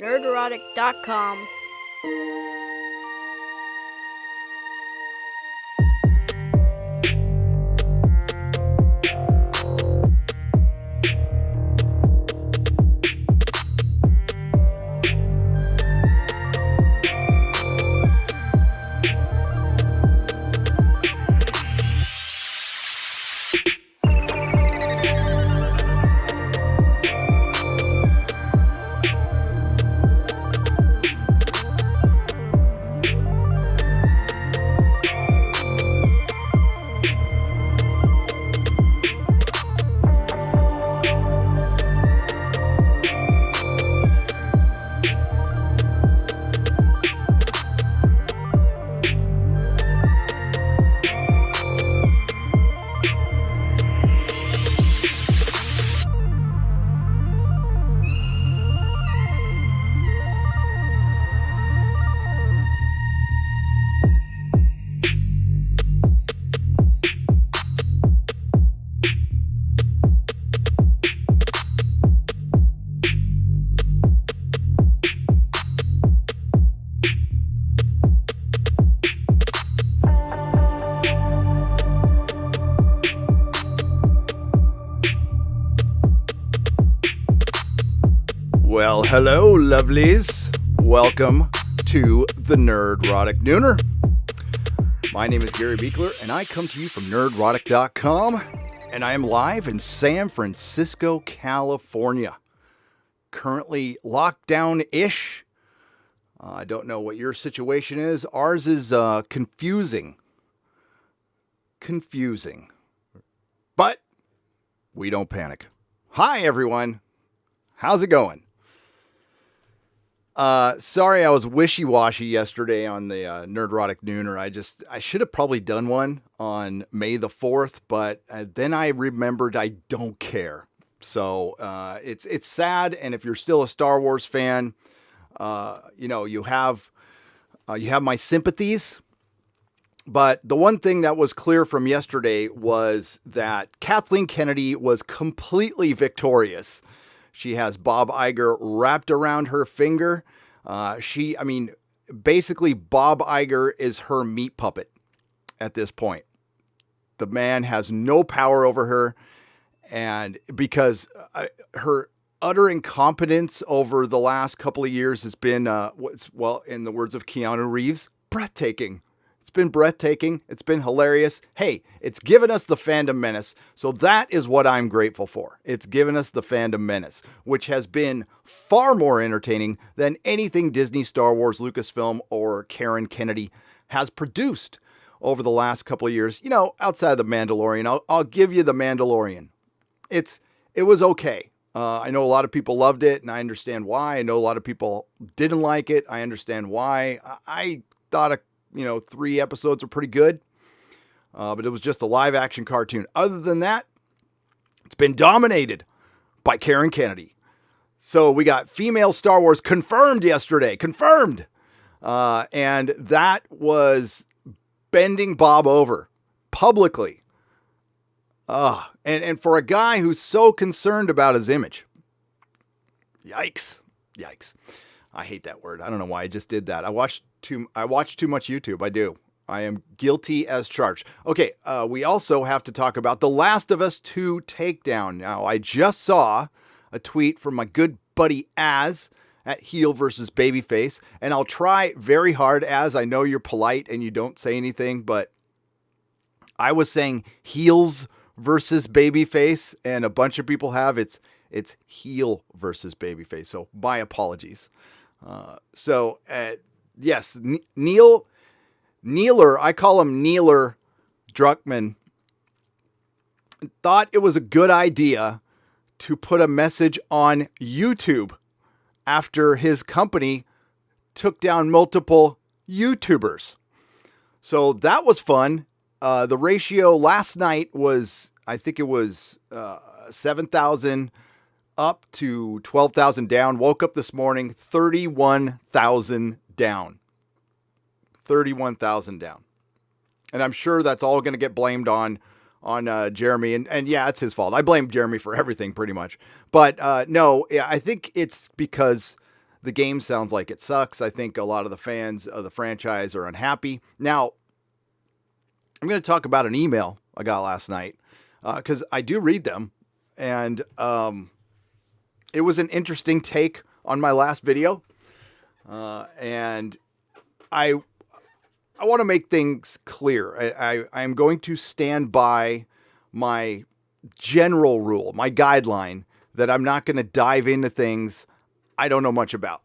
Nerdrotic.com. Well, hello, lovelies. Welcome to the Nerdrotic Nooner. My name is Gary Beekler, and I come to you from Nerdrotic.com, and I am live in San Francisco, California. Currently locked down-ish. I don't know what your situation is. Ours is confusing. But we don't panic. Hi, everyone. How's it going? Sorry I was wishy-washy yesterday on the Nerdrotic Nooner. I should have probably done one on May the 4th, but then I remembered I don't care. So it's sad, and if you're still a Star Wars fan, you have my sympathies. But the one thing that was clear from yesterday was that Kathleen Kennedy was completely victorious. She has Bob Iger wrapped around her finger. Basically Bob Iger is her meat puppet at this point. The man has no power over her, and because her utter incompetence over the last couple of years has been, in the words of Keanu Reeves, breathtaking. It's been breathtaking. It's been hilarious. Hey, it's given us the Fandom menace. So that is what I'm grateful for. It's given us the Fandom menace, which has been far more entertaining than anything Disney, Star Wars, Lucasfilm, or Karen Kennedy has produced over the last couple of years. You know, outside of The Mandalorian, I'll give you The Mandalorian. It was okay. I know a lot of people loved it, and I understand why. I know a lot of people didn't like it. I understand why. I thought 3 episodes were pretty good, but it was just a live action cartoon. Other than that, it's been dominated by Karen Kennedy. So we got female Star Wars confirmed yesterday, and that was bending Bob over publicly. And for a guy who's so concerned about his image, yikes. I hate that word. I don't know why I just did that. I watch too much YouTube. I do. I am guilty as charged. Okay, we also have to talk about The Last of Us 2 Takedown. Now, I just saw a tweet from my good buddy Az at Heel versus Babyface, and I'll try very hard, Az. I know you're polite and you don't say anything, but I was saying Heels versus Babyface, and a bunch of people have. It's Heel versus Babyface, so my apologies. Yes, Neeler, I call him Neeler Druckmann, thought it was a good idea to put a message on YouTube after his company took down multiple YouTubers. So that was fun. The ratio last night was, I think it was 7,000 up to 12,000 down. Woke up this morning, 31,000 down. 31,000 down. And I'm sure that's all going to get blamed on Jeremy. And yeah, it's his fault. I blame Jeremy for everything pretty much. But no, I think it's because the game sounds like it sucks. I think a lot of the fans of the franchise are unhappy. Now, I'm going to talk about an email I got last night because I do read them. And it was an interesting take on my last video. And I want to make things clear. I'm going to stand by my general rule, my guideline, that I'm not going to dive into things I don't know much about.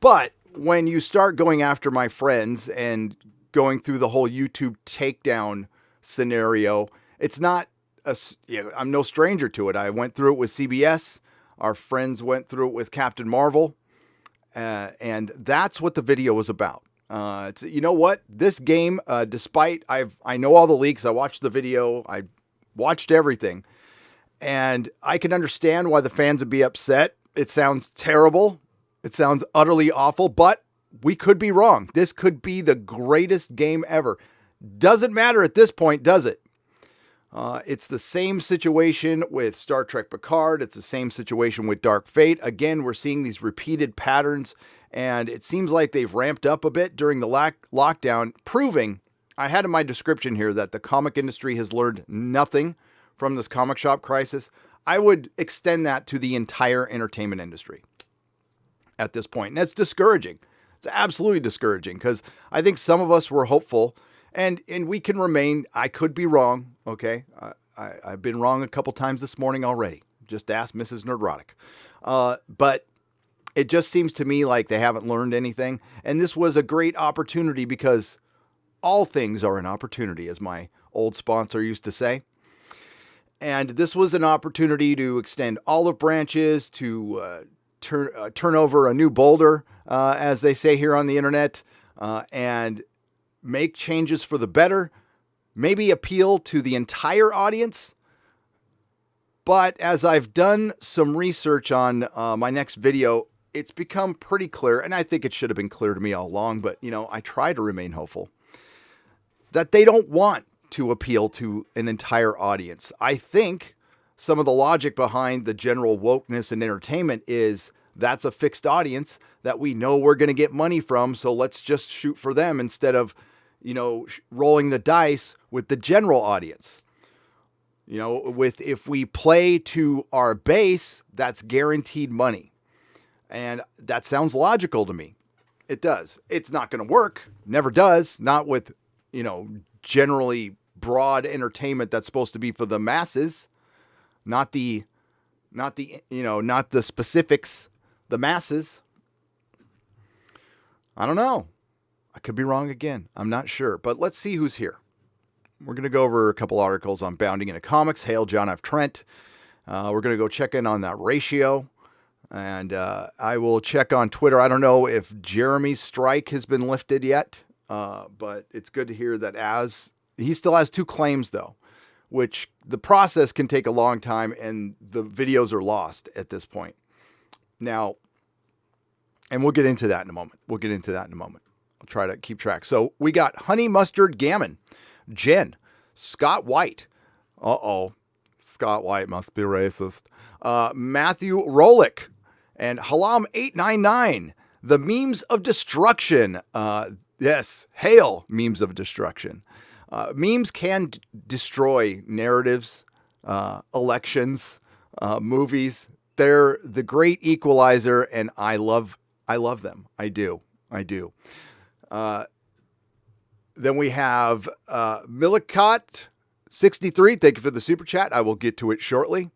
But when you start going after my friends and going through the whole YouTube takedown scenario, it's not, I'm no stranger to it. I went through it with CBS. Our friends went through it with Captain Marvel. And that's what the video was about. You know what? This game, despite I know all the leaks, I watched the video, I watched everything, and I can understand why the fans would be upset. It sounds terrible. It sounds utterly awful, but we could be wrong. This could be the greatest game ever. Doesn't matter at this point, does it? It's the same situation with Star Trek Picard. It's the same situation with Dark Fate. Again, we're seeing these repeated patterns, and it seems like they've ramped up a bit during the lockdown, proving, I had in my description here, that the comic industry has learned nothing from this comic shop crisis. I would extend that to the entire entertainment industry at this point. And that's discouraging. It's absolutely discouraging because I think some of us were hopeful, and we can remain. I could be wrong. Okay. I've been wrong a couple times this morning already. Just ask Mrs. Nerdrotic. But it just seems to me like they haven't learned anything. And this was a great opportunity because all things are an opportunity, as my old sponsor used to say. And this was an opportunity to extend olive branches, to turn over a new boulder, as they say here on the internet, and make changes for the better, maybe appeal to the entire audience. But as I've done some research on my next video, it's become pretty clear, and I think it should have been clear to me all along, but, I try to remain hopeful, that they don't want to appeal to an entire audience. I think some of the logic behind the general wokeness in entertainment is that's a fixed audience that we know we're going to get money from, so let's just shoot for them instead of, rolling the dice with the general audience. If we play to our base, that's guaranteed money. And that sounds logical to me. It does. It's not going to work. Never does. Not with, generally broad entertainment that's supposed to be for the masses, not the specifics, the masses. I don't know. I could be wrong again. I'm not sure, but let's see who's here. We're going to go over a couple articles on bounding into comics. Hail John F. Trent. We're going to go check in on that ratio. And I will check on Twitter. I don't know if Jeremy's strike has been lifted yet, but it's good to hear that he still has 2 claims, though, which the process can take a long time, and the videos are lost at this point. Now, and we'll get into that in a moment. I'll try to keep track. So we got Honey Mustard Gammon, Jen, Scott White. Scott White must be racist. Matthew Rolick, and Halam899, the memes of destruction. Yes, hail memes of destruction. Memes can destroy narratives, elections, movies. They're the great equalizer, and I love them. I do. Then we have Millicott63. Thank you for the super chat. I will get to it shortly.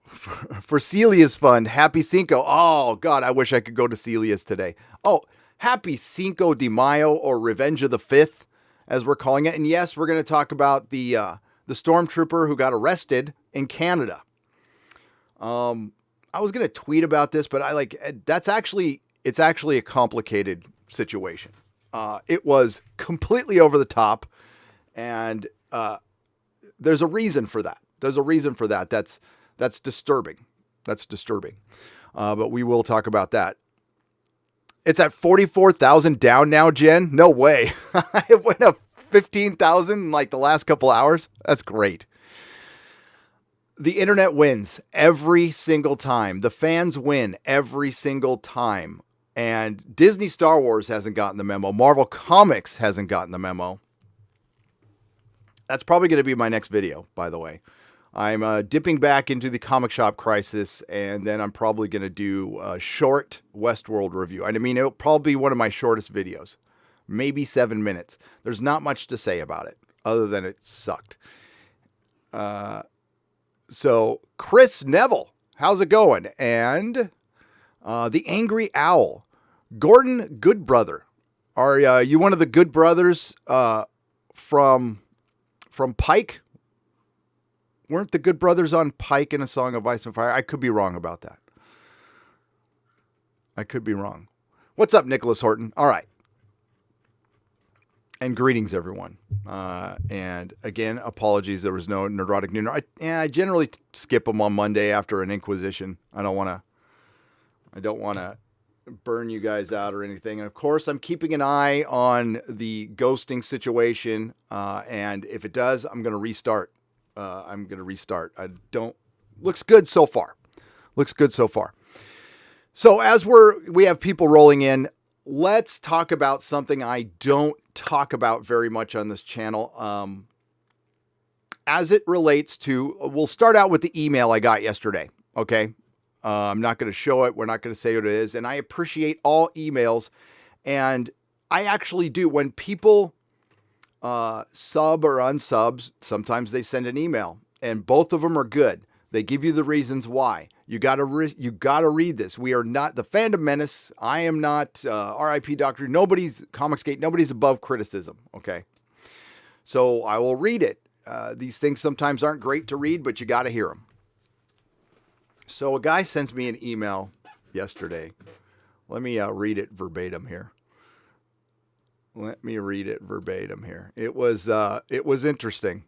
For Celia's Fund, Happy Cinco. Oh, God, I wish I could go to Celia's today. Oh, Happy Cinco de Mayo, or Revenge of the 5th, as we're calling it. And yes, we're going to talk about the stormtrooper who got arrested in Canada. I was going to tweet about this, but it's actually a complicated situation. It was completely over the top, and there's a reason for that. That's disturbing. But we will talk about that. It's at 44,000 down now, Jen. No way. It went up 15,000 in the last couple hours. That's great. The internet wins every single time. The fans win every single time. And Disney Star Wars hasn't gotten the memo. Marvel Comics hasn't gotten the memo. That's probably going to be my next video, by the way. I'm dipping back into the comic shop crisis, and then I'm probably going to do a short Westworld review. And I mean, it'll probably be one of my shortest videos. Maybe 7 minutes. There's not much to say about it, other than it sucked. So, Chris Neville, how's it going? And the Angry Owl, Gordon Goodbrother. Are you one of the Good Brothers from Pike? Weren't the Good Brothers on Pike in A Song of Ice and Fire? I could be wrong about that. I could be wrong. What's up, Nicholas Horton? All right. And greetings, everyone. And again, apologies. There was no Nerdrotic Nooner. I generally skip them on Monday after an Inquisition. I don't want to burn you guys out or anything. And of course, I'm keeping an eye on the ghosting situation. And if it does, I'm going to restart. Looks good so far. So as we have people rolling in, let's talk about something I don't talk about very much on this channel. As it relates to, we'll start out with the email I got yesterday. Okay. I'm not going to show it. We're not going to say what it is. And I appreciate all emails. And I actually do. When people sub or unsubs, sometimes they send an email, and both of them are good. They give you the reasons why. You gotta read this. We are not the Fandom Menace. I am not RIP Doctor. Nobody's Comicsgate. Nobody's above criticism. Okay, so I will read it. These things sometimes aren't great to read, but you got to hear them. So a guy sends me an email yesterday. Let me read it verbatim here. It was interesting.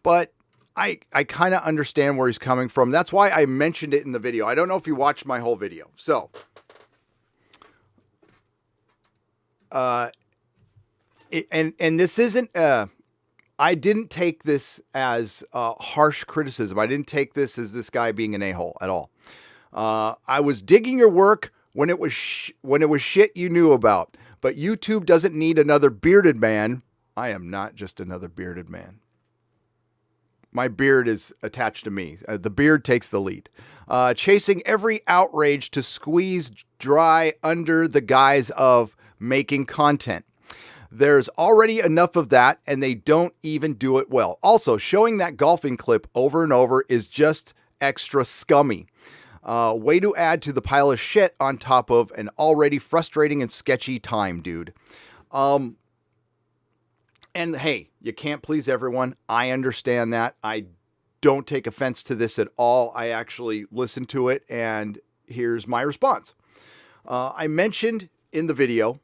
But I kind of understand where he's coming from. That's why I mentioned it in the video. I don't know if you watched my whole video. So, and this isn't, I didn't take this as harsh criticism. I didn't take this as this guy being an a-hole at all. I was digging your work when it was shit you knew about, but YouTube doesn't need another bearded man. I am not just another bearded man. My beard is attached to me. The beard takes the lead. Chasing every outrage to squeeze dry under the guise of making content. There's already enough of that, and they don't even do it well. Also, showing that golfing clip over and over is just extra scummy. Way to add to the pile of shit on top of an already frustrating and sketchy time, dude. And hey, you can't please everyone. I understand that. I don't take offense to this at all. I actually listened to it, and here's my response. I mentioned in the video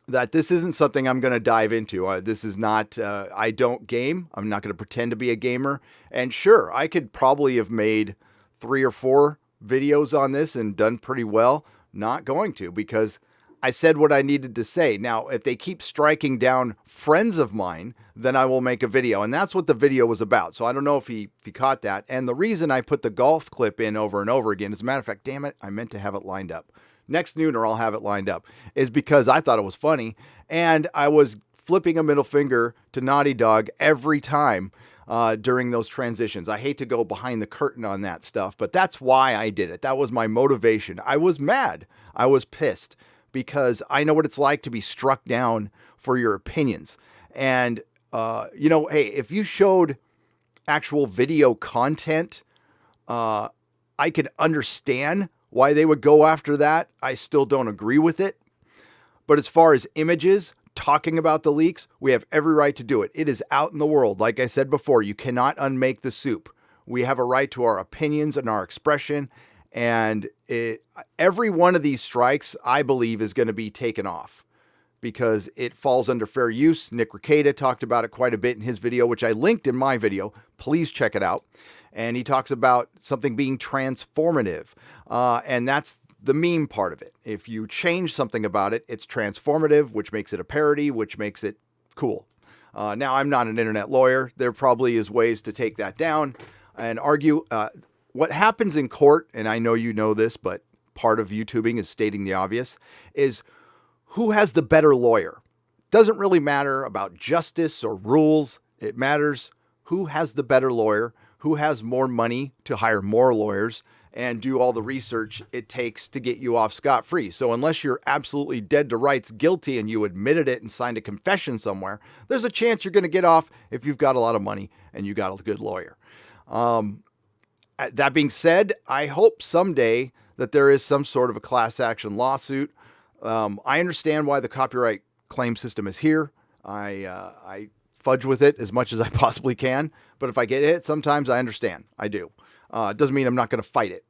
that this isn't something I'm going to dive into. This is not, I don't game. I'm not going to pretend to be a gamer. And sure, I could probably have made 3 or 4 videos on this and done pretty well. Not going to, because I said what I needed to say. Now, if they keep striking down friends of mine, then I will make a video. And that's what the video was about. So I don't know if he caught that. And the reason I put the golf clip in over and over again, as a matter of fact, damn it, I meant to have it lined up. Next Nooner, I'll have it lined up, is because I thought it was funny. And I was flipping a middle finger to Naughty Dog every time during those transitions. I hate to go behind the curtain on that stuff, but that's why I did it. That was my motivation. I was mad. I was pissed, because I know what it's like to be struck down for your opinions. And, hey, if you showed actual video content, I could understand why they would go after that. I still don't agree with it. But as far as images, talking about the leaks, we have every right to do it. It is out in the world. Like I said before, you cannot unmake the soup. We have a right to our opinions and our expression. And every one of these strikes, I believe, is going to be taken off because it falls under fair use. Nick Rekieta talked about it quite a bit in his video, which I linked in my video. Please check it out. And he talks about something being transformative. And that's the meme part of it. If you change something about it, it's transformative, which makes it a parody, which makes it cool. Now, I'm not an internet lawyer. There probably is ways to take that down and argue. What happens in court, and I know you know this, but part of YouTubing is stating the obvious, is who has the better lawyer. Doesn't really matter about justice or rules. It matters who has the better lawyer, who has more money to hire more lawyers and do all the research it takes to get you off scot-free. So unless you're absolutely dead to rights guilty and you admitted it and signed a confession somewhere, there's a chance you're going to get off if you've got a lot of money and you got a good lawyer. That being said, I hope someday that there is some sort of a class action lawsuit. I understand why the copyright claim system is here. I fudge with it as much as I possibly can, but if I get hit, sometimes I understand. I do. It doesn't mean I'm not going to fight it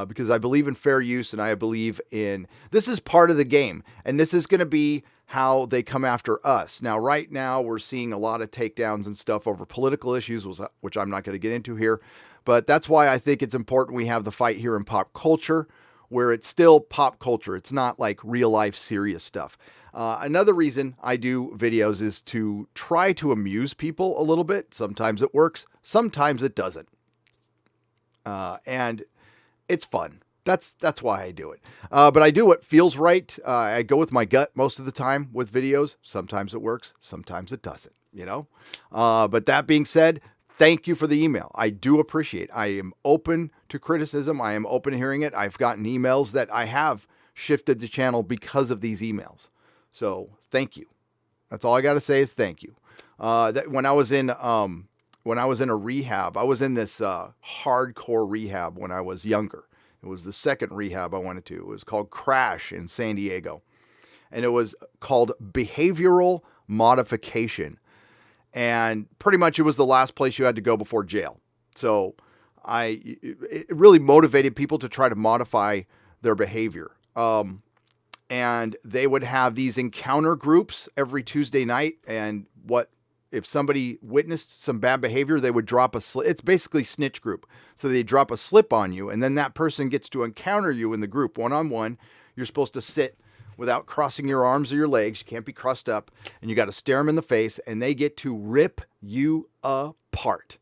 because I believe in fair use and I believe in this is part of the game and this is going to be how they come after us. Now, right now we're seeing a lot of takedowns and stuff over political issues, which I'm not going to get into here, but that's why I think it's important we have the fight here in pop culture where it's still pop culture. It's not like real life serious stuff. Another reason I do videos is to try to amuse people a little bit. Sometimes it works, sometimes it doesn't. And it's fun. That's why I do it. But I do what feels right. I go with my gut most of the time with videos. Sometimes it works, sometimes it doesn't, you know? But that being said, thank you for the email. I do appreciate it. I am open to criticism. I am open to hearing it. I've gotten emails that I have shifted the channel because of these emails. So thank you. That's all I got to say is thank you. When I was in a rehab, I was in this hardcore rehab when I was younger. It was the second rehab I went to. It was called Crash in San Diego. And it was called Behavioral Modification. And pretty much it was the last place you had to go before jail. So it really motivated people to try to modify their behavior. And they would have these encounter groups every Tuesday night. And if somebody witnessed some bad behavior, they would drop a slip. It's basically snitch group. So they drop a slip on you, and then that person gets to encounter you in the group one-on-one. You're supposed to sit without crossing your arms or your legs. You can't be crossed up, and you got to stare them in the face, and they get to rip you apart.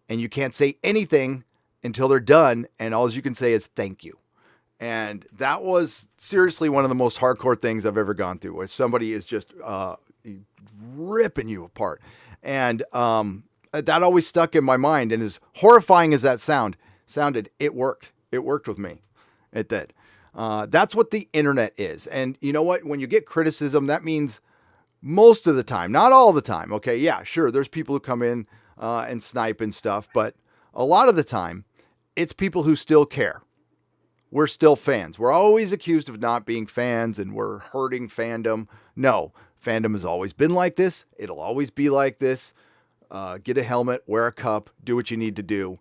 And you can't say anything until they're done, and all you can say is thank you. And that was seriously one of the most hardcore things I've ever gone through, where somebody is just ripping you apart. And that always stuck in my mind. And as horrifying as that sounded, it worked. It worked with me. It did. That's what the internet is. And you know what? When you get criticism, that means most of the time, not all the time. Okay, yeah, sure. There's people who come in and snipe and stuff. But a lot of the time, it's people who still care. We're still fans. We're always accused of not being fans and we're hurting fandom. No, fandom has always been like this. It'll always be like this. Get a helmet, wear a cup, do what you need to do.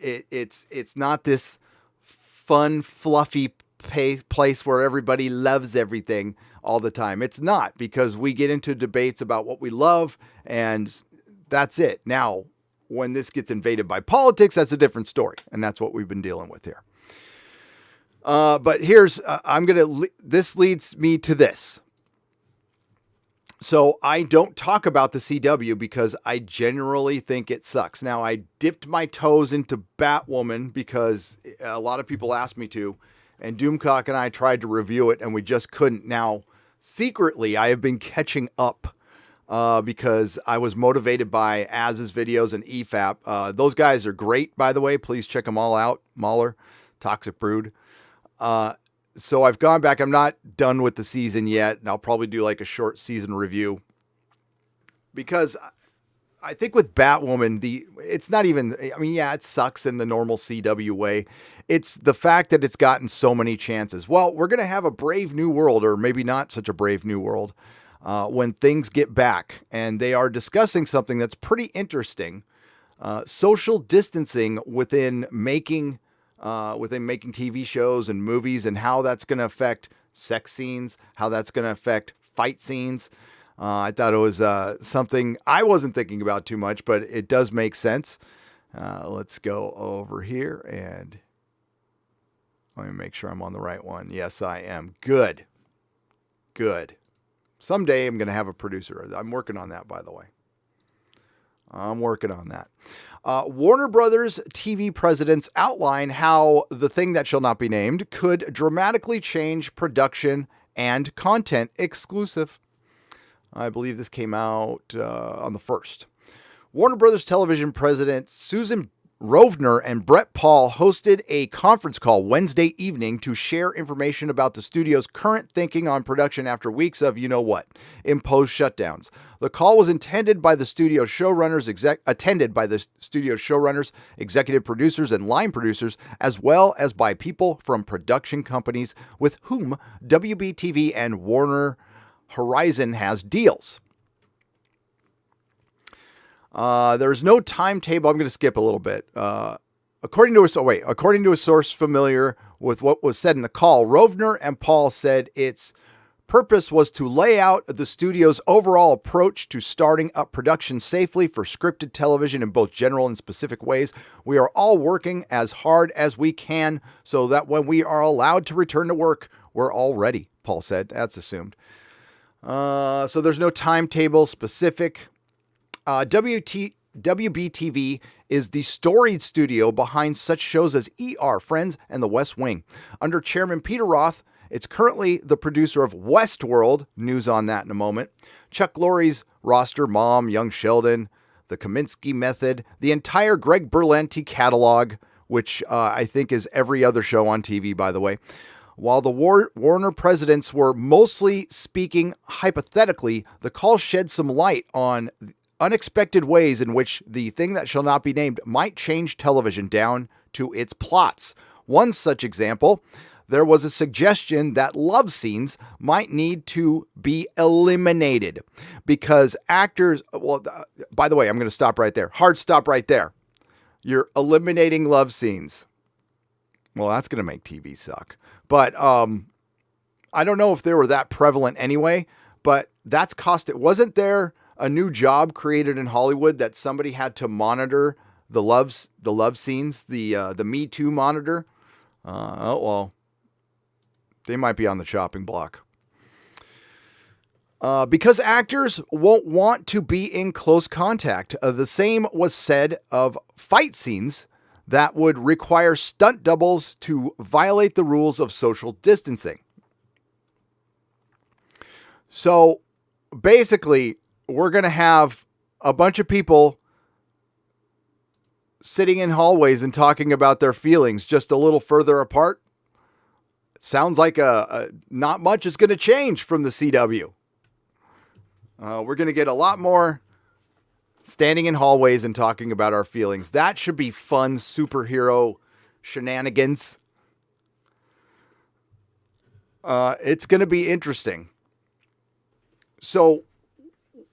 It's not this fun, fluffy place where everybody loves everything all the time. It's not, because we get into debates about what we love and that's it. Now, when this gets invaded by politics, that's a different story. And that's what we've been dealing with here. But here's, this leads me to this. So I don't talk about the CW because I generally think it sucks. Now, I dipped my toes into Batwoman because a lot of people asked me to, and Doomcock and I tried to review it and we just couldn't. Now, secretly, I have been catching up because I was motivated by Az's videos and EFAP. Those guys are great, by the way. Please check them all out. Mahler, Toxic Brood. So I've gone back. I'm not done with the season yet, and I'll probably do like a short season review because I think with Batwoman, it's not even, I mean, yeah, it sucks in the normal CW way. It's the fact that it's gotten so many chances. Well, we're going to have a brave new world, or maybe not such a brave new world, when things get back, and they are discussing something that's pretty interesting. Social distancing within making TV shows and movies, and how that's going to affect sex scenes, how that's going to affect fight scenes. I thought it was something I wasn't thinking about too much, but it does make sense. Let's go over here and let me make sure I'm on the right one. Yes, I am. Good. Someday I'm going to have a producer. I'm working on that, by the way. I'm working on that. Warner Brothers TV presidents outline how the thing that shall not be named could dramatically change production and content exclusive. I believe this came out on the 1st. Warner Brothers Television president Susan Rovner and Brett Paul hosted a conference call Wednesday evening to share information about the studio's current thinking on production after weeks of imposed shutdowns. The call was attended by the studio showrunners, executive producers, and line producers, as well as by people from production companies with whom WB-TV and Warner Horizon has deals. There's no timetable. I'm going to skip a little bit. According to a source familiar with what was said in the call, Rovner and Paul said its purpose was to lay out the studio's overall approach to starting up production safely for scripted television in both general and specific ways. We are all working as hard as we can so that when we are allowed to return to work, we're all ready, Paul said. That's assumed. So there's no timetable specific. WB-TV is the storied studio behind such shows as ER, Friends, and The West Wing. Under Chairman Peter Roth, it's currently the producer of Westworld, news on that in a moment, Chuck Lorre's roster, Mom, Young Sheldon, The Kaminsky Method, the entire Greg Berlanti catalog, which I think is every other show on TV, by the way. While the Warner presidents were mostly speaking hypothetically, the call shed some light on unexpected ways in which the thing that shall not be named might change television down to its plots. One such example, there was a suggestion that love scenes might need to be eliminated because actors, by the way, I'm going to stop right there. Hard stop right there. You're eliminating love scenes. Well, that's going to make TV suck. But I don't know if they were that prevalent anyway, but that's cost. It wasn't there a new job created in Hollywood that somebody had to monitor the love scenes, the Me Too monitor. They might be on the chopping block. Because actors won't want to be in close contact. The same was said of fight scenes that would require stunt doubles to violate the rules of social distancing. So basically, we're going to have a bunch of people sitting in hallways and talking about their feelings just a little further apart. It sounds like not much is going to change from the CW. We're going to get a lot more standing in hallways and talking about our feelings. That should be fun superhero shenanigans. It's going to be interesting. So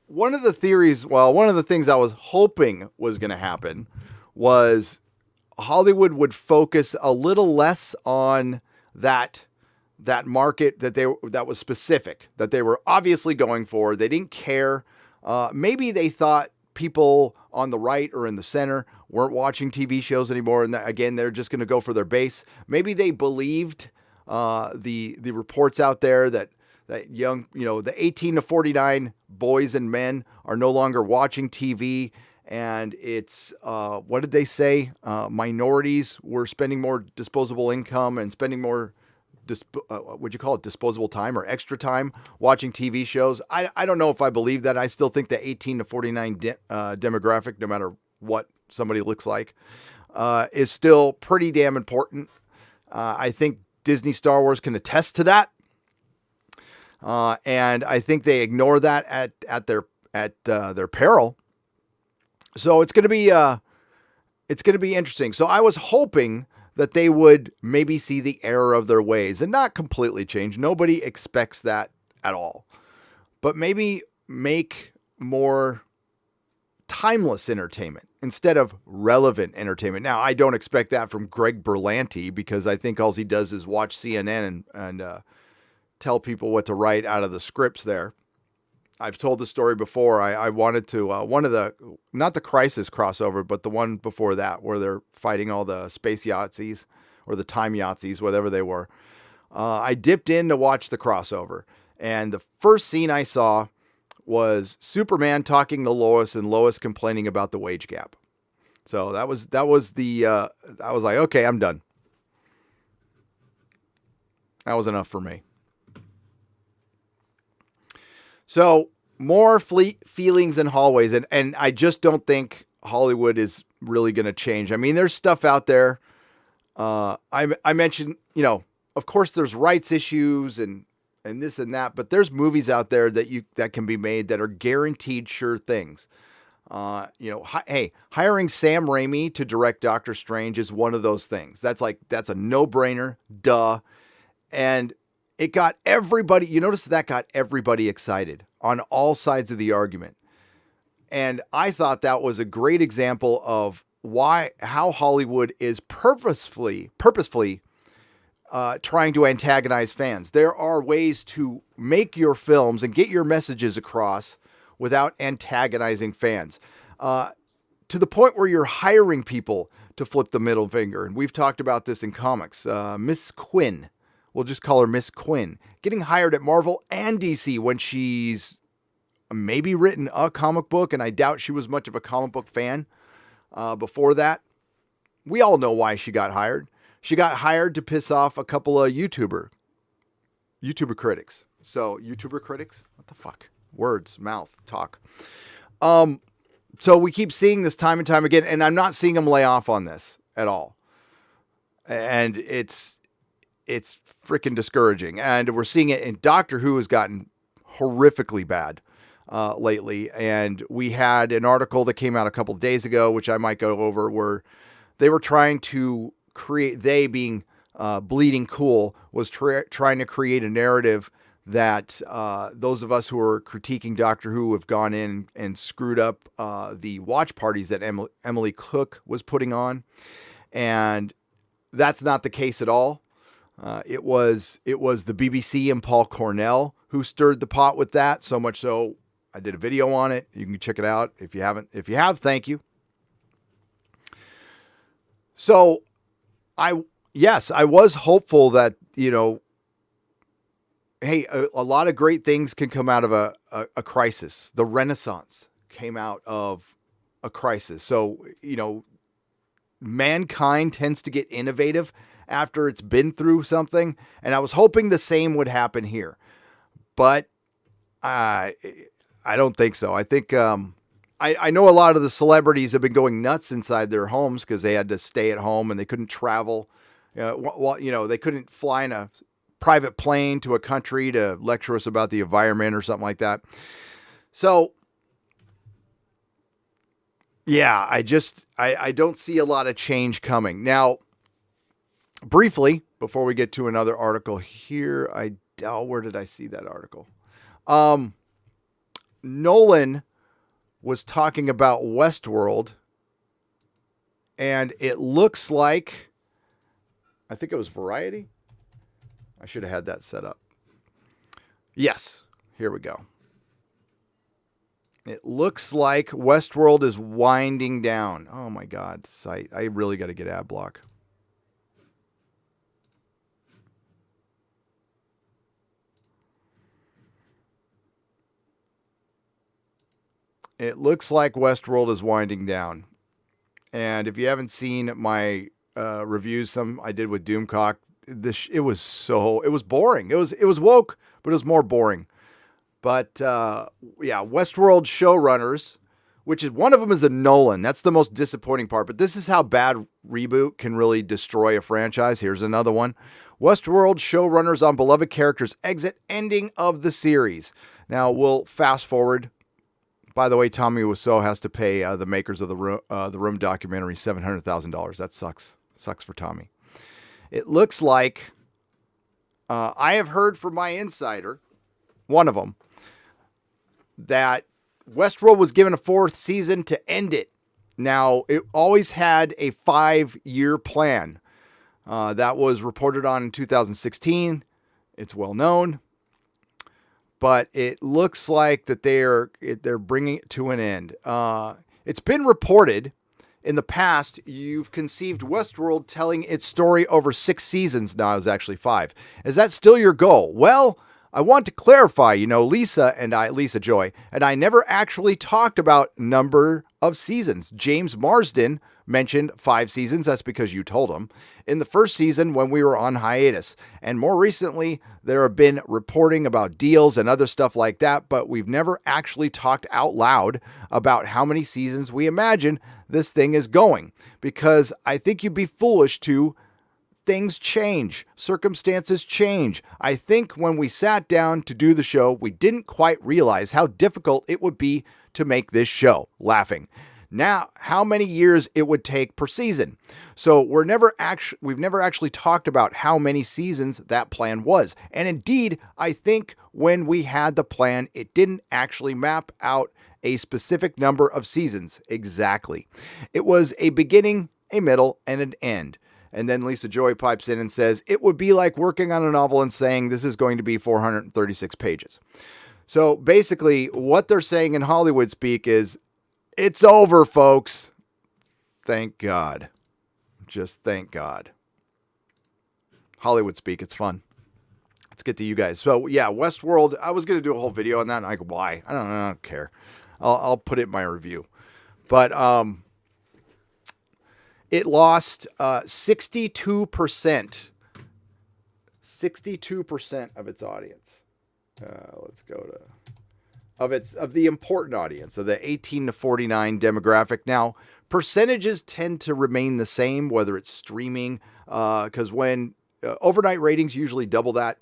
one of the things I was hoping was going to happen was Hollywood would focus a little less on that market that was specific, that they were obviously going for. They didn't care. Maybe they thought people on the right or in the center weren't watching TV shows anymore, and again, they're just going to go for their base. Maybe they believed the reports out there that young, the 18 to 49 boys and men are no longer watching TV, and it's what did they say? Minorities were spending more disposable income and spending more would you call it disposable time or extra time watching TV shows? I don't know if I believe that. I still think the 18 to 49 demographic, no matter what somebody looks like, is still pretty damn important. I think Disney Star Wars can attest to that. And I think they ignore that at their peril. So it's going to be interesting. So I was hoping that they would maybe see the error of their ways and not completely change. Nobody expects that at all. But maybe make more timeless entertainment instead of relevant entertainment. Now, I don't expect that from Greg Berlanti because I think all he does is watch CNN and tell people what to write out of the scripts there. I've told the story before. I wanted to, not the Crisis crossover, but the one before that where they're fighting all the space Yahtzees or the time Yahtzees, whatever they were. I dipped in to watch the crossover And the first scene I saw was Superman talking to Lois and Lois complaining about the wage gap. So that was I was like, okay, I'm done. That was enough for me. So more feelings in hallways. And I just don't think Hollywood is really going to change. I mean, there's stuff out there. I mentioned, of course there's rights issues and this and that, but there's movies out there that can be made that are guaranteed sure things. Hey, hiring Sam Raimi to direct Doctor Strange is one of those things. That's a no-brainer, duh. And it got everybody, you notice that got everybody excited on all sides of the argument. And I thought that was a great example of how Hollywood is purposefully trying to antagonize fans. There are ways to make your films and get your messages across without antagonizing fans, to the point where you're hiring people to flip the middle finger. And we've talked about this in comics. Miss Quinn, we'll just call her Miss Quinn, getting hired at Marvel and DC when she's maybe written a comic book, and I doubt she was much of a comic book fan before that. We all know why she got hired. She got hired to piss off a couple of YouTuber critics. So, YouTuber critics? What the fuck? Words, mouth, talk. So we keep seeing this time and time again, and I'm not seeing them lay off on this at all. And it's freaking discouraging. And we're seeing it in Doctor Who has gotten horrifically bad lately. And we had an article that came out a couple of days ago, which I might go over, where they were trying to create, they being Bleeding Cool, was trying to create a narrative that those of us who are critiquing Doctor Who have gone in and screwed up the watch parties that Emily Cook was putting on. And that's not the case at all. It was the BBC and Paul Cornell who stirred the pot with that, so much so I did a video on it. You can check it out if you haven't. If you have, thank you. So I was hopeful that, hey, a lot of great things can come out of a crisis. The Renaissance came out of a crisis. So, mankind tends to get innovative after it's been through something. And I was hoping the same would happen here. But I don't think so. I think I know a lot of the celebrities have been going nuts inside their homes because they had to stay at home and they couldn't travel. They couldn't fly in a private plane to a country to lecture us about the environment or something like that. So, yeah, I don't see a lot of change coming. Now, briefly, before we get to another article here, where did I see that article? Nolan was talking about Westworld, and it looks like, I think it was Variety. I should have had that set up. Yes, here we go. It looks like Westworld is winding down. Oh my God, I really got to get ad block. It looks like Westworld is winding down. And if you haven't seen my reviews, I did with Doomcock, it was boring. It was woke, but it was more boring. But Westworld showrunners, which is one of them is a Nolan. That's the most disappointing part. But this is how bad reboot can really destroy a franchise. Here's another one. Westworld showrunners on beloved characters exit, ending of the series. Now we'll fast forward. By the way, Tommy Wiseau has to pay the makers of the Room documentary $700,000. That sucks. Sucks for Tommy. It looks like I have heard from my insider, one of them, that Westworld was given a 4th season to end it. Now, it always had a 5-year plan. That was reported on in 2016. It's well known. But it looks like that they're bringing it to an end. It's been reported in the past you've conceived Westworld telling its story over 6 seasons. Now it's actually 5. Is that still your goal? Well, I want to clarify, Lisa Joy, and I never actually talked about number of seasons. James Marsden mentioned 5 seasons. That's because you told him in the first season when we were on hiatus. And more recently, there have been reporting about deals and other stuff like that, but we've never actually talked out loud about how many seasons we imagine this thing is going, because I think you'd be foolish to. Things change. Circumstances change. I think when we sat down to do the show, we didn't quite realize how difficult it would be to make this show. Laughing. Now, how many years it would take per season. So we've never actually talked about how many seasons that plan was. And indeed, I think when we had the plan, it didn't actually map out a specific number of seasons exactly. It was a beginning, a middle, and an end. And then Lisa Joy pipes in and says, it would be like working on a novel and saying this is going to be 436 pages. So basically what they're saying in Hollywood speak is, it's over, folks. Thank God. Just thank God. Hollywood speak, it's fun. Let's get to you guys. So yeah, Westworld, I was going to do a whole video on that, and I go, why? I don't care. I'll put it in my review. But, it lost 62%. 62% of its audience. Let's go to of the important audience, of the 18 to 49 demographic. Now, percentages tend to remain the same, whether it's streaming, because when overnight ratings usually double that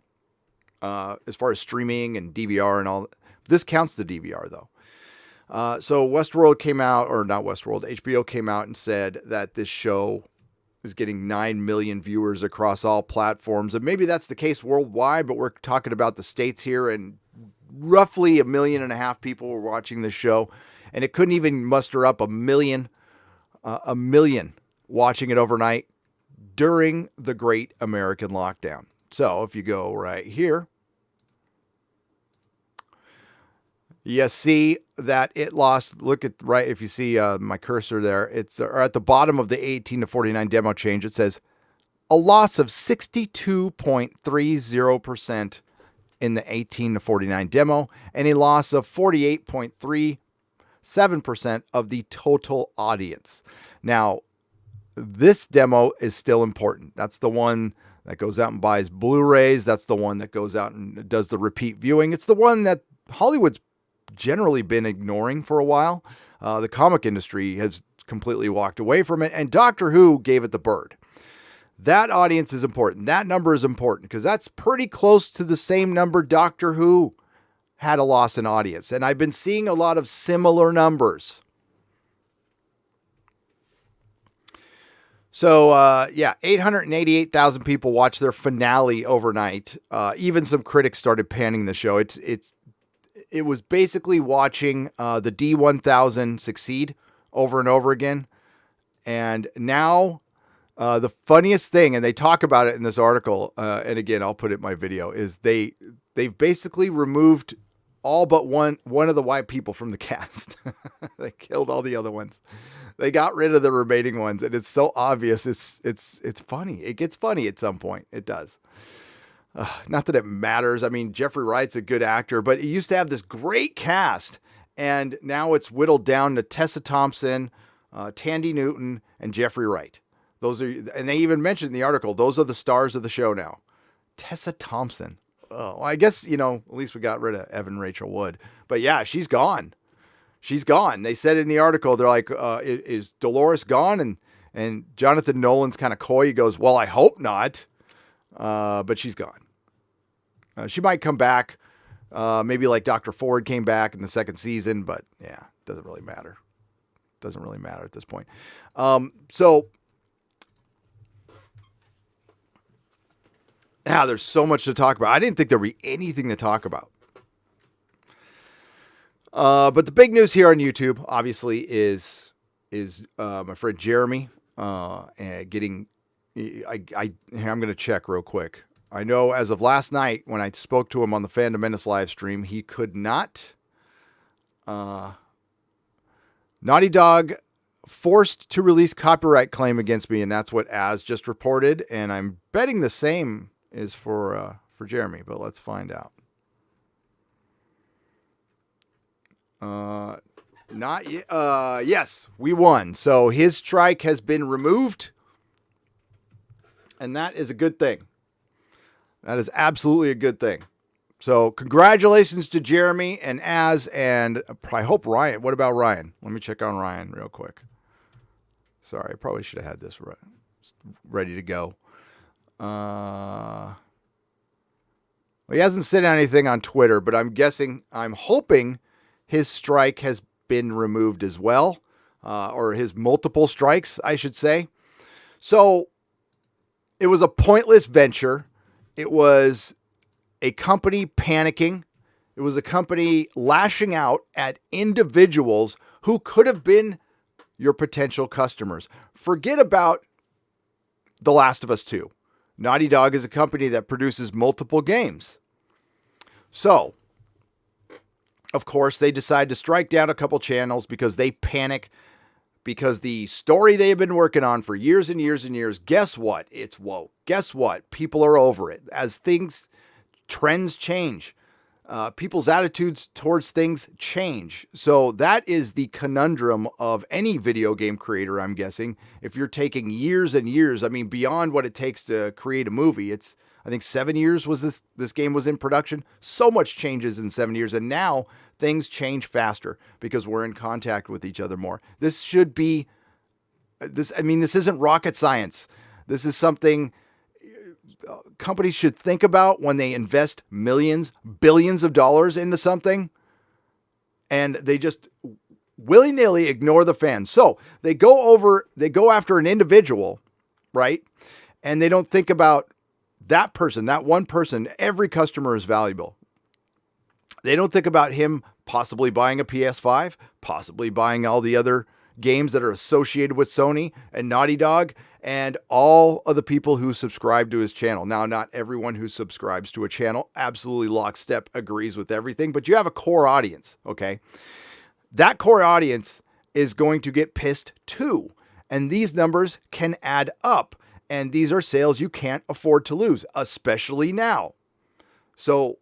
as far as streaming and DVR and all. This counts the DVR though. So Westworld came out, or not Westworld, HBO came out and said that this show is getting 9 million viewers across all platforms. And maybe that's the case worldwide, but we're talking about the States here, and roughly 1.5 million people were watching this show. And it couldn't even muster up a million watching it overnight during the Great American Lockdown. So if you go right here, you see that it lost, look at right, if you see my cursor there, it's or at the bottom of the 18 to 49 demo change, it says a loss of 62.30% in the 18 to 49 demo, and a loss of 48.37% of the total audience. Now, this demo is still important. That's the one that goes out and buys Blu-rays. That's the one that goes out and does the repeat viewing. It's the one that Hollywood's generally been ignoring for a while. The comic industry has completely walked away from it, and Doctor Who gave it the bird. That audience is important. That number is important because that's pretty close to the same number Doctor Who had a loss in audience. And I've been seeing a lot of similar numbers. So, 888,000 people watched their finale overnight. Even some critics started panning the show. It was basically watching the D1000 succeed over and over again. And now the funniest thing, and they talk about it in this article, and again, I'll put it in my video, is they've basically removed all but one of the white people from the cast. They killed all the other ones. They got rid of the remaining ones, and it's so obvious. It's funny. It gets funny at some point. It does. Not that it matters. I mean, Jeffrey Wright's a good actor, but he used to have this great cast, and now it's whittled down to Tessa Thompson, Tandy Newton, and Jeffrey Wright. Those are, and they even mentioned in the article, those are the stars of the show now. Tessa Thompson. Oh, well, I guess, at least we got rid of Evan Rachel Wood. But yeah, she's gone. She's gone. They said in the article, they're like, is Dolores gone? And Jonathan Nolan's kind of coy. He goes, well, I hope not. But she's gone. She might come back. Maybe like Dr. Ford came back in the second season, but yeah, doesn't really matter. Doesn't really matter at this point. Now there's so much to talk about. I didn't think there'd be anything to talk about. But the big news here on YouTube, obviously, is my friend Jeremy getting. I'm going to check real quick. I know as of last night when I spoke to him on the Fandom Menace live stream, he could not. Naughty Dog forced to release copyright claim against me, and that's what Az just reported. And I'm betting the same is for Jeremy, but let's find out. Not yet. Yes, we won. So his strike has been removed, and that is a good thing. That is absolutely a good thing. So congratulations to Jeremy and and I hope Ryan. What about Ryan? Let me check on Ryan real quick. Sorry, I probably should have had this ready to go. He hasn't said anything on Twitter, but I'm hoping his strike has been removed as well, or his multiple strikes, I should say. So it was a pointless venture. It was a company panicking. It was a company lashing out at individuals who could have been your potential customers. Forget about The Last of Us 2. Naughty Dog is a company that produces multiple games. So, of course, they decide to strike down a couple channels because they panic, because the story they have been working on for years and years and years, guess what? It's woke. Guess what? People are over it. As trends change, people's attitudes towards things change. So that is the conundrum of any video game creator, I'm guessing. If you're taking years and years, I mean, beyond what it takes to create a movie, it's, I think 7 years was this game was in production. So much changes in 7 years. And now things change faster because we're in contact with each other more. This should be this. I mean, this isn't rocket science. This is something companies should think about when they invest millions, billions of dollars into something, and they just willy-nilly ignore the fans. So they go after an individual, right? And they don't think about that person, that one person. Every customer is valuable. They don't think about him possibly buying a PS5, possibly buying all the other games that are associated with Sony and Naughty Dog and all of the people who subscribe to his channel. Now, not everyone who subscribes to a channel absolutely lockstep agrees with everything, but you have a core audience, okay? That core audience is going to get pissed too. And these numbers can add up. And these are sales you can't afford to lose, especially now. So,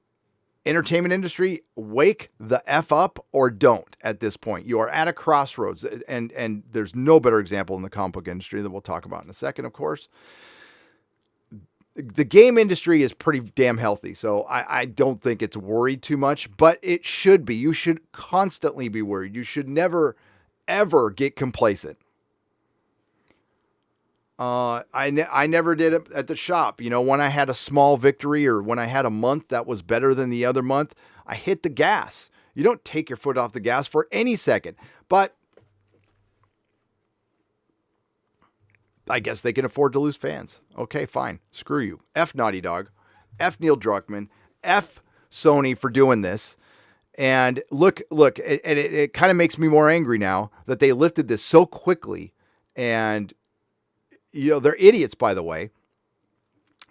entertainment industry, wake the F up or don't at this point. You are at a crossroads, and there's no better example in the comic book industry that we'll talk about in a second, of course. The game industry is pretty damn healthy, so I don't think it's worried too much, but it should be. You should constantly be worried. You should never, ever get complacent. I never did it at the shop. You know, when I had a small victory or when I had a month that was better than the other month, I hit the gas. You don't take your foot off the gas for any second. But I guess they can afford to lose fans. Okay, fine. Screw you. F Naughty Dog. F Neil Druckmann. F Sony for doing this. And look, it kind of makes me more angry now that they lifted this so quickly. And you know, they're idiots, by the way.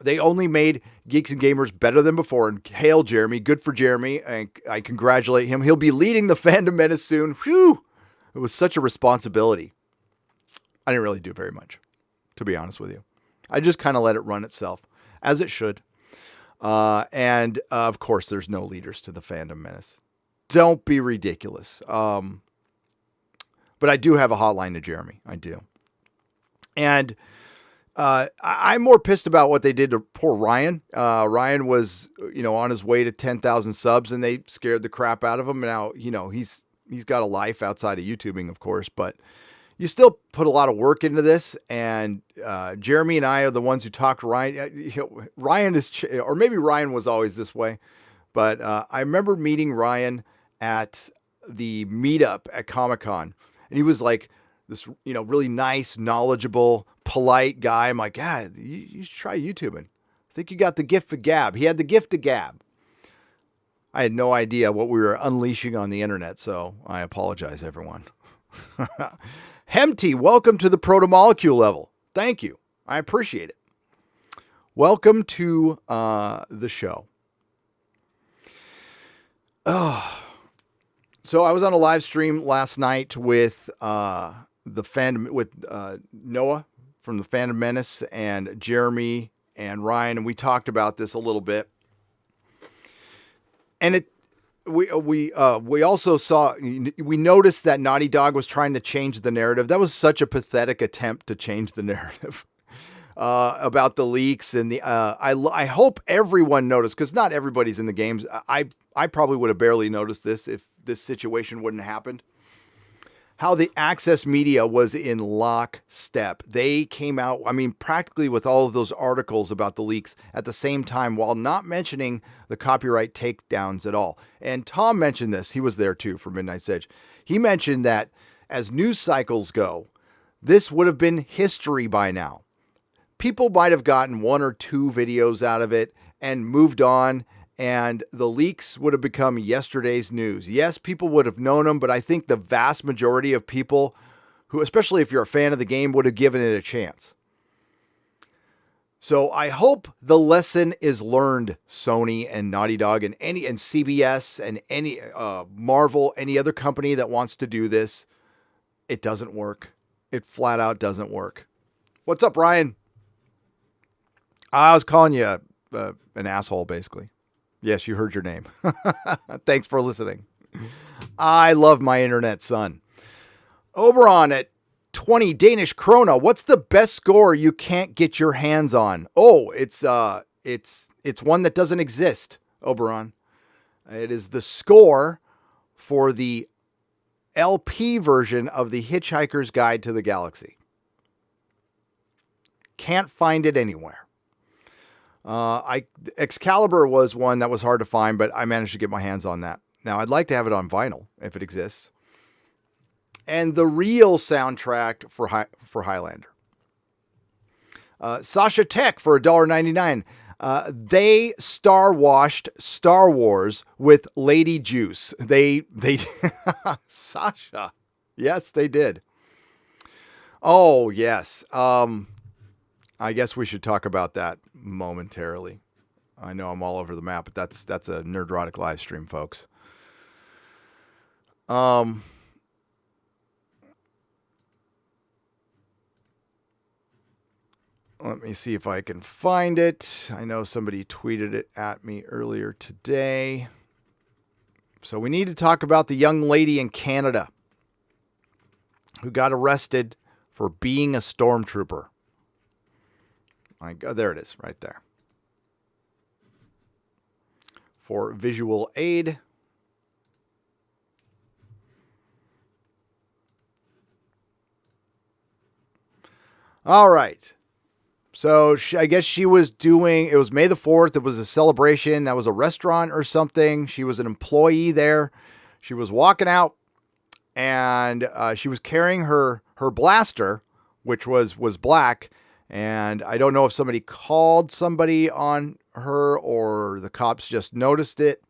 They only made Geeks and Gamers better than before. And hail Jeremy. Good for Jeremy. And I congratulate him. He'll be leading the Fandom Menace soon. Whew. It was such a responsibility. I didn't really do very much, to be honest with you. I just kind of let it run itself, as it should. And of course, there's no leaders to the Fandom Menace. Don't be ridiculous. But I do have a hotline to Jeremy. I do. And I'm more pissed about what they did to poor Ryan. Ryan was, you know, on his way to 10,000 subs, and they scared the crap out of him. Now, you know, he's got a life outside of YouTubing, of course, but you still put a lot of work into this. And Jeremy and I are the ones who talked to Ryan. You know, Ryan is, or maybe Ryan was always this way, but I remember meeting Ryan at the meetup at Comic-Con, and he was like this, you know, really nice, knowledgeable, polite guy. I'm like, yeah, you should try YouTubing. I think you got the gift for gab. He had the gift of gab. I had no idea what we were unleashing on the internet, so I apologize, everyone. Hemty, welcome to the proto-molecule level. Thank you. I appreciate it. Welcome to the show. Oh. So I was on a live stream last night with the Fandom, with Noah from the Fandom Menace and Jeremy and Ryan, and we talked about this a little bit. And we also saw, we noticed that Naughty Dog was trying to change the narrative. That was such a pathetic attempt to change the narrative about the leaks and the. I hope everyone noticed, because not everybody's in the games. I probably would have barely noticed this if this situation wouldn't have happened. How the Access media was in lockstep. They came out, I mean, practically with all of those articles about the leaks at the same time, while not mentioning the copyright takedowns at all. And Tom mentioned this. He was there too for Midnight's Edge. He mentioned that as news cycles go, this would have been history by now. People might have gotten 1 or 2 videos out of it and moved on, and the leaks would have become yesterday's news. Yes, people would have known them, but I think the vast majority of people who, especially if you're a fan of the game, would have given it a chance. So I hope the lesson is learned, Sony and Naughty Dog and CBS and any Marvel, any other company that wants to do this. It doesn't work. It flat out doesn't work. What's up, Ryan? I was calling you an asshole, basically. Yes, you heard your name. Thanks for listening. I love my internet, son. Oberon at 20 Danish krona. What's the best score you can't get your hands on? Oh, it's one that doesn't exist, Oberon. It is the score for the LP version of the Hitchhiker's Guide to the Galaxy. Can't find it anywhere. Excalibur was one that was hard to find, but I managed to get my hands on that. Now, I'd like to have it on vinyl if it exists. And the real soundtrack for Highlander. Sasha Tech for $1.99. They star-washed Star Wars with Lady Juice. They Sasha. Yes, they did. Oh, yes. I guess we should talk about that momentarily. I know I'm all over the map, but that's a Nerdrotic live stream, folks. Let me see if I can find it. I know somebody tweeted it at me earlier today. So we need to talk about the young lady in Canada who got arrested for being a stormtrooper. There it is, right there. For visual aid. All right. So I guess she was doing, it was May the 4th. It was a celebration. That was a restaurant or something. She was an employee there. She was walking out and she was carrying her blaster, which was black. And I don't know if somebody called somebody on her or the cops just noticed it.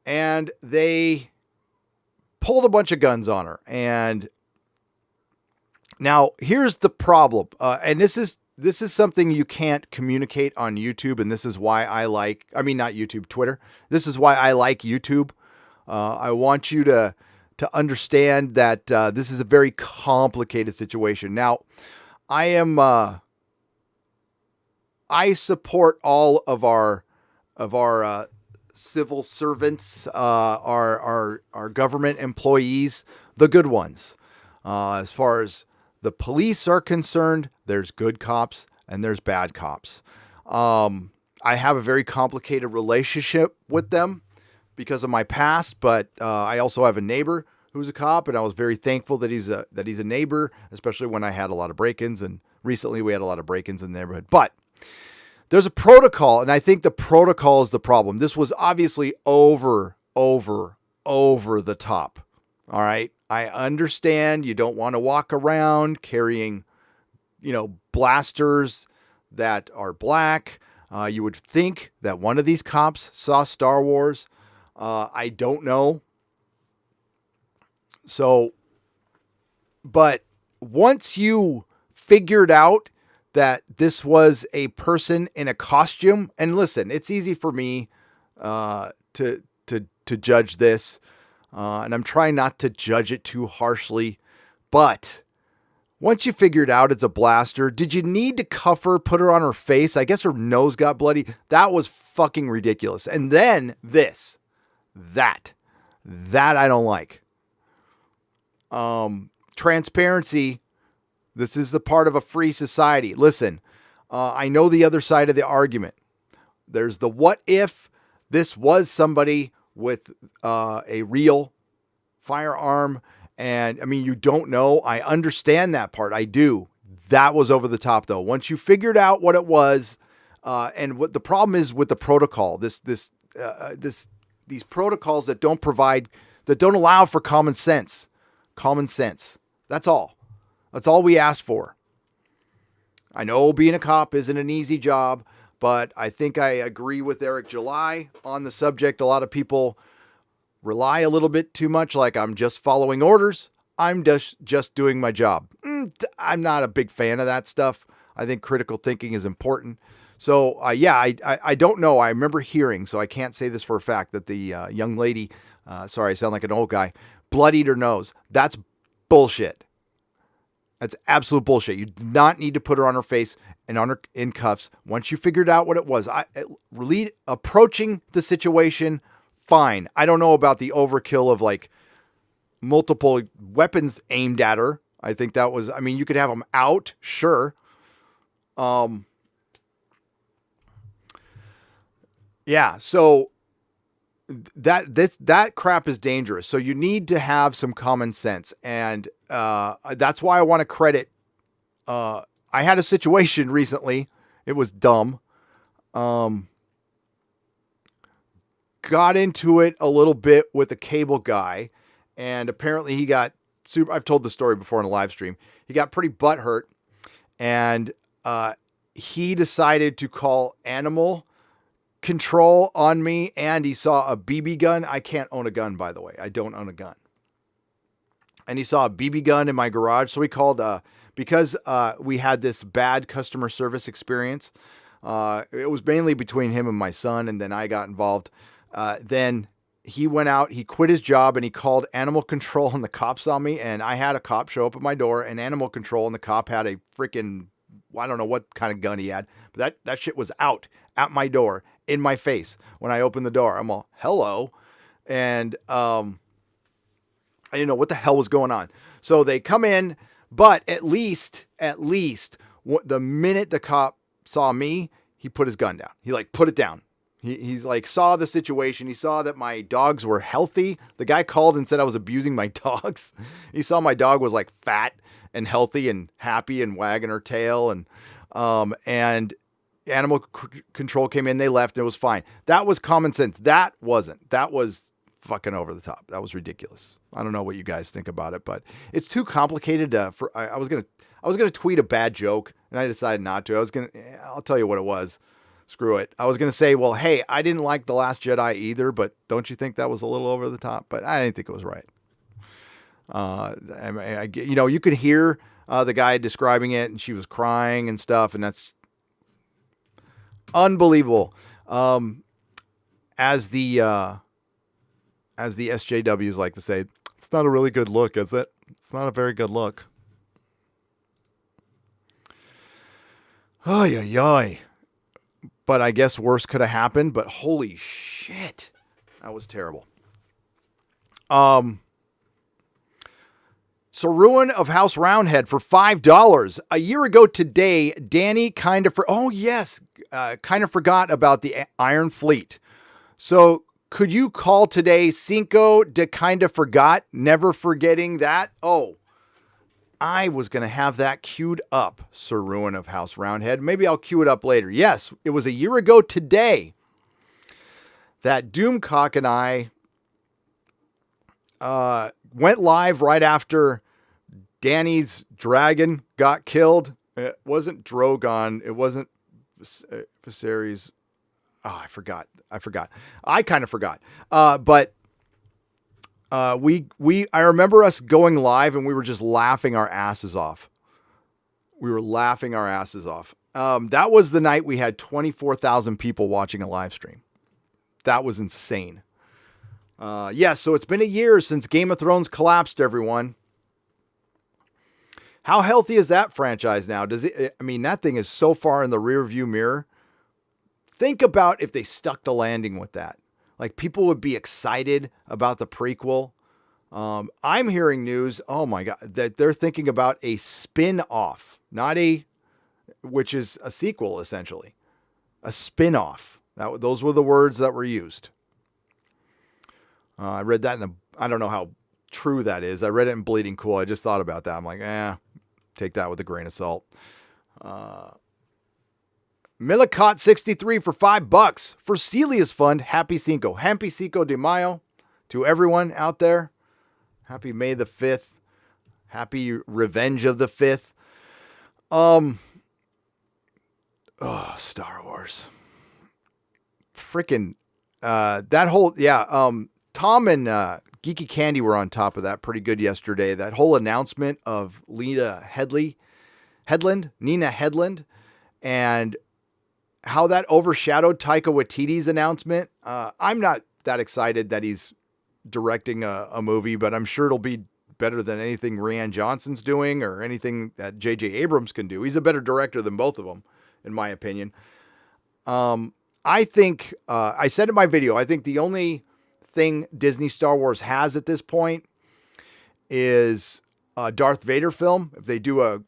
And they pulled a bunch of guns on her. And now here's the problem. And this is something you can't communicate on YouTube. And this is why Twitter. This is why I like YouTube. I want you to understand that this is a very complicated situation. Now, I support all of our civil servants, our government employees, the good ones. As far as the police are concerned, there's good cops and there's bad cops. I have a very complicated relationship with them because of my past, but I also have a neighbor who's a cop, and I was very thankful that he's a neighbor, especially when I had a lot of break-ins, and recently we had a lot of break-ins in the neighborhood. But there's a protocol, and I think the protocol is the problem. This was obviously over the top. All right, I understand you don't want to walk around carrying, blasters that are black. You would think that one of these cops saw Star Wars. I don't know. So, but once you figured out that this was a person in a costume, and listen, it's easy for me to judge this, and I'm trying not to judge it too harshly, but once you figured out it's a blaster, did you need to cuff her, put her on her face? I guess her nose got bloody. That was fucking ridiculous. And then this. That I don't like. Transparency. This is the part of a free society. Listen, I know the other side of the argument. There's the what if this was somebody with a real firearm. And I mean, you don't know. I understand that part. I do. That was over the top though. Once you figured out what it was, and what the problem is with the protocol, these protocols that don't allow for common sense. Common sense. That's all. That's all we ask for. I know being a cop isn't an easy job, but I think I agree with Eric July on the subject. A lot of people rely a little bit too much, like I'm just following orders. I'm just doing my job. I'm not a big fan of that stuff. I think critical thinking is important. So, I don't know. I remember hearing, so I can't say this for a fact, that the young lady, sorry, I sound like an old guy, bloodied her nose. That's bullshit. That's absolute bullshit. You do not need to put her on her face and on her in cuffs. Once you figured out what it was, really approaching the situation, fine. I don't know about the overkill of like multiple weapons aimed at her. I think that was, I mean, you could have them out, sure. Yeah, so that crap is dangerous. So you need to have some common sense. And that's why I want to credit. I had a situation recently. It was dumb. Got into it a little bit with a cable guy. And apparently he got super. I've told the story before in a live stream. He got pretty butthurt. And he decided to call animal control on me, and he saw a BB gun. I can't own a gun, by the way. I don't own a gun. And he saw a BB gun in my garage. So he called, because we had this bad customer service experience. It was mainly between him and my son, and then I got involved. Then he went out, he quit his job, and he called animal control, and the cops on me. And I had a cop show up at my door, and animal control, and the cop had a freaking, I don't know what kind of gun he had, but that shit was out at my door, in my face. When I opened the door, I'm all, hello. And I didn't know what the hell was going on. So they come in, but at least the minute the cop saw me, he put his gun down. He like put it down. He's like saw the situation. He saw that my dogs were healthy. The guy called and said I was abusing my dogs. He saw my dog was like fat and healthy and happy and wagging her tail, and animal control came in, they left, and it was fine. That was common sense. That wasn't. That was fucking over the top. That was ridiculous. I don't know what you guys think about it, but it's too complicated. I was gonna tweet a bad joke, and I decided not to. I'll tell you what it was. Screw it. I was gonna say, well, hey, I didn't like The Last Jedi either, but don't you think that was a little over the top? But I didn't think it was right. You could hear the guy describing it, and she was crying and stuff, and that's unbelievable. As the SJWs like to say, it's not a really good look, is it? It's not a very good look. Ay, ay, ay. But I guess worse could have happened, but holy shit. That was terrible. Saruin of House Roundhead for $5. A year ago today, Danny kind of forgot about the Iron Fleet. So could you call today Cinco de kind of forgot, never forgetting that? Oh, I was going to have that queued up, Saruin of House Roundhead. Maybe I'll queue it up later. Yes, it was a year ago today that Doomcock and I went live right after Danny's dragon got killed. It wasn't Drogon. It wasn't Viserys. Oh, I forgot. I kind of forgot. But I remember us going live and we were just laughing our asses off. That was the night we had 24,000 people watching a live stream. That was insane. So it's been a year since Game of Thrones collapsed, everyone. How healthy is that franchise now? That thing is so far in the rear view mirror. Think about if they stuck the landing with that. Like people would be excited about the prequel. I'm hearing news, oh my God, that they're thinking about a spin-off, which is a sequel essentially, a spin-off. Those were the words that were used. I read that I don't know how true that is. I read it in Bleeding Cool. I just thought about that. I'm like, take that with a grain of salt. Millicott63 for $5 for Celia's Fund. Happy Cinco de Mayo to everyone out there. Happy May the 5th. Happy Revenge of the 5th. Star Wars. Freaking, that whole, Tom and Geeky Candy were on top of that pretty good yesterday. That whole announcement of Nina Headland, and how that overshadowed Taika Waititi's announcement. I'm not that excited that he's directing a movie, but I'm sure it'll be better than anything Rian Johnson's doing or anything that J.J. Abrams can do. He's a better director than both of them, in my opinion. I think, I said in my video, I think the only thing Disney Star Wars has at this point is a Darth Vader film. If they do a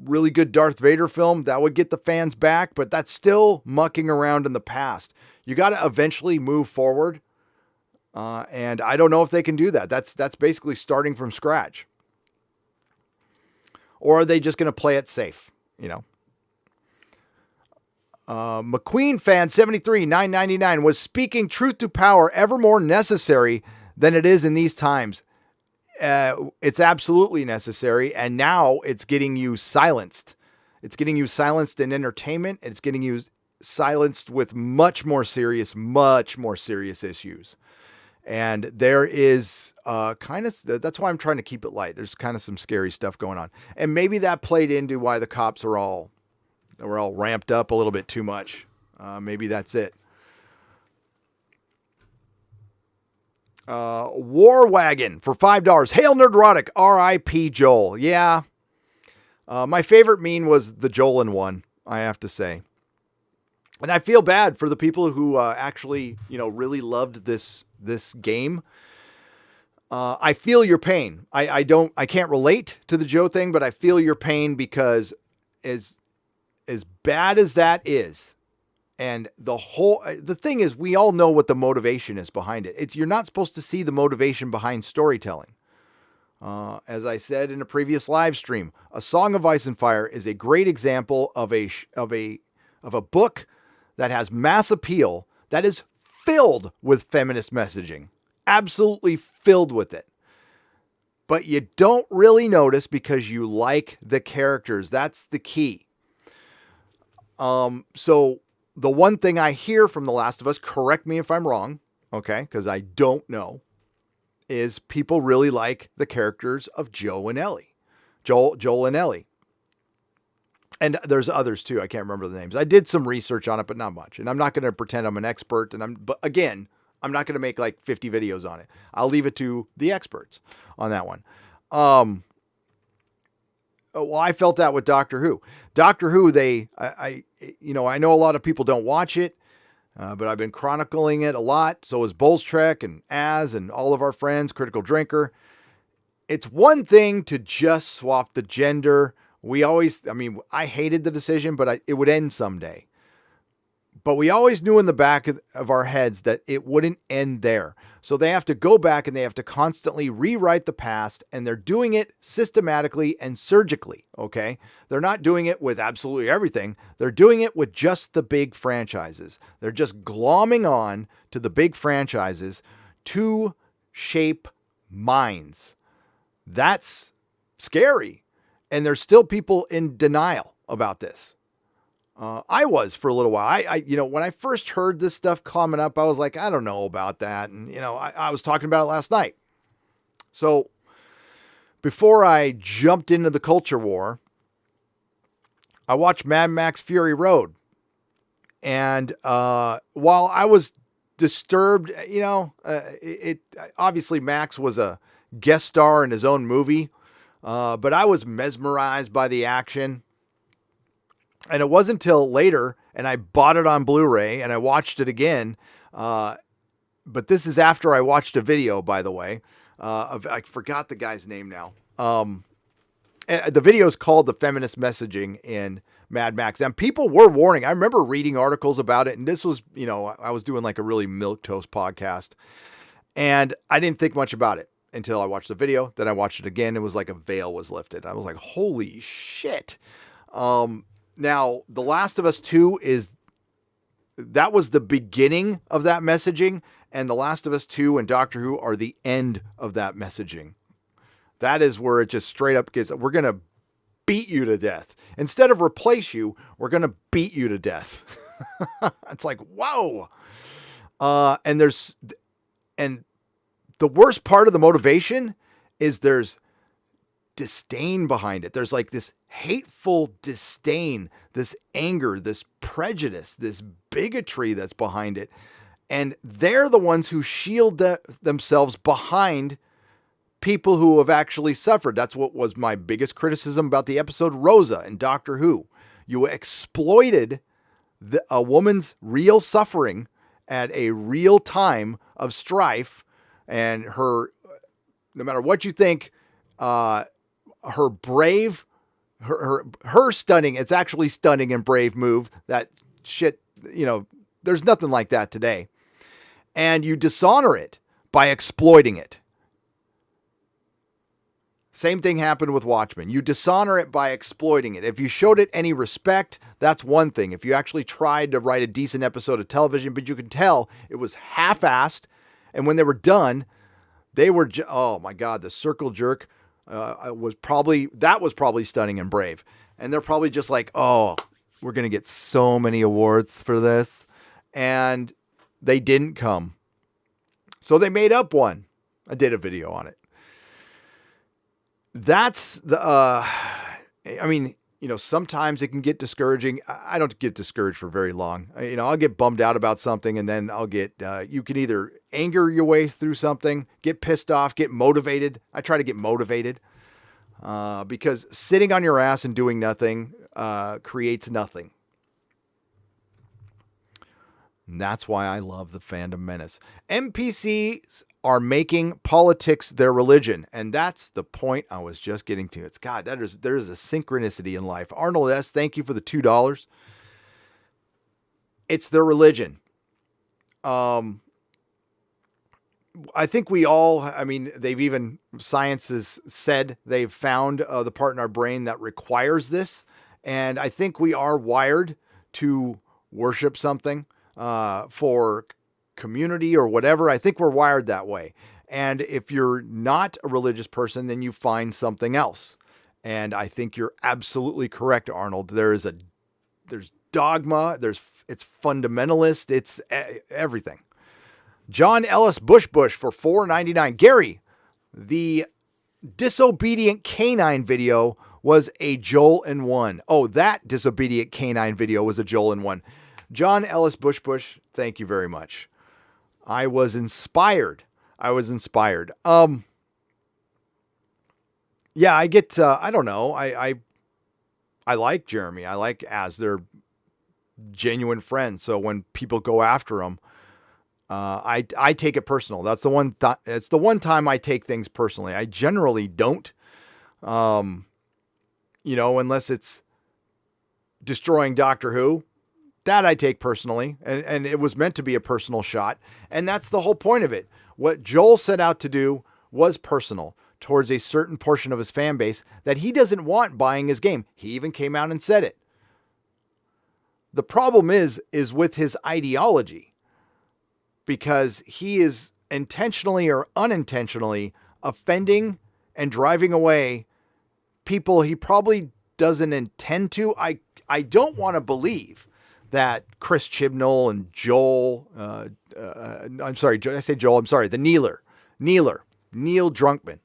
really good Darth Vader film, that would get the fans back, but that's still mucking around in the past. You got to eventually move forward. And I don't know if they can do that. That's basically starting from scratch. Or are they just going to play it safe? McQueen fan 73 $9.99 was speaking truth to power ever more necessary than it is in these times. It's absolutely necessary, and now it's getting you silenced. It's getting you silenced in entertainment. It's getting you silenced with much more serious issues. And there is that's why I'm trying to keep it light. There's kind of some scary stuff going on. And maybe that played into why the cops were all ramped up a little bit too much. Maybe that's it. War Wagon for $5. Hail Nerdrotic, R.I.P. Joel. Yeah. My favorite meme was the Joelin one, I have to say. And I feel bad for the people who actually, really loved this game. I feel your pain. I can't relate to the Joe thing, but I feel your pain because as bad as that is, and the thing is, we all know what the motivation is behind it. You're not supposed to see the motivation behind storytelling. As I said in a previous live stream, A Song of Ice and Fire is a great example of a book that has mass appeal, that is filled with feminist messaging, absolutely filled with it. But you don't really notice because you like the characters. That's the key. So the one thing I hear from The Last of Us, correct me if I'm wrong, okay, because I don't know, is people really like the characters of Joel and Ellie. And there's others too. I can't remember the names. I did some research on it, but not much. And I'm not going to pretend I'm an expert. But again, I'm not going to make like 50 videos on it. I'll leave it to the experts on that one. Well, I felt that with Doctor Who. Doctor Who, I know a lot of people don't watch it, but I've been chronicling it a lot. So is Bulls Trek and Az and all of our friends, Critical Drinker. It's one thing to just swap the gender. I hated the decision, but it would end someday. But we always knew in the back of our heads that it wouldn't end there. So they have to go back and they have to constantly rewrite the past, and they're doing it systematically and surgically, okay? They're not doing it with absolutely everything. They're doing it with just the big franchises. They're just glomming on to the big franchises to shape minds. That's scary. And there's still people in denial about this. I was for a little while. When I first heard this stuff coming up, I was like, I don't know about that. And, I was talking about it last night. So before I jumped into the culture war, I watched Mad Max Fury Road. And while I was disturbed, obviously Max was a guest star in his own movie. But I was mesmerized by the action. And it wasn't until later, and I bought it on Blu-ray, and I watched it again, but this is after I watched a video, by the way. I forgot the guy's name now. The video is called "The Feminist Messaging in Mad Max," and people were warning. I remember reading articles about it, and this was, I was doing like a really milquetoast podcast, and I didn't think much about it until I watched the video. Then I watched it again. It was like a veil was lifted. I was like, holy shit. Now, The Last of Us 2 that was the beginning of that messaging, and The Last of Us 2 and Doctor Who are the end of that messaging. That is where it just straight up gets, we're going to beat you to death. Instead of replace you, we're going to beat you to death. It's like, whoa. And the worst part of the motivation is there's disdain behind it. There's like this hateful disdain, this anger, this prejudice, this bigotry that's behind it. And they're the ones who shield themselves behind people who have actually suffered. That's what was my biggest criticism about the episode Rosa in Doctor Who. You exploited a woman's real suffering at a real time of strife, and her, no matter what you think, her brave, her stunning, it's actually stunning and brave move. That shit, there's nothing like that today. And you dishonor it by exploiting it. Same thing happened with Watchmen. You dishonor it by exploiting it. If you showed it any respect, that's one thing. If you actually tried to write a decent episode of television, but you can tell it was half-assed, and when they were done, they were, oh my God, the circle jerk was probably stunning and brave. And they're probably just like, oh, we're going to get so many awards for this. And they didn't come. So they made up one. I did a video on it. That's the, sometimes it can get discouraging. I don't get discouraged for very long. I'll get bummed out about something, and then I'll get, you can either anger your way through something, get pissed off, get motivated. I try to get motivated, because sitting on your ass and doing nothing, creates nothing. And that's why I love the Fandom Menace. NPCs are making politics their religion. And that's the point I was just getting to. It's God, there's a synchronicity in life. Arnold S., thank you for the $2. It's their religion. I think we all, they've even, science has said they've found the part in our brain that requires this. And I think we are wired to worship something for community or whatever. I think we're wired that way. And if you're not a religious person, then you find something else. And I think you're absolutely correct, Arnold. There's dogma, it's fundamentalist, it's everything. John Ellis Bush for $4.99. Gary, the disobedient canine video was a Joel in one. Oh, that disobedient canine video was a Joel in one. John Ellis Bush, thank you very much. I was inspired. Yeah, I get, I don't know. I like Jeremy. I like Az. They're genuine friends. So when people go after them, I take it personal. That's the one. It's the one time I take things personally. I generally don't, unless it's destroying Doctor Who. That I take personally, and it was meant to be a personal shot, and that's the whole point of it. What Joel set out to do was personal towards a certain portion of his fan base that he doesn't want buying his game. He even came out and said it. The problem is with his ideology, because he is intentionally or unintentionally offending and driving away people he probably doesn't intend to. I don't want to believe that Chris Chibnall and Joel, I'm sorry, I say Joel, I'm sorry, the Neil Drunkman.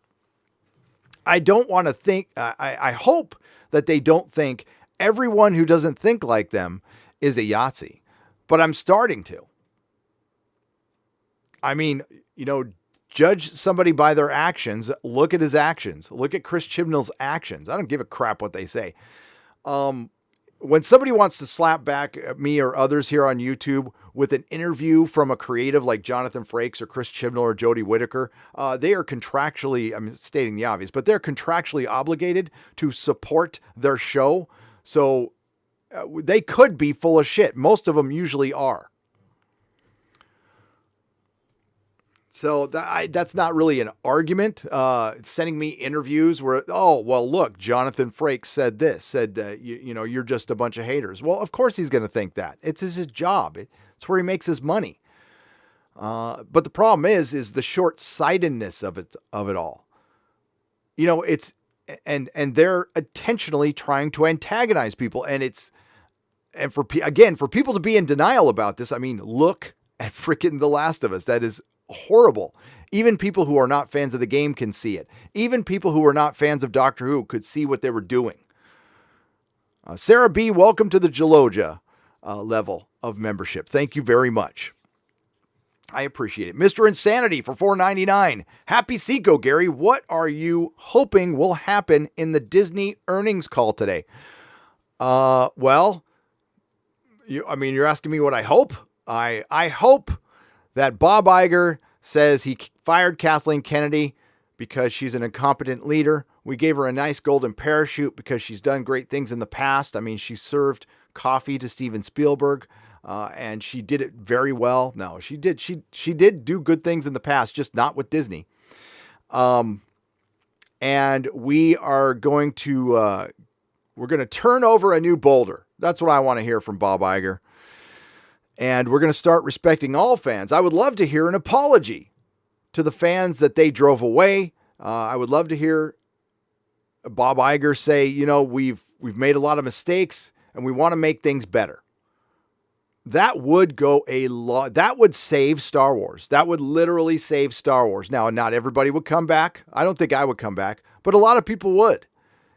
I don't want to think, I hope that they don't think everyone who doesn't think like them is a Yahtzee, but I'm starting to. Judge somebody by their actions. Look at his actions. Look at Chris Chibnall's actions. I don't give a crap what they say. when somebody wants to slap back at me or others here on YouTube with an interview from a creative like Jonathan Frakes or Chris Chibnall or Jodie Whittaker, they are contractually, I'm stating the obvious, but they're contractually obligated to support their show. So they could be full of shit. Most of them usually are. So that's not really an argument. Sending me interviews where, oh, well, look, Jonathan Frakes said this, said that, you're just a bunch of haters. Well, of course he's going to think that. It's his job. It's where he makes his money. But the problem is the short-sightedness of it all. It's, and they're intentionally trying to antagonize people. And for people to be in denial about this, I mean, look at freaking The Last of Us. That is horrible. Even people who are not fans of the game can see it. Even people who are not fans of Doctor Who could see what they were doing. Sarah B., welcome to the Geloja level of membership. Thank you very much. I appreciate it. Mr. Insanity for $4.99. Happy Seco, Gary. What are you hoping will happen in the Disney earnings call today? Well, you're asking me what I hope? I hope that Bob Iger says he fired Kathleen Kennedy because she's an incompetent leader. We gave her a nice golden parachute because she's done great things in the past. I mean, she served coffee to Steven Spielberg, and she did it very well. No, she did. She did do good things in the past, just not with Disney. And we are going to turn over a new boulder. That's what I want to hear from Bob Iger. And we're going to start respecting all fans. I would love to hear an apology to the fans that they drove away. I would love to hear Bob Iger say, we've made a lot of mistakes and we want to make things better. That would go a lot. That would save Star Wars. That would literally save Star Wars. Now, not everybody would come back. I don't think I would come back, but a lot of people would.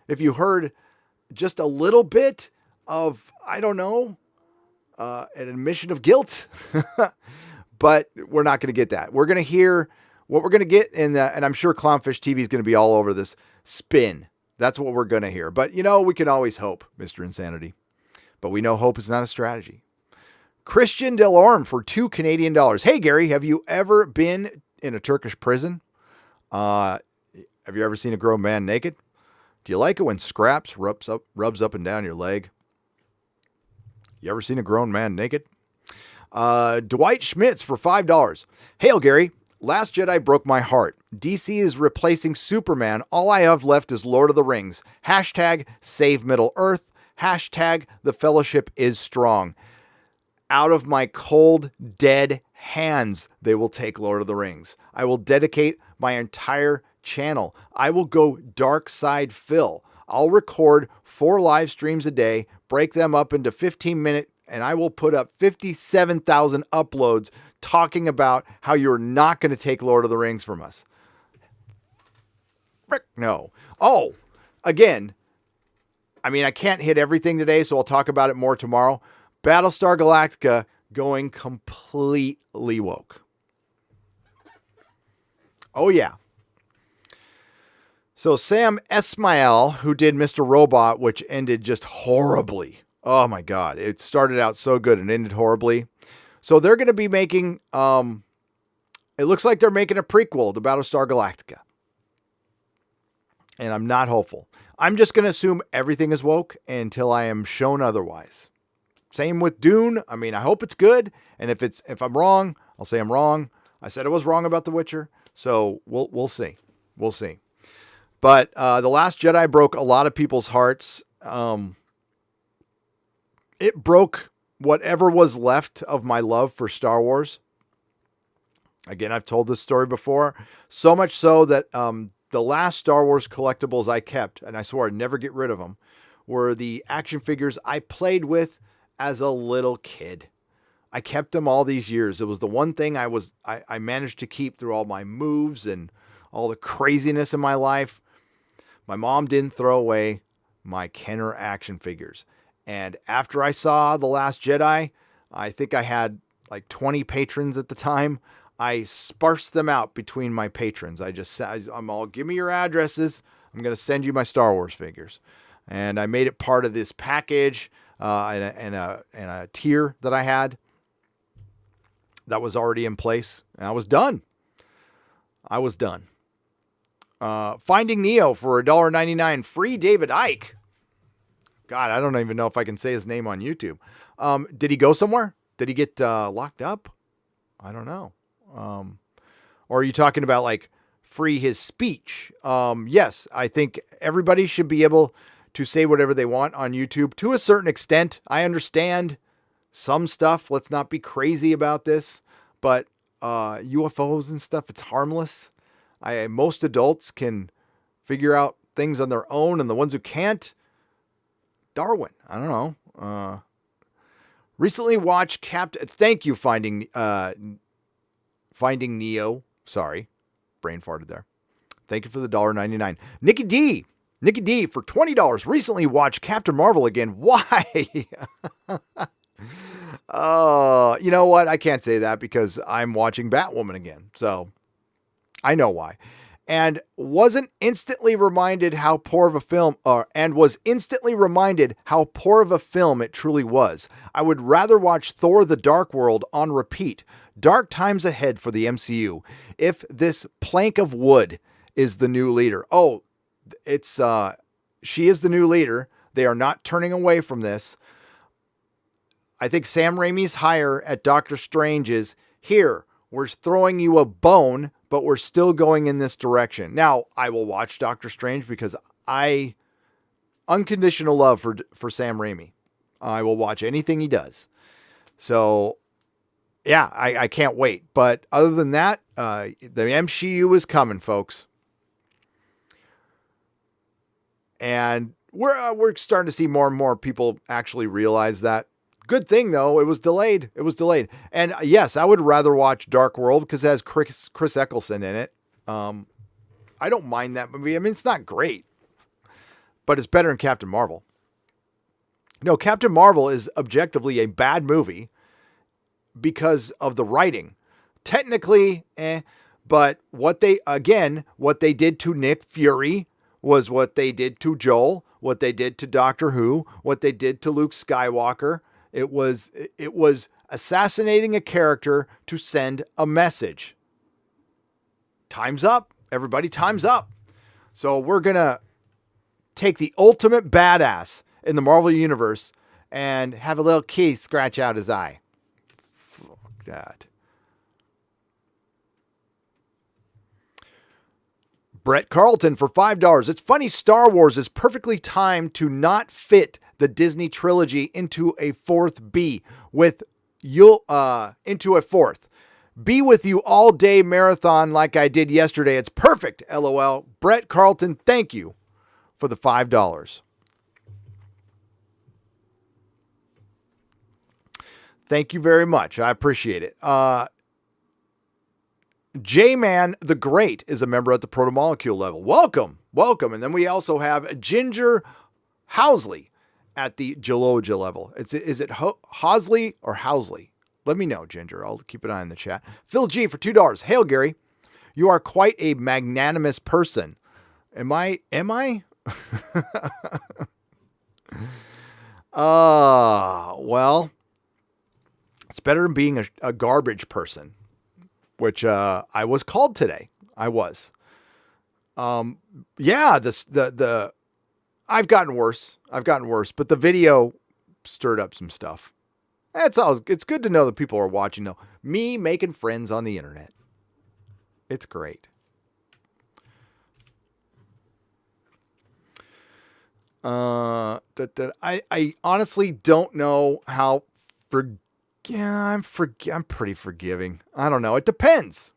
If you heard just a little bit of, I don't know, an admission of guilt, but we're not going to get that. We're going to hear what we're going to get and I'm sure Clownfish TV is going to be all over this spin. That's what we're going to hear. But we can always hope, Mr. Insanity, but we know hope is not a strategy. Christian Delorme for $2 Canadian. Hey, Gary, have you ever been in a Turkish prison? Have you ever seen a grown man naked? Do you like it when scraps rubs up and down your leg? You ever seen a grown man naked? Dwight Schmitz for $5. Hail, Gary. Last Jedi broke my heart. DC is replacing Superman. All I have left is Lord of the Rings. Hashtag save Middle Earth. Hashtag the Fellowship is strong. Out of my cold, dead hands, they will take Lord of the Rings. I will dedicate my entire channel. I will go Dark Side Phil. I'll record 4 live streams a day, break them up into 15-minute, and I will put up 57,000 uploads talking about how you're not going to take Lord of the Rings from us. Frick, no. Oh, again, I can't hit everything today, so I'll talk about it more tomorrow. Battlestar Galactica going completely woke. Oh, yeah. So Sam Esmail, who did Mr. Robot, which ended just horribly. Oh, my God. It started out so good and ended horribly. So they're going to be making, it looks like they're making a prequel to Battlestar Galactica. And I'm not hopeful. I'm just going to assume everything is woke until I am shown otherwise. Same with Dune. I hope it's good. And if I'm wrong, I'll say I'm wrong. I said I was wrong about The Witcher. So we'll see. We'll see. But The Last Jedi broke a lot of people's hearts. It broke whatever was left of my love for Star Wars. Again, I've told this story before. So much so that the last Star Wars collectibles I kept, and I swore I'd never get rid of them, were the action figures I played with as a little kid. I kept them all these years. It was the one thing I managed to keep through all my moves and all the craziness in my life. My mom didn't throw away my Kenner action figures. And after I saw The Last Jedi, I think I had like 20 patrons at the time. I sparsed them out between my patrons. I'm all, give me your addresses. I'm going to send you my Star Wars figures. And I made it part of this package. and a tier that I had that was already in place, and I was done. Finding Neo for $1.99, free David Icke. God, I don't even know if I can say his name on YouTube. Did he go somewhere? Did he get locked up? I don't know. Or are you talking about like free his speech? Yes, I think everybody should be able to say whatever they want on YouTube to a certain extent. I understand some stuff. Let's not be crazy about this, but UFOs and stuff, it's harmless. Most adults can figure out things on their own, and the ones who can't, Darwin. I don't know. Recently watched Thank you, Finding Neo. Sorry, brain farted there. Thank you for the $1.99. Nikki D for $20. Recently watched Captain Marvel again. Why? You know what? I can't say that because I'm watching Batwoman again. So I know why. And was instantly reminded how poor of a film it truly was. I would rather watch Thor: The Dark World on repeat. Dark times ahead for the MCU. If this plank of wood is the new leader. Oh, she is the new leader. They are not turning away from this. I think Sam Raimi's hire at Doctor Strange is, here, we're throwing you a bone, but we're still going in this direction. Now, I will watch Doctor Strange because unconditional love for Sam Raimi. I will watch anything he does. So, yeah, I can't wait. But other than that, the MCU is coming, folks. And we're starting to see more and more people actually realize that. Good thing, though, it was delayed. And yes, I would rather watch Dark World because it has Chris Eccleston in it. I don't mind that movie. I mean, it's not great, but it's better than Captain Marvel. No, Captain Marvel is objectively a bad movie because of the writing. Technically, but what they did to Nick Fury was what they did to Joel, what they did to Doctor Who, what they did to Luke Skywalker. It was assassinating a character to send a message. Time's up. Everybody, time's up. So we're going to take the ultimate badass in the Marvel Universe and have a little key scratch out his eye. Fuck that. Brett Carlton for $5. It's funny, Star Wars is perfectly timed to not fit the Disney trilogy into a fourth B with into a fourth. Be with you all day marathon like I did yesterday. It's perfect. LOL. Brett Carlton, thank you for the $5. Thank you very much. I appreciate it. J-Man the Great is a member at the proto-molecule level. Welcome. And then we also have Ginger Housley at the Geologia level. Is it Housley or Housley? Let me know, Ginger. I'll keep an eye on the chat. Phil G for $2. Hail, Gary. You are quite a magnanimous person. Am I? Well, it's better than being a garbage person, which I was called today. I was. Yeah, I've gotten worse, but the video stirred up some stuff. It's good to know that people are watching though. Me making friends on the internet. It's great. I honestly don't know how I'm pretty forgiving. I don't know. It depends.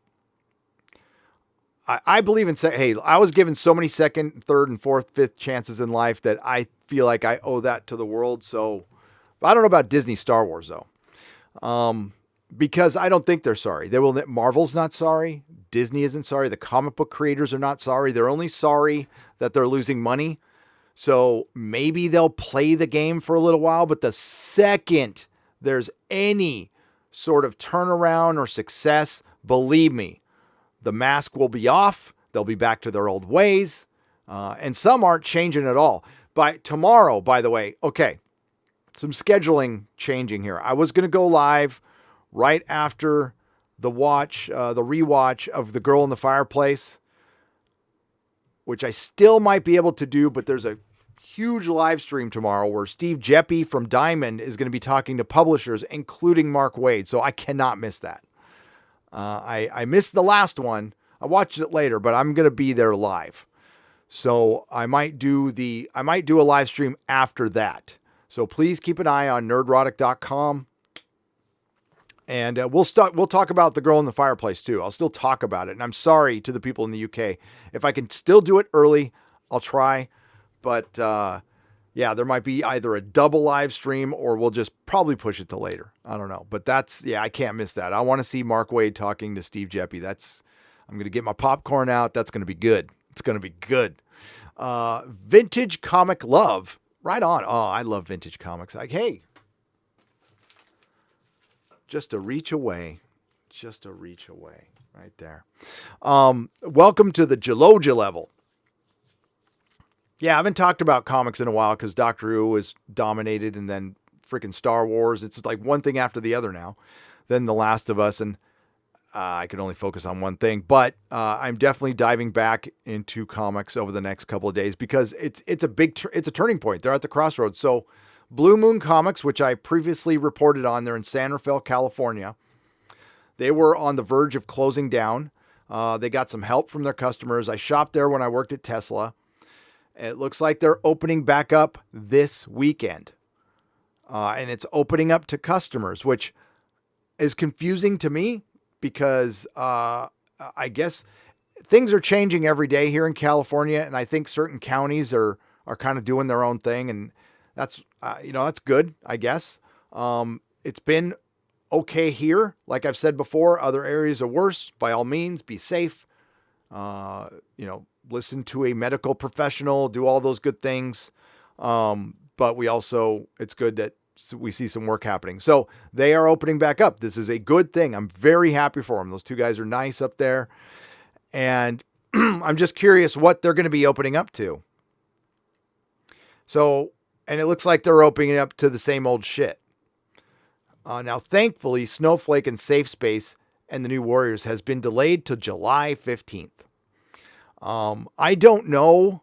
I believe in hey, I was given so many second, third, and fourth, fifth chances in life that I feel like I owe that to the world. So I don't know about Disney Star Wars though. Because I don't think they're sorry. Marvel's not sorry. Disney isn't sorry. The comic book creators are not sorry. They're only sorry that they're losing money. So maybe they'll play the game for a little while, but the second there's any sort of turnaround or success, believe me, the mask will be off. They'll be back to their old ways. And some aren't changing at all. By tomorrow, by the way, okay, scheduling changing here. I was going to go live right after the rewatch of The Girl in the Fireplace, which I still might be able to do, but there's a huge live stream tomorrow where Steve Jeppy from Diamond is going to be talking to publishers, including Mark Waid. So I cannot miss that. I missed the last one. I watched it later, but I'm going to be there live. So I might do a live stream after that. So please keep an eye on nerdrotic.com. And we'll talk about The Girl in the Fireplace too. I'll still talk about it. And I'm sorry to the people in the UK. If I can still do it early, I'll try. But yeah, there might be either a double live stream or we'll just probably push it to later. I don't know. But I can't miss that. I want to see Mark Waid talking to Steve Jeppy. I'm going to get my popcorn out. That's going to be good. It's going to be good. Vintage comic love. Right on. Oh, I love vintage comics. Like, hey. Just a reach away. Just a reach away. Right there. Welcome to the Gelogia level. Yeah, I haven't talked about comics in a while because Doctor Who was dominated and then freaking Star Wars. It's like one thing after the other now. Then The Last of Us, and I can only focus on one thing. But I'm definitely diving back into comics over the next couple of days because it's a turning point. They're at the crossroads. So Blue Moon Comics, which I previously reported on, they're in San Rafael, California. They were on the verge of closing down. They got some help from their customers. I shopped there when I worked at Tesla. It looks like they're opening back up this weekend. And it's opening up to customers, which is confusing to me because I guess things are changing every day here in California. And I think certain counties are kind of doing their own thing. And that's, that's good, I guess. It's been okay here. Like I've said before, other areas are worse. By all means, be safe. Listen to a medical professional, do all those good things. But it's good that we see some work happening. So they are opening back up. This is a good thing. I'm very happy for them. Those two guys are nice up there. And I'm just curious what they're going to be opening up to. So, and it looks like they're opening up to the same old shit. Now, thankfully, Snowflake and Safe Space and the New Warriors has been delayed to July 15th. I don't know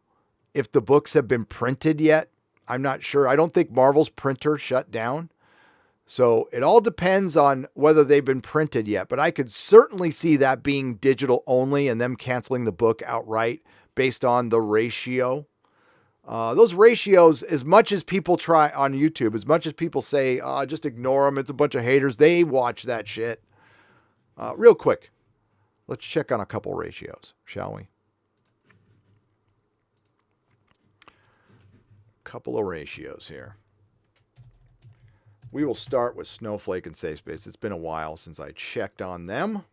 if the books have been printed yet. I'm not sure. I don't think Marvel's printer shut down. So it all depends on whether they've been printed yet. But I could certainly see that being digital only and them canceling the book outright based on the ratio. Those ratios, as much as people try on YouTube, as much as people say, just ignore them, it's a bunch of haters, they watch that shit. Real quick, let's check on a couple ratios, shall we? Couple of ratios here. We will start with Snowflake and Safe Space. It's been a while since I checked on them.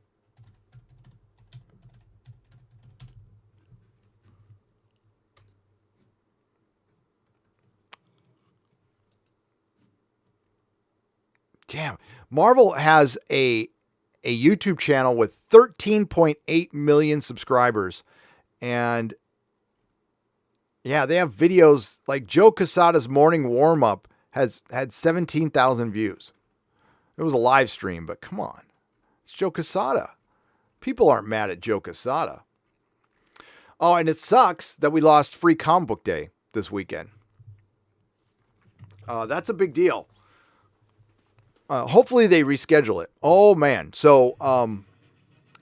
Damn. Marvel has a YouTube channel with 13.8 million subscribers. And yeah, they have videos like Joe Quesada's morning warm-up has had 17,000 views. It was a live stream, but come on. It's Joe Quesada. People aren't mad at Joe Quesada. Oh, and it sucks that we lost Free Comic Book Day this weekend. That's a big deal. Hopefully they reschedule it. Oh, man. So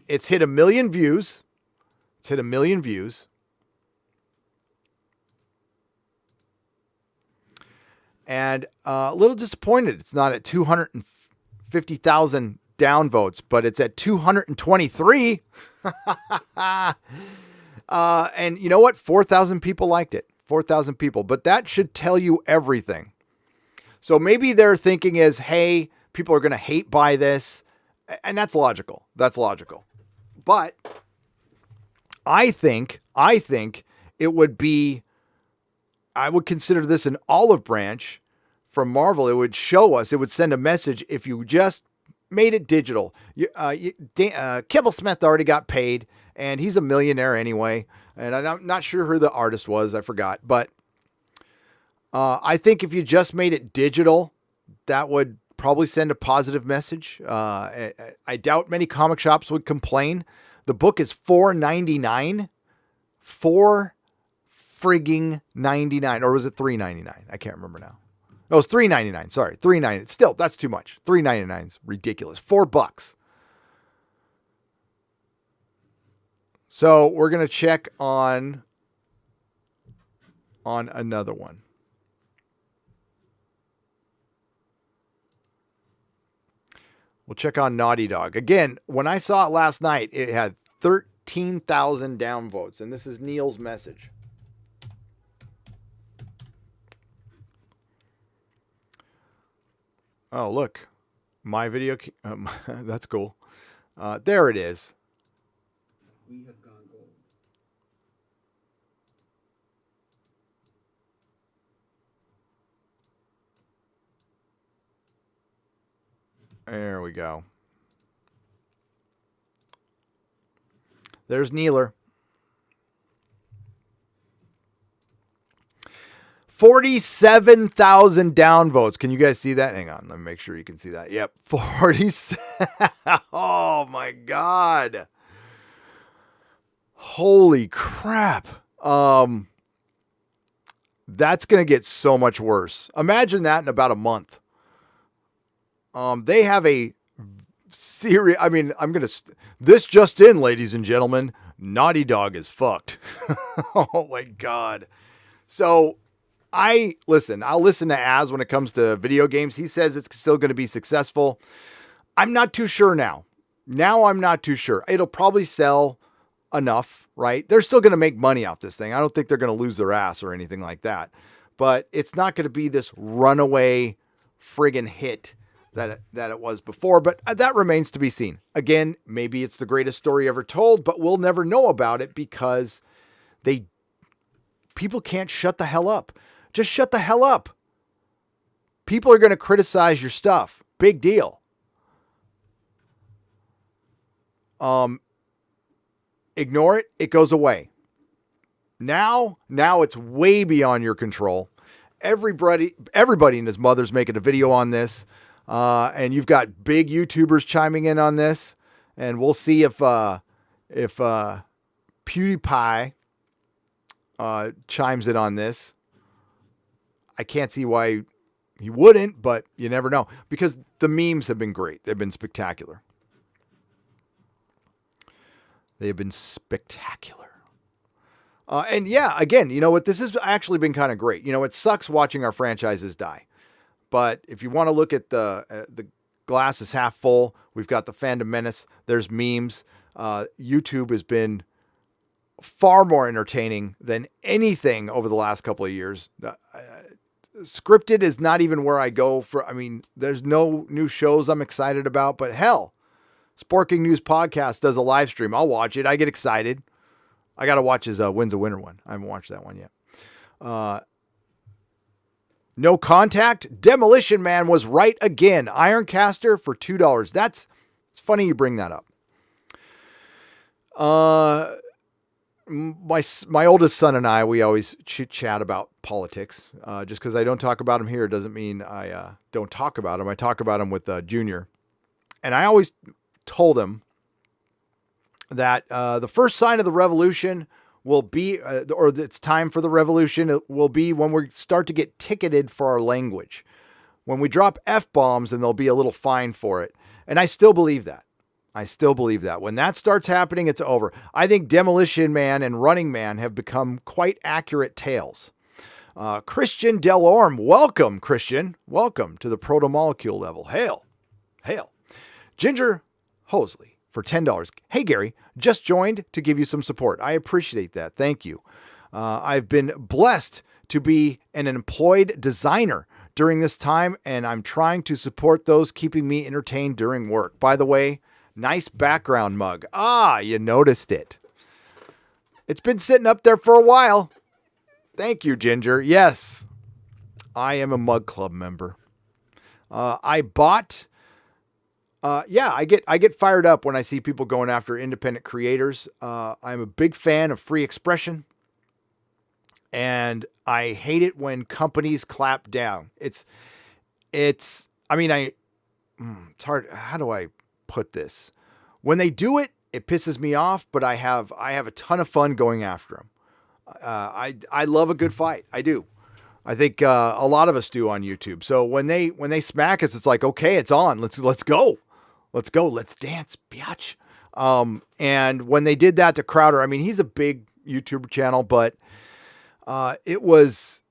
it's hit 1 million views. It's hit 1 million views. And a little disappointed. It's not at 250,000 downvotes, but it's at 223. And you know what? 4,000 people liked it. 4,000 people. But that should tell you everything. So maybe their thinking is, hey, people are going to hate buy this. And that's logical. That's logical. But I think it would be, I would consider this an olive branch from Marvel. It would show us, it would send a message if you just made it digital. Kibble Smith already got paid, and he's a millionaire anyway. And I'm not sure who the artist was. I forgot. But I think if you just made it digital, that would probably send a positive message. I doubt many comic shops would complain. The book is $4.99. $4.99, or was it $3.99? I can't remember now. No, it's $3.99. Sorry, $3.99. Still, that's too much. $3.99 is ridiculous. $4. So we're gonna check on another one. We'll check on Naughty Dog. Again, when I saw it last night, it had 13,000 downvotes, and this is Neil's message. Oh, look. My video. That's cool. There it is. We have gone gold. There we go. There's Neeler. 47,000 downvotes. Can you guys see that? Hang on. Let me make sure you can see that. Yep. 47. Oh my God. Holy crap. That's going to get so much worse. Imagine that in about a month. They have a serious, I mean, this just in, ladies and gentlemen, Naughty Dog is fucked. Oh my God. So I'll listen to Az when it comes to video games. He says it's still going to be successful. I'm not too sure now. I'm not too sure. It'll probably sell enough, right? They're still going to make money off this thing. I don't think they're going to lose their ass or anything like that. But it's not going to be this runaway friggin' hit that it was before. But that remains to be seen. Again, maybe it's the greatest story ever told, but we'll never know about it because people can't shut the hell up. Just shut the hell up. People are going to criticize your stuff. Big deal. Ignore it. It goes away. Now it's way beyond your control. Everybody and his mother's making a video on this. And you've got big YouTubers chiming in on this. And we'll see if PewDiePie chimes in on this. I can't see why he wouldn't, but you never know. Because the memes have been great. They've been spectacular. They've been spectacular. And yeah, again, you know what? This has actually been kind of great. You know, it sucks watching our franchises die. But if you want to look at the glass is half full, we've got the Fandom Menace. There's memes. YouTube has been far more entertaining than anything over the last couple of years. Scripted is not even where I go for. I mean, there's no new shows I'm excited about, but hell, Sporking News Podcast does a live stream. I'll watch it. I get excited. I got to watch his Wins a Winner one. I haven't watched that one yet. No Contact. Demolition Man was right again. Ironcaster for $2. It's funny you bring that up. My oldest son and I, we always chit chat about politics. Just because I don't talk about them here doesn't mean I don't talk about them. I talk about them with Junior. And I always told him that the first sign of the revolution will be, or it's time for the revolution, it will be when we start to get ticketed for our language. When we drop F-bombs, and there'll be a little fine for it. And I still believe that. When that starts happening, it's over. I think Demolition Man and Running Man have become quite accurate tales. Christian Delorme, welcome, Christian. Welcome to the proto-molecule level. Hail. Ginger Hosley for $10. Hey, Gary, just joined to give you some support. I appreciate that. Thank you. I've been blessed to be an employed designer during this time, and I'm trying to support those keeping me entertained during work. By the way, nice background mug. You noticed it. It's been sitting up there for a while. Thank you, Ginger. Yes, I am a Mug Club member. I bought... I get fired up when I see people going after independent creators. I'm a big fan of free expression. And I hate it when companies clap down. It's hard. How do I put this? When they do it, it pisses me off, but I have a ton of fun going after them. I love a good fight. I do. I think a lot of us do on YouTube. So when they smack us, it's like, okay, it's on. Let's go. Let's go. Let's dance, biatch. And when they did that to Crowder, I mean, he's a big YouTube channel, but it was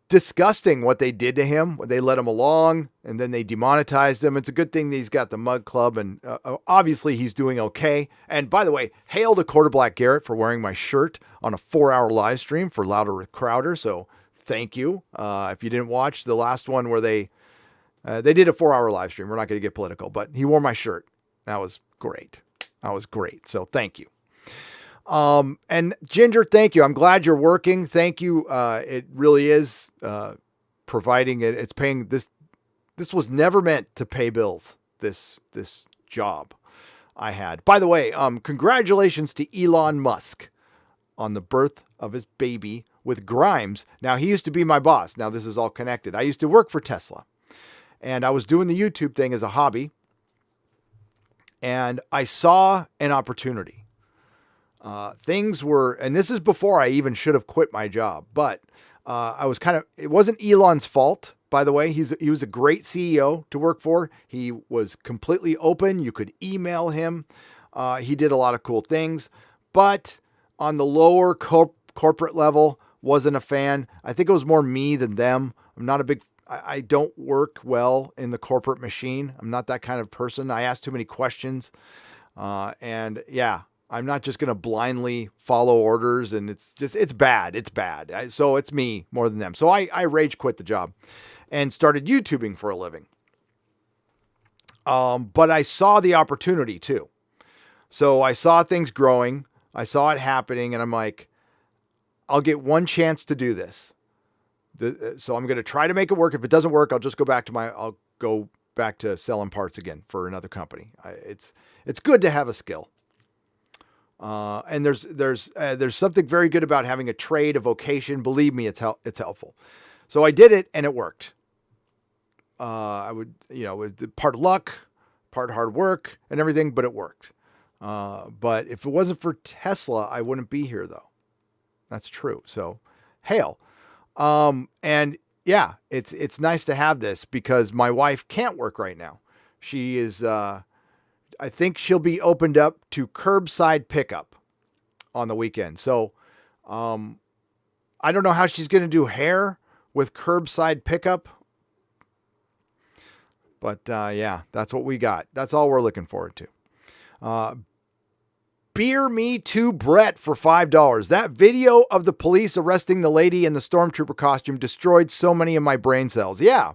disgusting what they did to him. They let him along and then they demonetized him. It's a good thing that he's got the Mug Club, and obviously he's doing okay. And by the way, hail to Quarter Black Garrett for wearing my shirt on a 4-hour live stream for Louder with Crowder. So thank you. If you didn't watch the last one where they did a 4-hour live stream, we're not going to get political, but he wore my shirt. That was great. So thank you. And Ginger, thank you. I'm glad you're working. Thank you. It really is, providing it. It's paying this. This was never meant to pay bills. This job I had. By the way, congratulations to Elon Musk on the birth of his baby with Grimes. Now, he used to be my boss. Now, this is all connected. I used to work for Tesla, and I was doing the YouTube thing as a hobby, and I saw an opportunity. Things were, and this is before I even should have quit my job, but it wasn't Elon's fault, by the way. He was a great CEO to work for. He was completely open. You could email him. He did a lot of cool things, but on the lower corporate level, wasn't a fan. I think it was more me than them. I don't work well in the corporate machine. I'm not that kind of person. I ask too many questions. And yeah, I'm not just going to blindly follow orders, and it's bad. It's bad. So it's me more than them. So I rage quit the job and started YouTubing for a living. But I saw the opportunity too. So I saw things growing. I saw it happening, and I'm like, I'll get one chance to do this. So I'm going to try to make it work. If it doesn't work, I'll just go back to selling parts again for another company. It's good to have a skill. And there's something very good about having a trade, a vocation. Believe me, it's helpful. So I did it and it worked. It was part of luck, part hard work and everything, but it worked. But if it wasn't for Tesla, I wouldn't be here though. That's true. So hail. And yeah, it's nice to have this because my wife can't work right now. She is, I think she'll be opened up to curbside pickup on the weekend. So, I don't know how she's going to do hair with curbside pickup, but, yeah, that's what we got. That's all we're looking forward to. Beer Me Too Brett for $5. That video of the police arresting the lady in the stormtrooper costume destroyed so many of my brain cells. Yeah.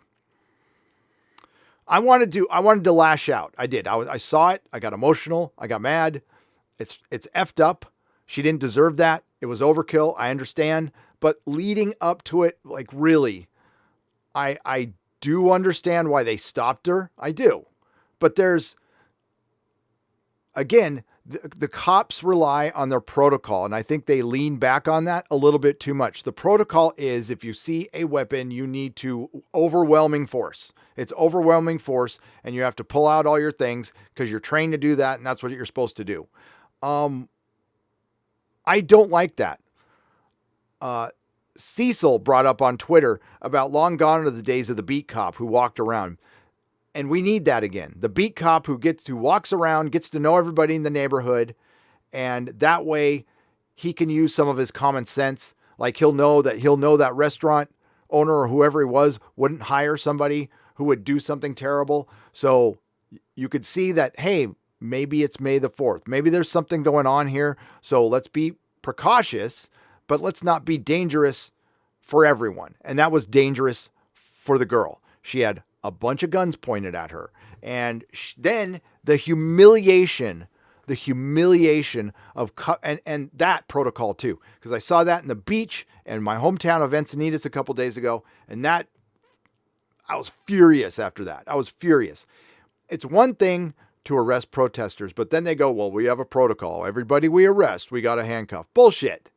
I wanted to lash out. I did. I saw it. I got emotional. I got mad. It's effed up. She didn't deserve that. It was overkill. I understand. But leading up to it, like really, I do understand why they stopped her. I do. But there's, again, the cops rely on their protocol, and I think they lean back on that a little bit too much. The protocol is if you see a weapon, you need to overwhelming force. It's overwhelming force, and you have to pull out all your things because you're trained to do that, and that's what you're supposed to do. I don't like that. Cecil brought up on Twitter about long gone are the days of the beat cop who walked around. And we need that again. The beat cop who walks around, gets to know everybody in the neighborhood. And that way he can use some of his common sense. Like he'll know that restaurant owner or whoever he was wouldn't hire somebody who would do something terrible. So you could see that, hey, maybe it's May the 4th. Maybe there's something going on here. So let's be precautious, but let's not be dangerous for everyone. And that was dangerous for the girl. She had a bunch of guns pointed at her. And then the humiliation of, and that protocol too, because I saw that in the beach in my hometown of Encinitas a couple days ago. And that I was furious after that. I was furious. It's one thing to arrest protesters, but then they go, well, we have a protocol. Everybody we arrest, we got to handcuff. Bullshit.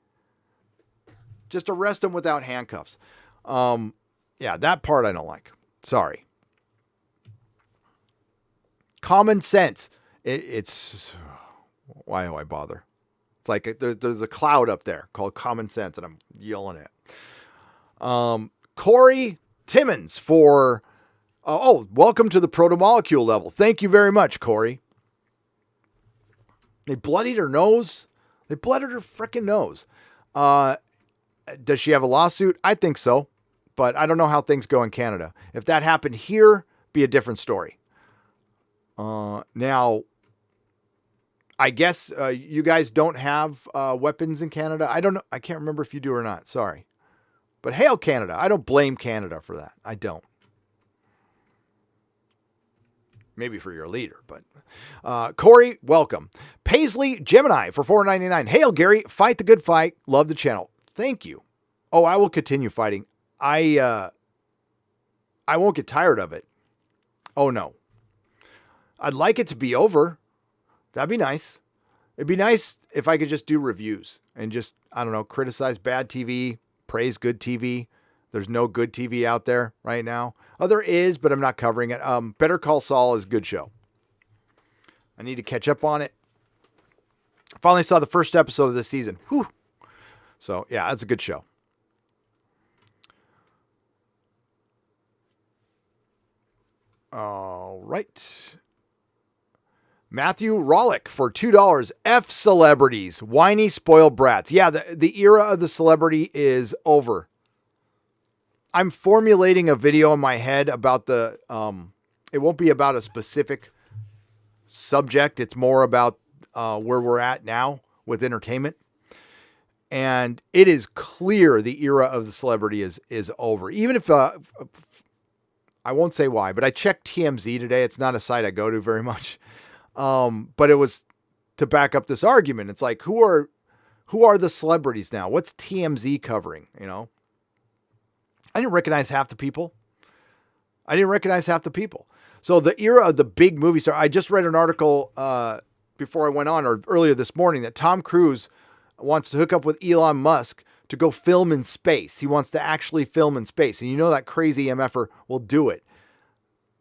Just arrest them without handcuffs. Yeah, that part I don't like. Sorry. Common sense. It's why do I bother? It's like there's a cloud up there called common sense, and I'm yelling at. Corey Timmons for welcome to the proto-molecule level. Thank you very much, Corey. They bloodied her nose. They bloodied her freaking nose. Does she have a lawsuit? I think so, but I don't know how things go in Canada. If that happened here, be a different story. Now, I guess you guys don't have weapons in Canada. I don't know. I can't remember if you do or not. Sorry. But hail Canada. I don't blame Canada for that. I don't. Maybe for your leader, but Corey, welcome. Paisley Gemini for $4.99. Hail Gary, fight the good fight. Love the channel. Thank you. Oh, I will continue fighting. I won't get tired of it. Oh no. I'd like it to be over. That'd be nice. It'd be nice if I could just do reviews and just, I don't know, criticize bad TV, praise good TV. There's no good TV out there right now. Oh, there is, but I'm not covering it. Better Call Saul is a good show. I need to catch up on it. Finally saw the first episode of this season. Whew. So, yeah, that's a good show. All right. Matthew Rollick for $2. F celebrities. Whiny, spoiled brats. Yeah, the era of the celebrity is over. I'm formulating a video in my head about the, it won't be about a specific subject. It's more about where we're at now with entertainment. And it is clear the era of the celebrity is over. Even if, I won't say why, but I checked TMZ today. It's not a site I go to very much. But it was to back up this argument. It's like, who are the celebrities now? What's TMZ covering? You know, I didn't recognize half the people. So the era of the big movie star, I just read an article, before I went on, or earlier this morning, that Tom Cruise wants to hook up with Elon Musk to go film in space. He wants to actually film in space. And you know that crazy MFer will do it.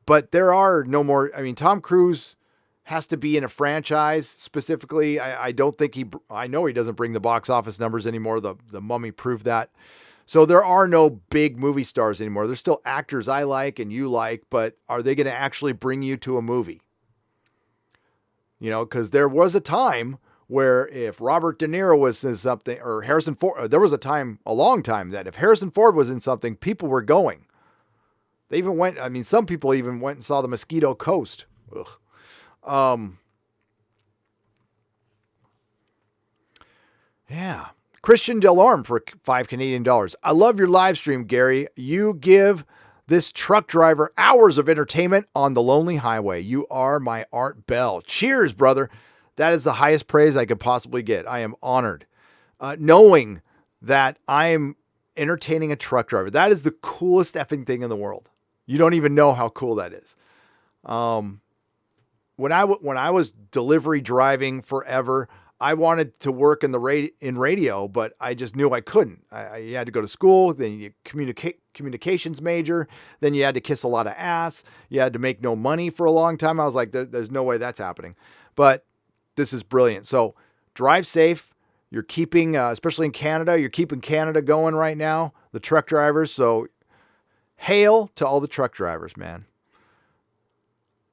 But there are no more, I mean, Tom Cruise has to be in a franchise specifically. I don't think I know he doesn't bring the box office numbers anymore. The Mummy proved that. So there are no big movie stars anymore. There's still actors I like and you like, but are they going to actually bring you to a movie? You know, because there was a time where if Robert De Niro was in something, or Harrison Ford, there was a long time that if Harrison Ford was in something, people were going. They even went, I mean, some people even went and saw The Mosquito Coast. Ugh. Yeah. Christian Delorme for $5 Canadian. I love your live stream, Gary. You give this truck driver hours of entertainment on the lonely highway. You are my Art Bell. Cheers, brother. That is the highest praise I could possibly get. I am honored. Knowing that I'm entertaining a truck driver. That is the coolest effing thing in the world. You don't even know how cool that is. When I was delivery driving forever, I wanted to work in radio, but I just knew I couldn't. You had to go to school, then you communications major, then you had to kiss a lot of ass. You had to make no money for a long time. I was like, there's no way that's happening. But this is brilliant. So drive safe. You're keeping, especially in Canada, you're keeping Canada going right now, the truck drivers. So hail to all the truck drivers, man.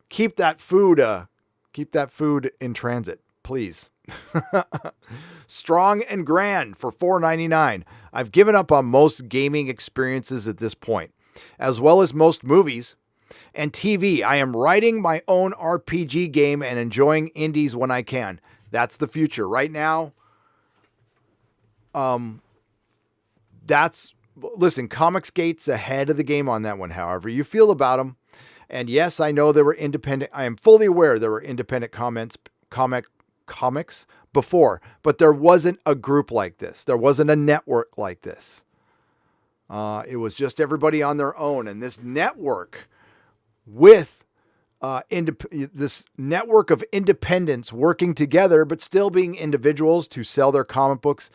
Keep that food in transit, please. Strong and Grand for $4.99. I've given up on most gaming experiences at this point, as well as most movies and TV. I am writing my own RPG game and enjoying indies when I can. That's the future. Right now, listen, Comicsgate's ahead of the game on that one, however you feel about them. And yes, I know there were independent, I am fully aware there were independent comics before, but there wasn't a group like this. There wasn't a network like this. It was just everybody on their own. And this network with this network of independents working together, but still being individuals to sell their comic books,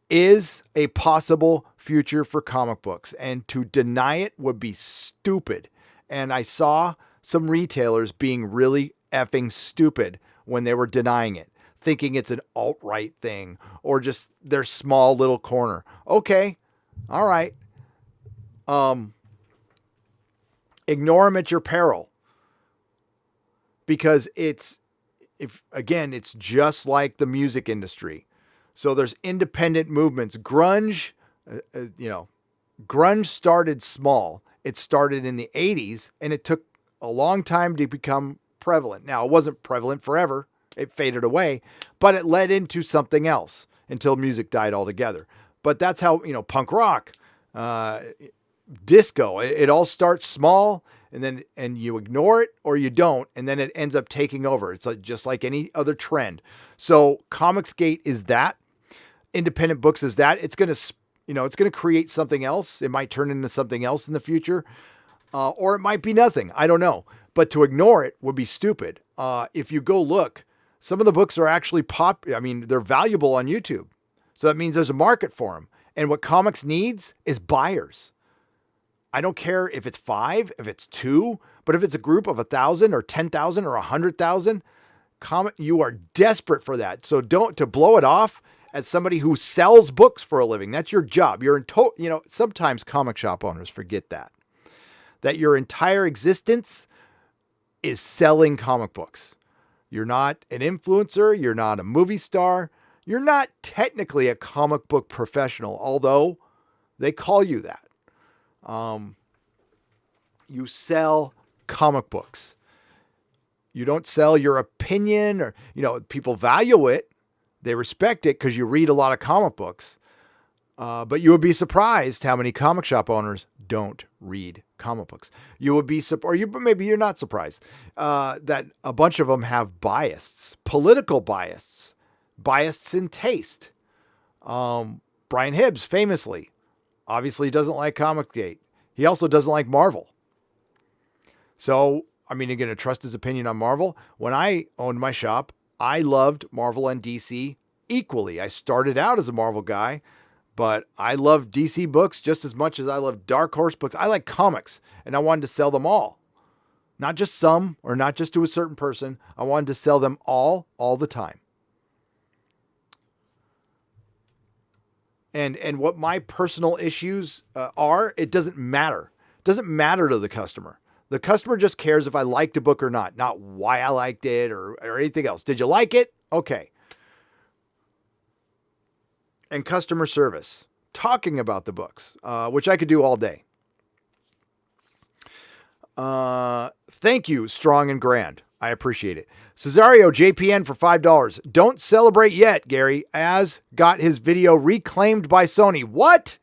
is a possible future for comic books, and to deny it would be stupid. And I saw some retailers being really effing stupid when they were denying it, thinking it's an alt-right thing or just their small little corner. Okay. All right. Ignore them at your peril, because it's just like the music industry. So there's independent movements. Grunge, grunge started small. It started in the 80s, and it took a long time to become prevalent. Now, it wasn't prevalent forever. It faded away, but it led into something else until music died altogether. But that's how, punk rock, disco, it all starts small, and you ignore it or you don't, and then it ends up taking over. It's just like any other trend. So Comicsgate is that. Independent books is that. It's going to create something else. It might turn into something else in the future, or it might be nothing. I don't know. But to ignore it would be stupid. If you go look, some of the books are actually they're valuable on YouTube. So that means there's a market for them. And what comics needs is buyers. I don't care if it's 5, if it's 2, but if it's a group of 1,000 or 10,000 or 100,000, you are desperate for that. So to blow it off as somebody who sells books for a living, that's your job. Sometimes comic shop owners forget that your entire existence is selling comic books. You're not an influencer. You're not a movie star. You're not technically a comic book professional, although they call you that. You sell comic books. You don't sell your opinion, or, people value it. They respect it because you read a lot of comic books. But you would be surprised how many comic shop owners don't read comic books. You would be maybe you're not surprised, that a bunch of them have political bias in taste. Brian Hibbs famously, obviously doesn't like Comicsgate. He also doesn't like Marvel. So, you're going to trust his opinion on Marvel? When I owned my shop, I loved Marvel and DC equally. I started out as a Marvel guy, but I love DC books just as much as I love Dark Horse books. I like comics, and I wanted to sell them all. Not just some, or not just to a certain person. I wanted to sell them all the time. And what my personal issues are, it doesn't matter. It doesn't matter to the customer. The customer just cares if I liked a book or not why I liked it or anything else. Did you like it? Okay. And customer service, talking about the books, which I could do all day. Thank you, Strong and Grand. I appreciate it. Cesario JPN for $5. Don't celebrate yet, Gary, as got his video reclaimed by Sony. What?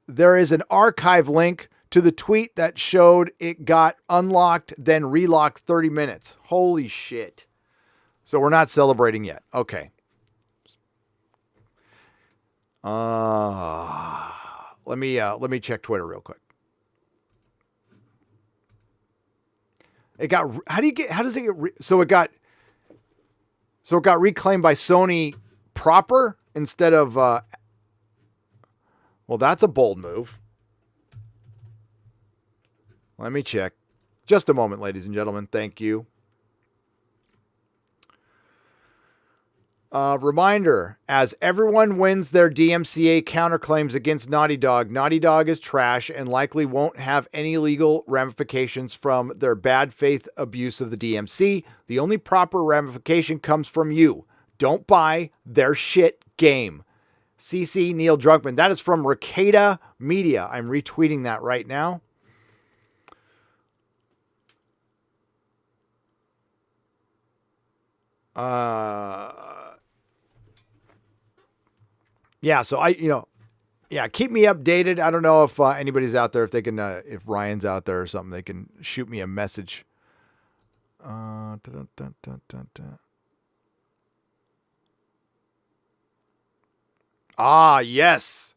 There is an archive link to the tweet that showed it got unlocked, then relocked 30 minutes. Holy shit. So we're not celebrating yet. Okay. Let me check Twitter real quick. It got, so it got reclaimed by Sony proper instead of, well, that's a bold move. Let me check. Just a moment, ladies and gentlemen. Thank you. Reminder, as everyone wins their DMCA counterclaims against Naughty Dog is trash and likely won't have any legal ramifications from their bad faith abuse of the DMC. The only proper ramification comes from you. Don't buy their shit game. CC Neil Drunkman. That is from Ricada Media. I'm retweeting that right now. Yeah, so keep me updated. I don't know if anybody's out there, if they can, if Ryan's out there or something, they can shoot me a message. Ah, yes.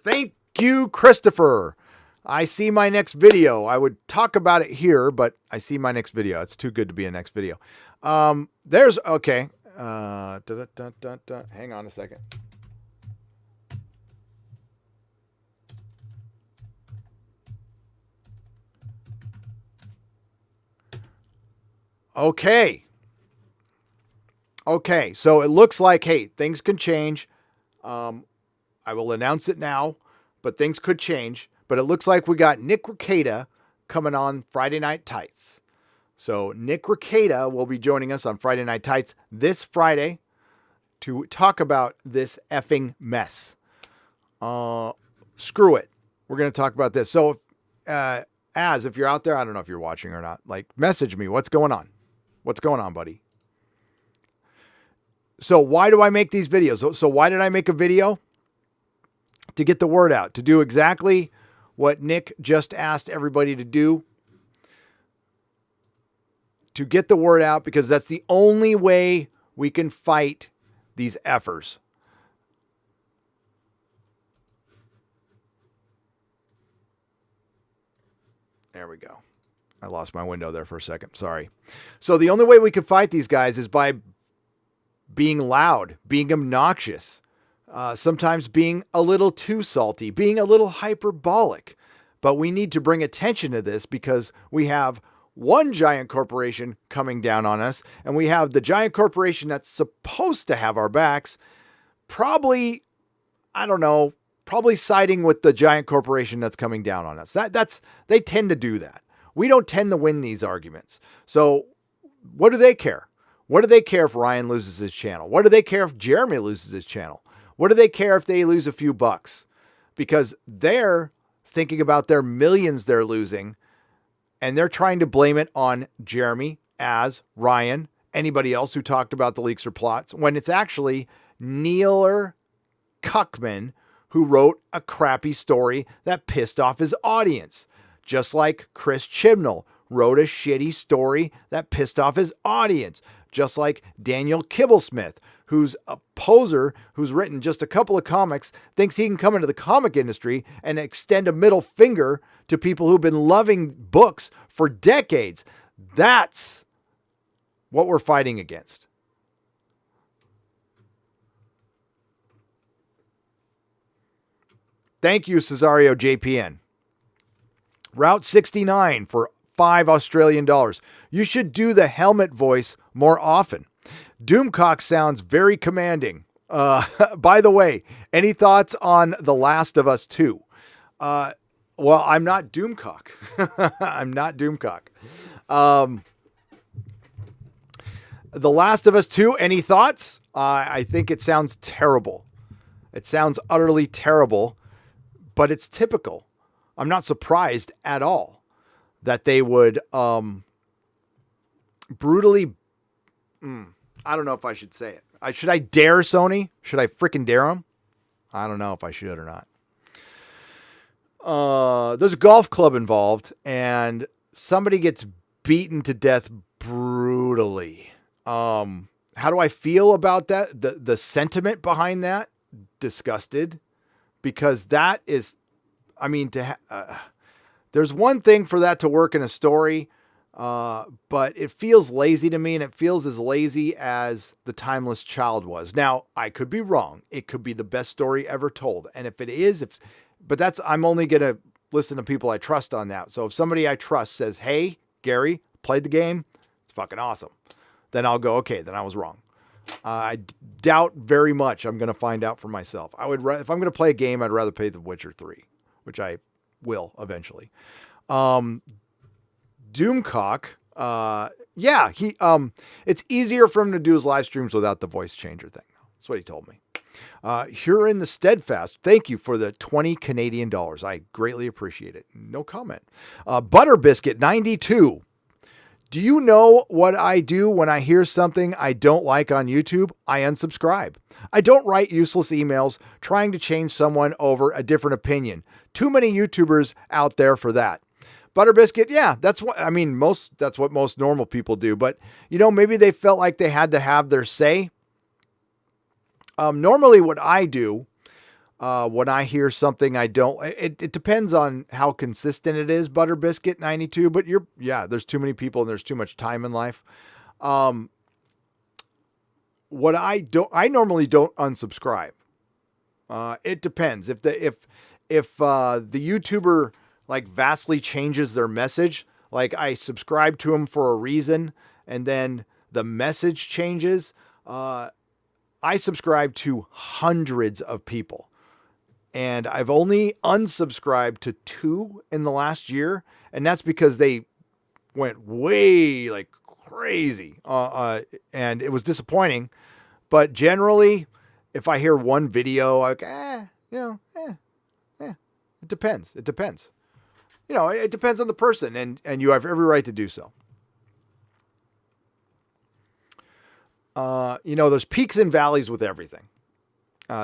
Thank you, Christopher. I see my next video. I would talk about it here, but I see my next video. It's too good to be a next video. Okay. Hang on a second. Okay. Okay. So it looks like, hey, things can change. I will announce it now, but things could change. But it looks like we got Nick Rekieta coming on Friday Night Tights. So Nick Rekieta will be joining us on Friday Night Tights this Friday to talk about this effing mess. Screw it. We're going to talk about this. So if you're out there, I don't know if you're watching or not, like message me. What's going on? What's going on, buddy? So why do I make these videos? So why did I make a video? To get the word out, to do exactly what Nick just asked everybody to do. To get the word out, because that's the only way we can fight these effers. There we go. I lost my window there for a second. Sorry. So the only way we can fight these guys is by being loud, being obnoxious, sometimes being a little too salty, being a little hyperbolic. But we need to bring attention to this because we have one giant corporation coming down on us, and we have the giant corporation that's supposed to have our backs, probably, I don't know, probably siding with the giant corporation that's coming down on us. They tend to do that. We don't tend to win these arguments. So what do they care? What do they care if Ryan loses his channel? What do they care if Jeremy loses his channel? What do they care if they lose a few bucks? Because they're thinking about their millions they're losing, and they're trying to blame it on Jeremy, Az, Ryan, anybody else who talked about the leaks or plots, when it's actually Neil Cuckman who wrote a crappy story that pissed off his audience. Just like Chris Chibnall wrote a shitty story that pissed off his audience. Just like Daniel Kibblesmith, who's a poser, who's written just a couple of comics, thinks he can come into the comic industry and extend a middle finger to people who've been loving books for decades. That's what we're fighting against. Thank you, Cesario JPN. Route 69 for $5 Australian. You should do the helmet voice more often. Doomcock sounds very commanding. By the way, any thoughts on The Last of Us 2? Well, I'm not Doomcock. I'm not Doomcock. The Last of Us 2, any thoughts? I think it sounds terrible. It sounds utterly terrible, but it's typical. I'm not surprised at all that they would brutally... I don't know if I should say it. Should I dare Sony? Should I freaking dare them? I don't know if I should or not. There's a golf club involved, and somebody gets beaten to death brutally. How do I feel about that? The sentiment behind that? Disgusted. Because that is... I mean, there's one thing for that to work in a story, but it feels lazy to me, and it feels as lazy as The Timeless Child was. Now, I could be wrong. It could be the best story ever told. And if it is, I'm only going to listen to people I trust on that. So if somebody I trust says, hey, Gary, played the game, it's fucking awesome, then I'll go, okay, then I was wrong. I doubt very much I'm going to find out for myself. If I'm going to play a game, I'd rather play The Witcher 3. Which I will eventually. Doomcock, it's easier for him to do his live streams without the voice changer thing. That's what he told me. Huron the Steadfast, thank you for the 20 Canadian dollars. I greatly appreciate it. No comment. Butterbiscuit 92. Do you know what I do when I hear something I don't like on YouTube? I unsubscribe. I don't write useless emails trying to change someone over a different opinion. Too many YouTubers out there for that. Butterbiscuit, yeah, that's what most normal people do. But, maybe they felt like they had to have their say. Normally what I do when I hear something I don't, it depends on how consistent it is, Butterbiscuit 92, but there's too many people and there's too much time in life. What I normally don't unsubscribe. It depends. If the YouTuber like vastly changes their message, like I subscribe to them for a reason and then the message changes. I subscribe to hundreds of people, and I've only unsubscribed to 2 in the last year, and that's because they went way like crazy, and it was disappointing. But generally, if I hear one video, like, it depends. It depends. It depends on the person, and you have every right to do so. There's peaks and valleys with everything.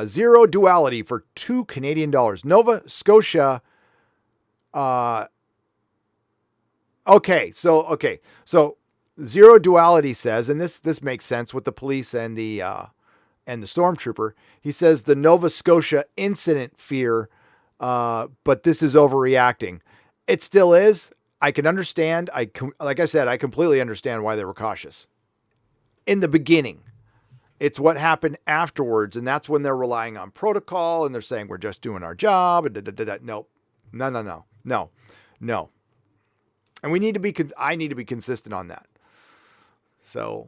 Zero duality for $2 Canadian. Nova Scotia. Okay. So zero duality says, and this makes sense with the police and the stormtrooper. He says the Nova Scotia incident fear, but this is overreacting. It still is. I can understand. Like I said, I completely understand why they were cautious in the beginning. It's what happened afterwards, and that's when they're relying on protocol, and they're saying we're just doing our job. Nope. No. And we need to be. I need to be consistent on that. So,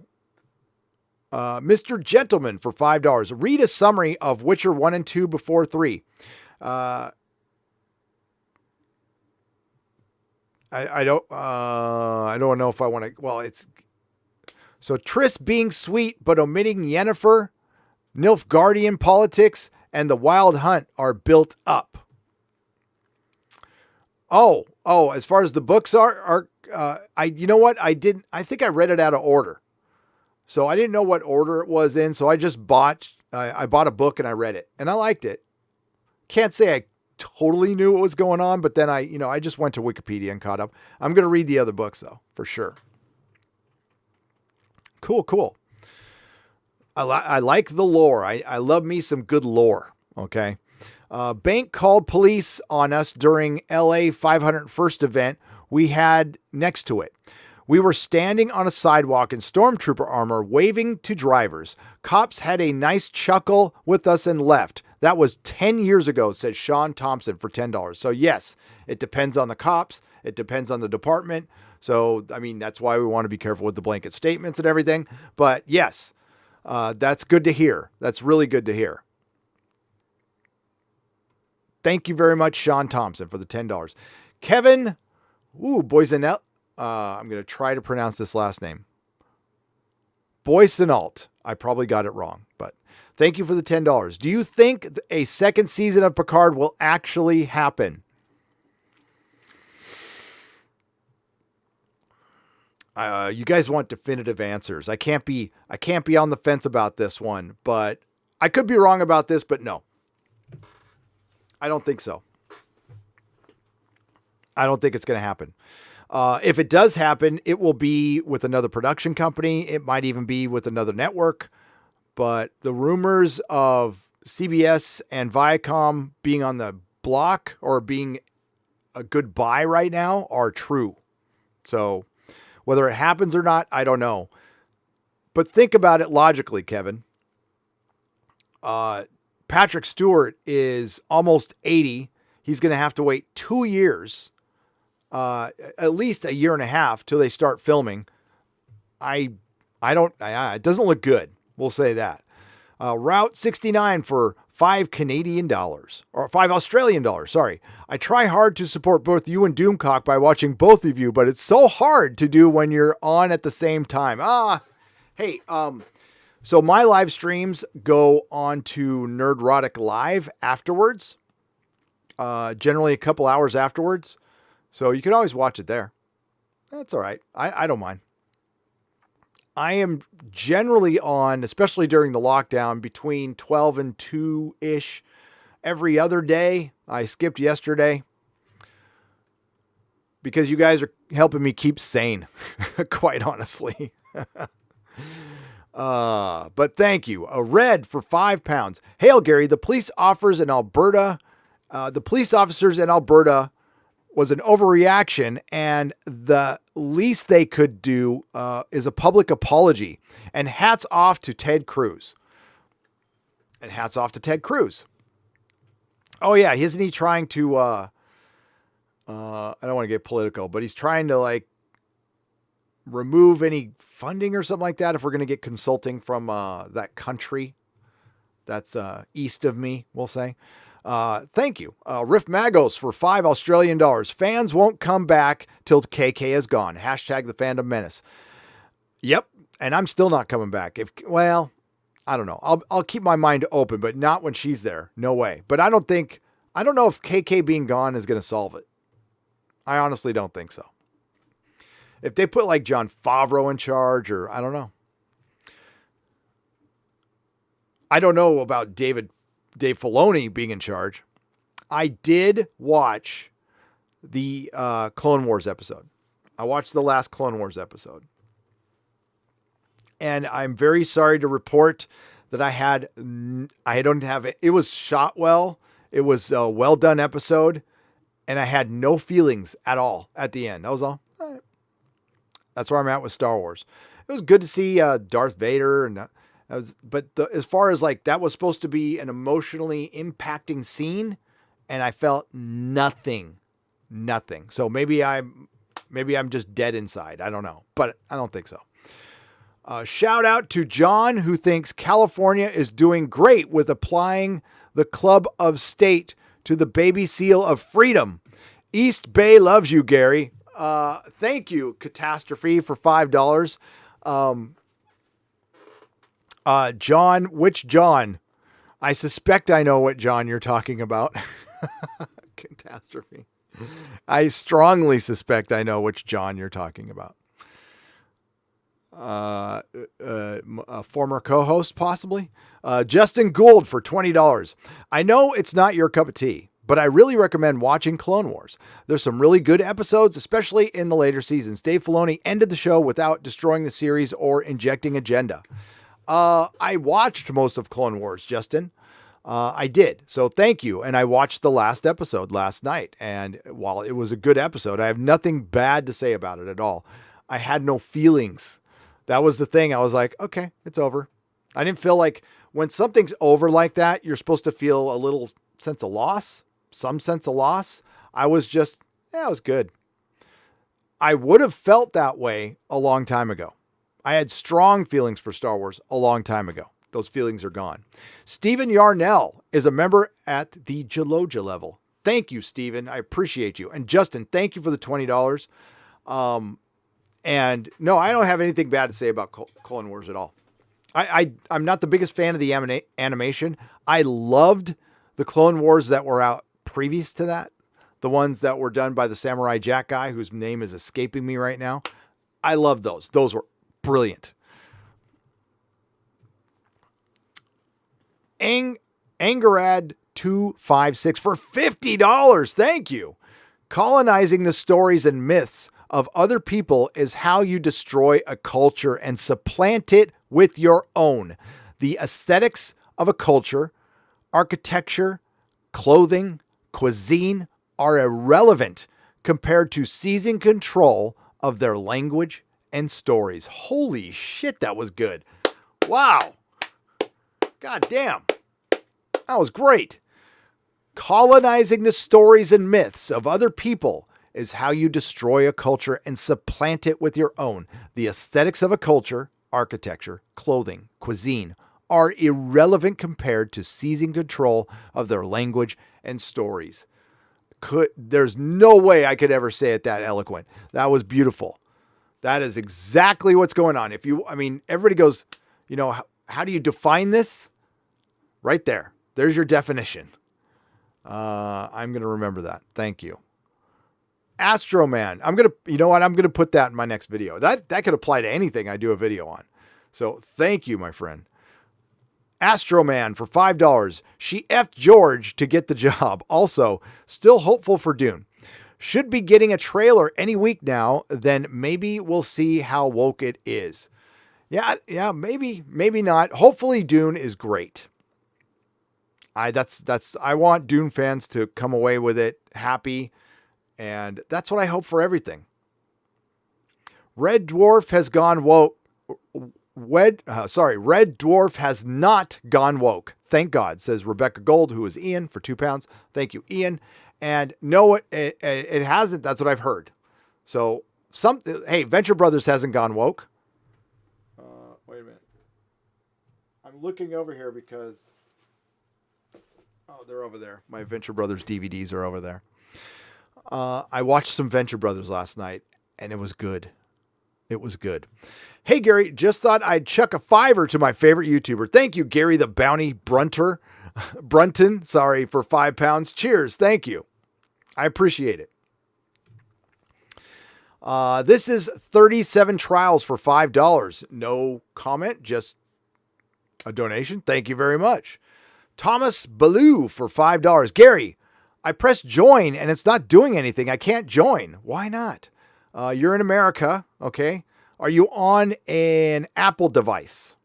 Mr. Gentleman for $5. Read a summary of Witcher 1 and 2 before 3. I don't know if I want to. Well, it's so Triss being sweet but omitting Yennefer, Nilfgaardian politics, and the Wild Hunt are built up. Oh, as far as the books are you know what? I think I read it out of order. So I didn't know what order it was in. So I just I bought a book and I read it and I liked it. Can't say I totally knew what was going on, but then I just went to Wikipedia and caught up. I'm going to read the other books though, for sure. Cool. I like the lore. I love me some good lore. Okay. Bank called police on us during LA 501st event we had next to it. We were standing on a sidewalk in stormtrooper armor, waving to drivers. Cops had a nice chuckle with us and left. That was 10 years ago, says Sean Thompson for $10. So yes, it depends on the cops. It depends on the department. So, I mean, that's why we want to be careful with the blanket statements and everything. But yes, that's good to hear. That's really good to hear. Thank you very much, Sean Thompson, for the $10. Kevin, Boysenelt. I'm going to try to pronounce this last name. Boysenalt. I probably got it wrong, but thank you for the $10. Do you think a second season of Picard will actually happen? You guys want definitive answers. I can't be on the fence about this one, but I could be wrong about this, but no. I don't think so. I don't think it's going to happen. If it does happen, it will be with another production company. It might even be with another network. But the rumors of CBS and Viacom being on the block or being a good buy right now are true. So whether it happens or not, I don't know. But think about it logically, Kevin. Patrick Stewart is almost 80. He's going to have to wait 2 years, at least a year and a half till they start filming. It doesn't look good. We'll say that. Route 69 for $5 Canadian or $5 Australian dollars. Sorry. I try hard to support both you and Doomcock by watching both of you, but it's so hard to do when you're on at the same time. Hey, so my live streams go on to Nerdrotic Live afterwards, generally a couple hours afterwards. So you can always watch it there. That's all right. I don't mind. I am generally on, especially during the lockdown, between 12 and 2-ish every other day. I skipped yesterday because you guys are helping me keep sane, quite honestly. But thank you. A red for £5. Hail, Gary. The police officers in Alberta was an overreaction, and the least they could do is a public apology. And hats off to Ted Cruz. Oh yeah, isn't he trying to? I don't want to get political, but he's trying to remove any funding or something like that if we're going to get consulting from that country that's east of me, we'll say. Thank you. Riff Magos for $5 Fans won't come back till KK is gone. Hashtag the Fandom Menace. Yep. And I'm still not coming back. Well, I don't know. I'll keep my mind open, but not when she's there. No way. But I don't know if KK being gone is going to solve it. I honestly don't think so. If they put like Jon Favreau in charge, or I don't know. I don't know about Dave Filoni being in charge. I did watch the Clone Wars episode. I watched the last Clone Wars episode. And I'm very sorry to report that I don't have it. It was shot well. It was a well done episode. And I had no feelings at all at the end. I was all right. That's where I'm at with Star Wars. It was good to see Darth Vader. But as far as like, that was supposed to be an emotionally impacting scene. And I felt nothing. So maybe I'm just dead inside. I don't know. But I don't think so. Shout out to John, who thinks California is doing great with applying the Club of State to the baby seal of freedom. East Bay loves you, Gary. Thank you, Catastrophe, for $5. John, which John? I suspect I know what John you're talking about. Catastrophe. I strongly suspect I know which John you're talking about. A former co-host, possibly. Justin Gould for $20. I know it's not your cup of tea, but I really recommend watching Clone Wars. There's some really good episodes, especially in the later seasons. Dave Filoni ended the show without destroying the series or injecting agenda. I watched most of Clone Wars, Justin. I did. So thank you. And I watched the last episode last night. And while it was a good episode, I have nothing bad to say about it at all. I had no feelings. That was the thing. I was like, okay, it's over. I didn't feel like when something's over like that, you're supposed to feel a little sense of loss, some sense of loss. I was just, it was good. I would have felt that way a long time ago. I had strong feelings for Star Wars a long time ago. Those feelings are gone. Stephen Yarnell is a member at the Geloja level. Thank you, Stephen. I appreciate you. And Justin, thank you for the $20. And no, I don't have anything bad to say about Clone Wars at all. I'm not the biggest fan of the animation. I loved the Clone Wars that were out previous to that. The ones that were done by the Samurai Jack guy, whose name is escaping me right now. I love those. Those were brilliant. Angarad256 for $50. Thank you. Colonizing the stories and myths of other people is how you destroy a culture and supplant it with your own. The aesthetics of a culture, architecture, clothing, cuisine are irrelevant compared to seizing control of their language and stories. Holy shit, that was good. Wow. God damn. That was great. Colonizing the stories and myths of other people is how you destroy a culture and supplant it with your own. The aesthetics of a culture, architecture, clothing, cuisine are irrelevant compared to seizing control of their language and stories. There's no way I could ever say it that eloquent. That was beautiful. That is exactly what's going on. Everybody goes, how do you define this? Right there. There's your definition. I'm going to remember that. Thank you. Astroman. I'm going to put that in my next video. That could apply to anything I do a video on. So thank you, my friend. Astroman for $5. She effed George to get the job. Also, still hopeful for Dune. Should be getting a trailer any week now. Then maybe we'll see how woke it is. Yeah, maybe not. Hopefully Dune is great. I want Dune fans to come away with it happy. And that's what I hope for everything. Red Dwarf has gone woke. Red Dwarf has not gone woke. Thank God, says Rebecca Gold, who is Ian, for £2. Thank you, Ian. And no, it hasn't. That's what I've heard. So Hey, Venture Brothers hasn't gone woke. Wait a minute. I'm looking over here because... Oh, they're over there. My Venture Brothers DVDs are over there. I watched some Venture Brothers last night, and it was good. It was good. Hey, Gary, just thought I'd chuck a $5 to my favorite YouTuber. Thank you, Gary the Bounty Brunton, for £5. Cheers. Thank you. I appreciate it. This is 37 trials for $5. No comment, just a donation. Thank you very much. Thomas Ballou for $5. Gary, I pressed join and it's not doing anything. I can't join. Why not? You're in America, okay? Are you on an Apple device?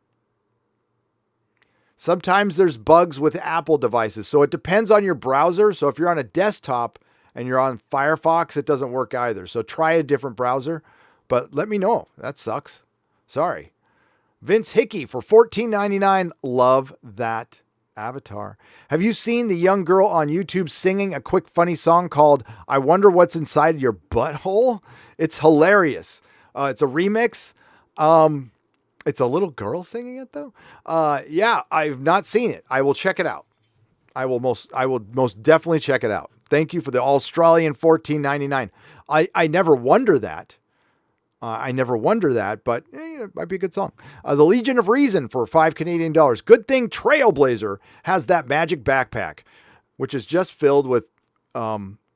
Sometimes there's bugs with Apple devices, so it depends on your browser. So if you're on a desktop and you're on Firefox, it doesn't work either. So try a different browser, but let me know. That sucks. Sorry. Vince Hickey for $14.99. Love that avatar. Have you seen the young girl on YouTube singing a quick funny song called I Wonder What's Inside Your Butthole? It's hilarious. It's a remix. It's a little girl singing it though. Yeah, I've not seen it. I will check it out. I will most definitely check it out. Thank you for the Australian $14.99. I never wonder that. But it might be a good song. The Legion of Reason for $5 Canadian. Good thing Trailblazer has that magic backpack, which is just filled with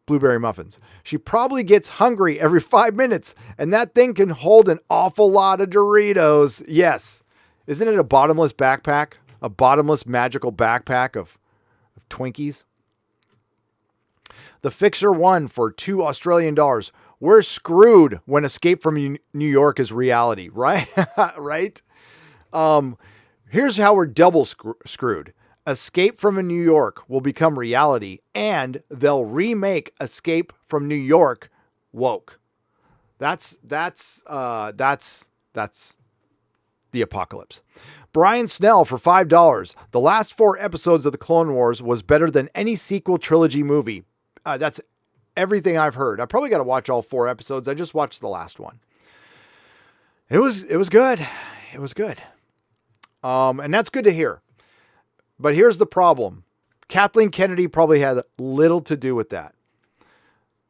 blueberry muffins. She probably gets hungry every 5 minutes, and that thing can hold an awful lot of Doritos. Yes. Isn't it a bottomless backpack? A bottomless magical backpack of Twinkies? The Fixer 1 for $2 Australian. We're screwed when Escape from New York is reality, right? Right? Here's how we're double screwed. Escape from New York will become reality, and they'll remake Escape from New York woke. That's the apocalypse. Brian Snell for $5. The last 4 episodes of the Clone Wars was better than any sequel trilogy movie. That's everything I've heard. I probably got to watch all 4 episodes. I just watched the last one. It was good. It was good. And that's good to hear. But here's the problem. Kathleen Kennedy probably had little to do with that.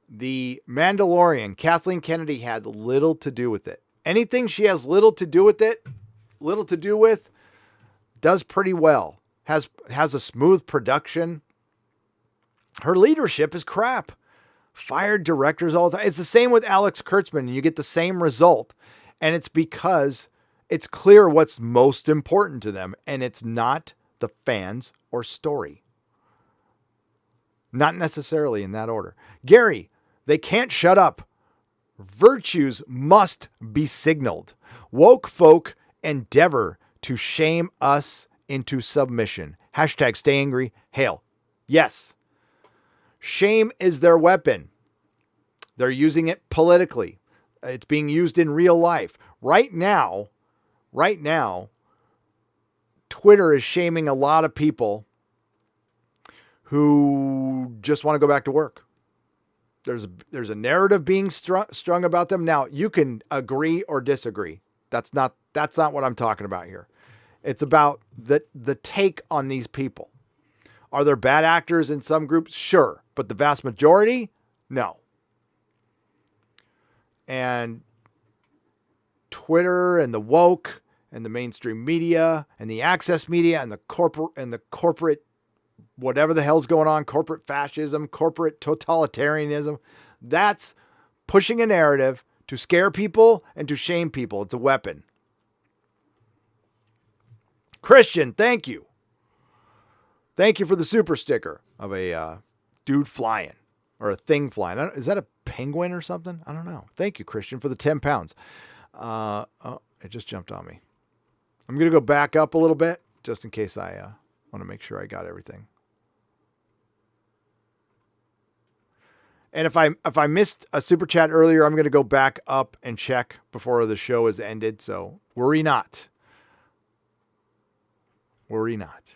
The Mandalorian, Kathleen Kennedy had little to do with it. Anything she has little to do with, does pretty well. Has a smooth production. Her leadership is crap. Fired directors all the time. It's the same with Alex Kurtzman. You get the same result. And it's because it's clear what's most important to them. And it's not the fans or story. Not necessarily in that order. Gary, they can't shut up. Virtues must be signaled. Woke folk endeavor to shame us into submission. Hashtag stay angry. Hail. Yes. Shame is their weapon. They're using it politically. It's being used in real life. Right now, Twitter is shaming a lot of people who just want to go back to work. There's a narrative being strung about them. Now, you can agree or disagree. That's not what I'm talking about here. It's about the take on these people. Are there bad actors in some groups? Sure. But the vast majority? No. And Twitter and the woke and the mainstream media and the access media and the corporate whatever the hell's going on, corporate fascism, corporate totalitarianism, that's pushing a narrative to scare people and to shame people. It's a weapon. Christian, thank you. Thank you for the super sticker of a dude flying or a thing flying. Is that a penguin or something? I don't know. Thank you, Christian, for the 10 pounds. Oh, it just jumped on me. I'm going to go back up a little bit just in case I want to make sure I got everything. And if I missed a super chat earlier, I'm going to go back up and check before the show is ended. So worry not. Worry not.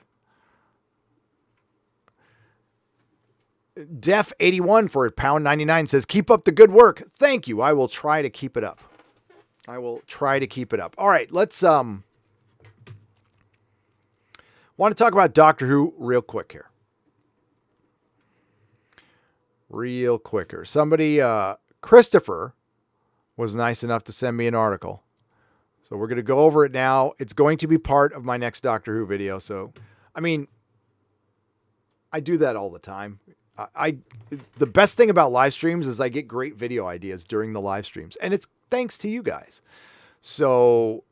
Def81 for £1.99 says, keep up the good work. Thank you. I will try to keep it up. All right, let's want to talk about Doctor Who real quick here. Somebody, Christopher, was nice enough to send me an article. So we're going to go over it now. It's going to be part of my next Doctor Who video. So, I mean, I do that all the time. The best thing about live streams is I get great video ideas during the live streams, and it's thanks to you guys. So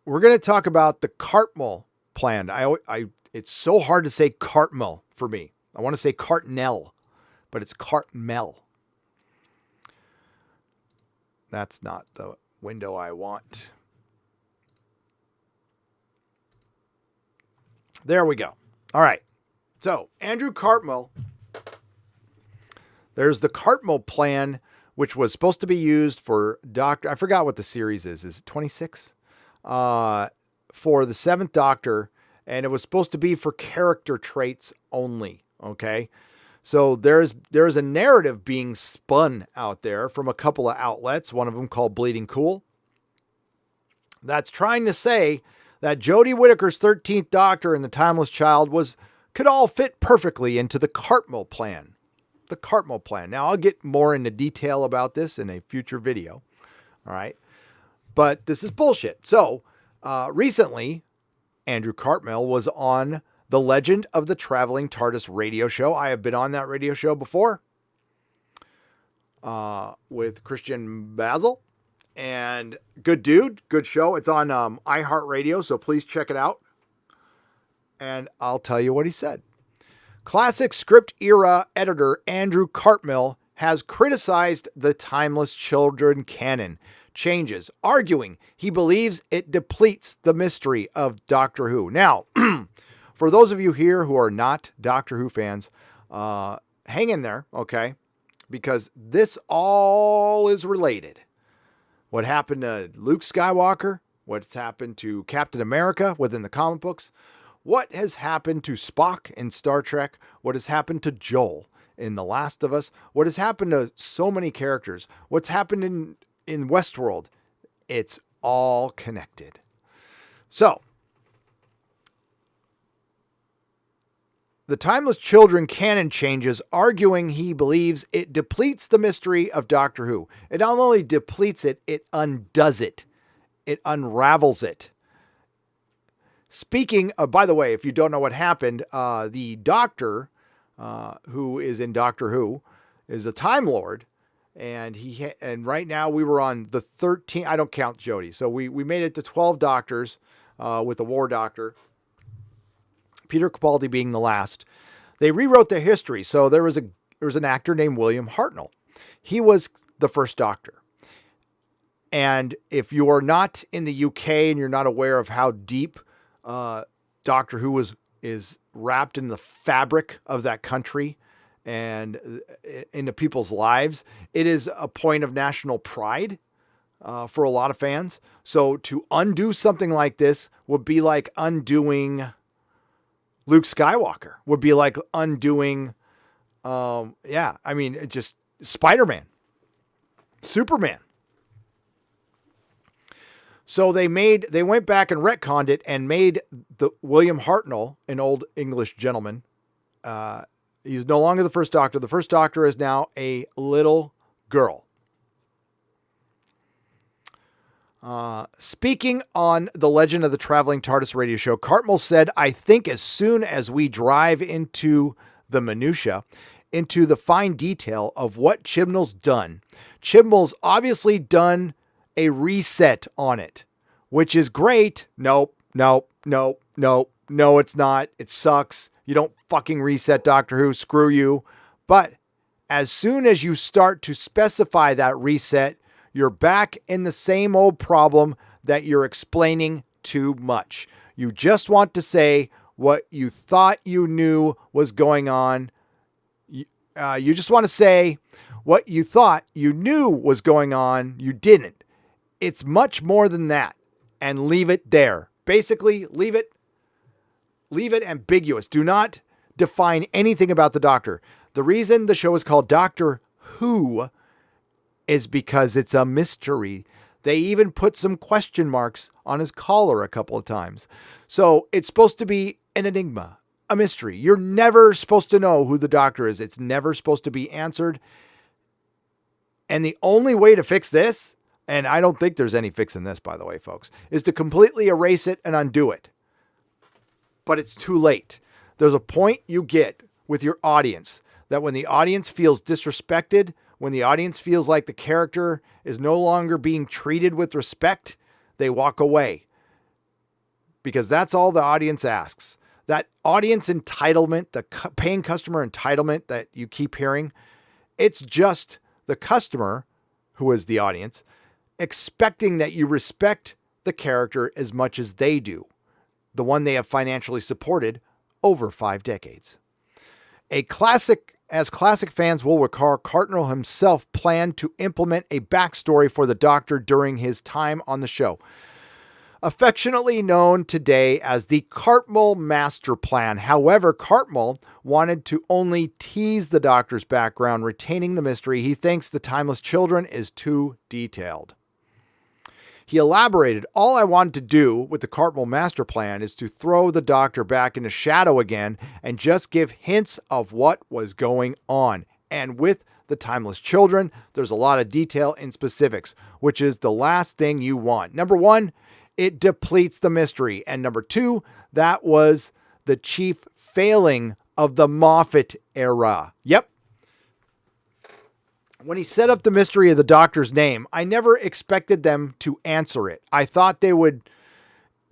we're going to talk about the Cartmell plan. It's so hard to say Cartmell for me. I want to say Cartmell, but it's Cartmell. That's not the window I want. There we go. All right. So, Andrew Cartmell. There's the Cartmell plan, which was supposed to be used for I forgot what the series is. Is it 26? For the 7th Doctor. And it was supposed to be for character traits only. Okay. So there's a narrative being spun out there from a couple of outlets, one of them called Bleeding Cool, that's trying to say that Jodie Whittaker's 13th Doctor and the Timeless Child could all fit perfectly into the Cartmell plan. The Cartmell plan. Now, I'll get more into detail about this in a future video. All right. But this is bullshit. So recently, Andrew Cartmell was on the Legend of the Traveling TARDIS radio show. I have been on that radio show before with Christian Basil. And good dude, good show. It's on iHeartRadio, so please check it out. And I'll tell you what he said. Classic script era editor Andrew Cartmell has criticized the Timeless Children canon changes, arguing he believes it depletes the mystery of Doctor Who. Now, for those of you here who are not Doctor Who fans, hang in there, okay? Because this all is related. What happened to Luke Skywalker, what's happened to Captain America within the comic books, what has happened to Spock in Star Trek, what has happened to Joel in The Last of Us, what has happened to so many characters, what's happened in Westworld. It's all connected. So, the Timeless Children canon changes, arguing he believes it depletes the mystery of Doctor Who. It not only depletes it, it undoes it. It unravels it. Speaking of, by the way, if you don't know what happened, the Doctor who is in Doctor Who is a Time Lord. And and right now we were on the 13th. I don't count Jodie. So we made it to 12 Doctors with the War Doctor. Peter Capaldi being the last. They rewrote the history. So there was an actor named William Hartnell. He was the first Doctor. And if you are not in the UK and you're not aware of how deep Doctor Who is wrapped in the fabric of that country and into people's lives, it is a point of national pride for a lot of fans. So to undo something like this would be like undoing Luke Skywalker, would be like undoing, just Spider-Man, Superman. So they went back and retconned it and made the William Hartnell, an old English gentleman. He's no longer the first Doctor. The first Doctor is now a little girl. Speaking on the Legend of the Traveling TARDIS radio show, Cartmell said, "I think as soon as we drive into the minutia, into the fine detail of what Chibnall's done, Chibnall's obviously done a reset on it, which is great. Nope, it's not. It sucks. You don't fucking reset Doctor Who. Screw you. But as soon as you start to specify that reset, you're back in the same old problem that you're explaining too much. You just want to say what you thought you knew was going on. You just want to say what you thought you knew was going on. You didn't. It's much more than that. And leave it there. Basically, leave it ambiguous. Do not define anything about the Doctor. The reason the show is called Doctor Who is because it's a mystery. They even put some question marks on his collar a couple of times. So it's supposed to be an enigma, a mystery. You're never supposed to know who the Doctor is. It's never supposed to be answered. And the only way to fix this, and I don't think there's any fix in this, by the way, folks, is to completely erase it and undo it. But it's too late. There's a point you get with your audience that when the audience feels disrespected, when the audience feels like the character is no longer being treated with respect, they walk away. Because that's all the audience asks. That audience entitlement, the paying customer entitlement that you keep hearing, it's just the customer, who is the audience, expecting that you respect the character as much as they do, the one they have financially supported over 5 decades. As classic fans will recall, Cartmell himself planned to implement a backstory for the Doctor during his time on the show. Affectionately known today as the Cartmell Master Plan. However, Cartmell wanted to only tease the Doctor's background, retaining the mystery. He thinks the Timeless Children is too detailed. He elaborated, all I wanted to do with the Cartmell Master Plan is to throw the Doctor back into shadow again and just give hints of what was going on. And with the Timeless Children, there's a lot of detail in specifics, which is the last thing you want. Number one, it depletes the mystery. And number two, that was the chief failing of the Moffat era. Yep. When he set up the mystery of the Doctor's name, I never expected them to answer it. I thought they would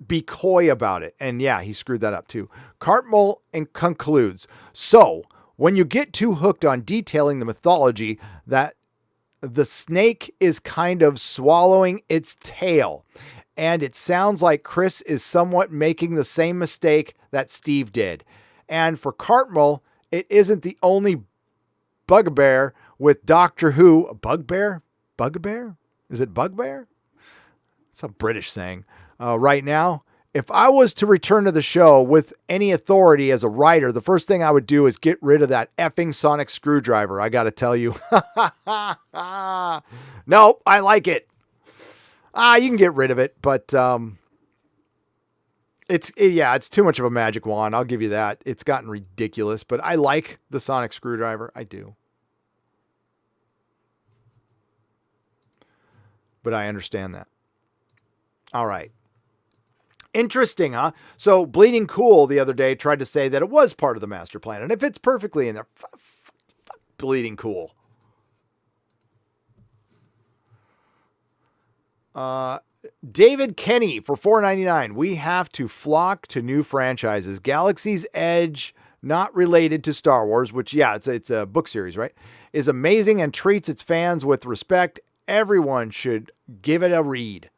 be coy about it. And yeah, he screwed that up too. Cartmell concludes, so when you get too hooked on detailing the mythology that the snake is kind of swallowing its tail, and it sounds like Chris is somewhat making the same mistake that Steve did. And for Cartmell, it isn't the only bugbear with Doctor Who. Bugbear? Bugbear? Is it bugbear? It's a British saying. Right now, if I was to return to the show with any authority as a writer, the first thing I would do is get rid of that effing sonic screwdriver. I got to tell you. No, I like it. You can get rid of it, but it's too much of a magic wand. I'll give you that. It's gotten ridiculous, but I like the sonic screwdriver. I do. But I understand that. All right. Interesting, huh? So Bleeding Cool the other day tried to say that it was part of the master plan, and it fits perfectly in there. Bleeding Cool. David Kenny for $4.99. We have to flock to new franchises. Galaxy's Edge, not related to Star Wars, which, yeah, it's a book series, right? Is amazing and treats its fans with respect. Everyone should give it a read.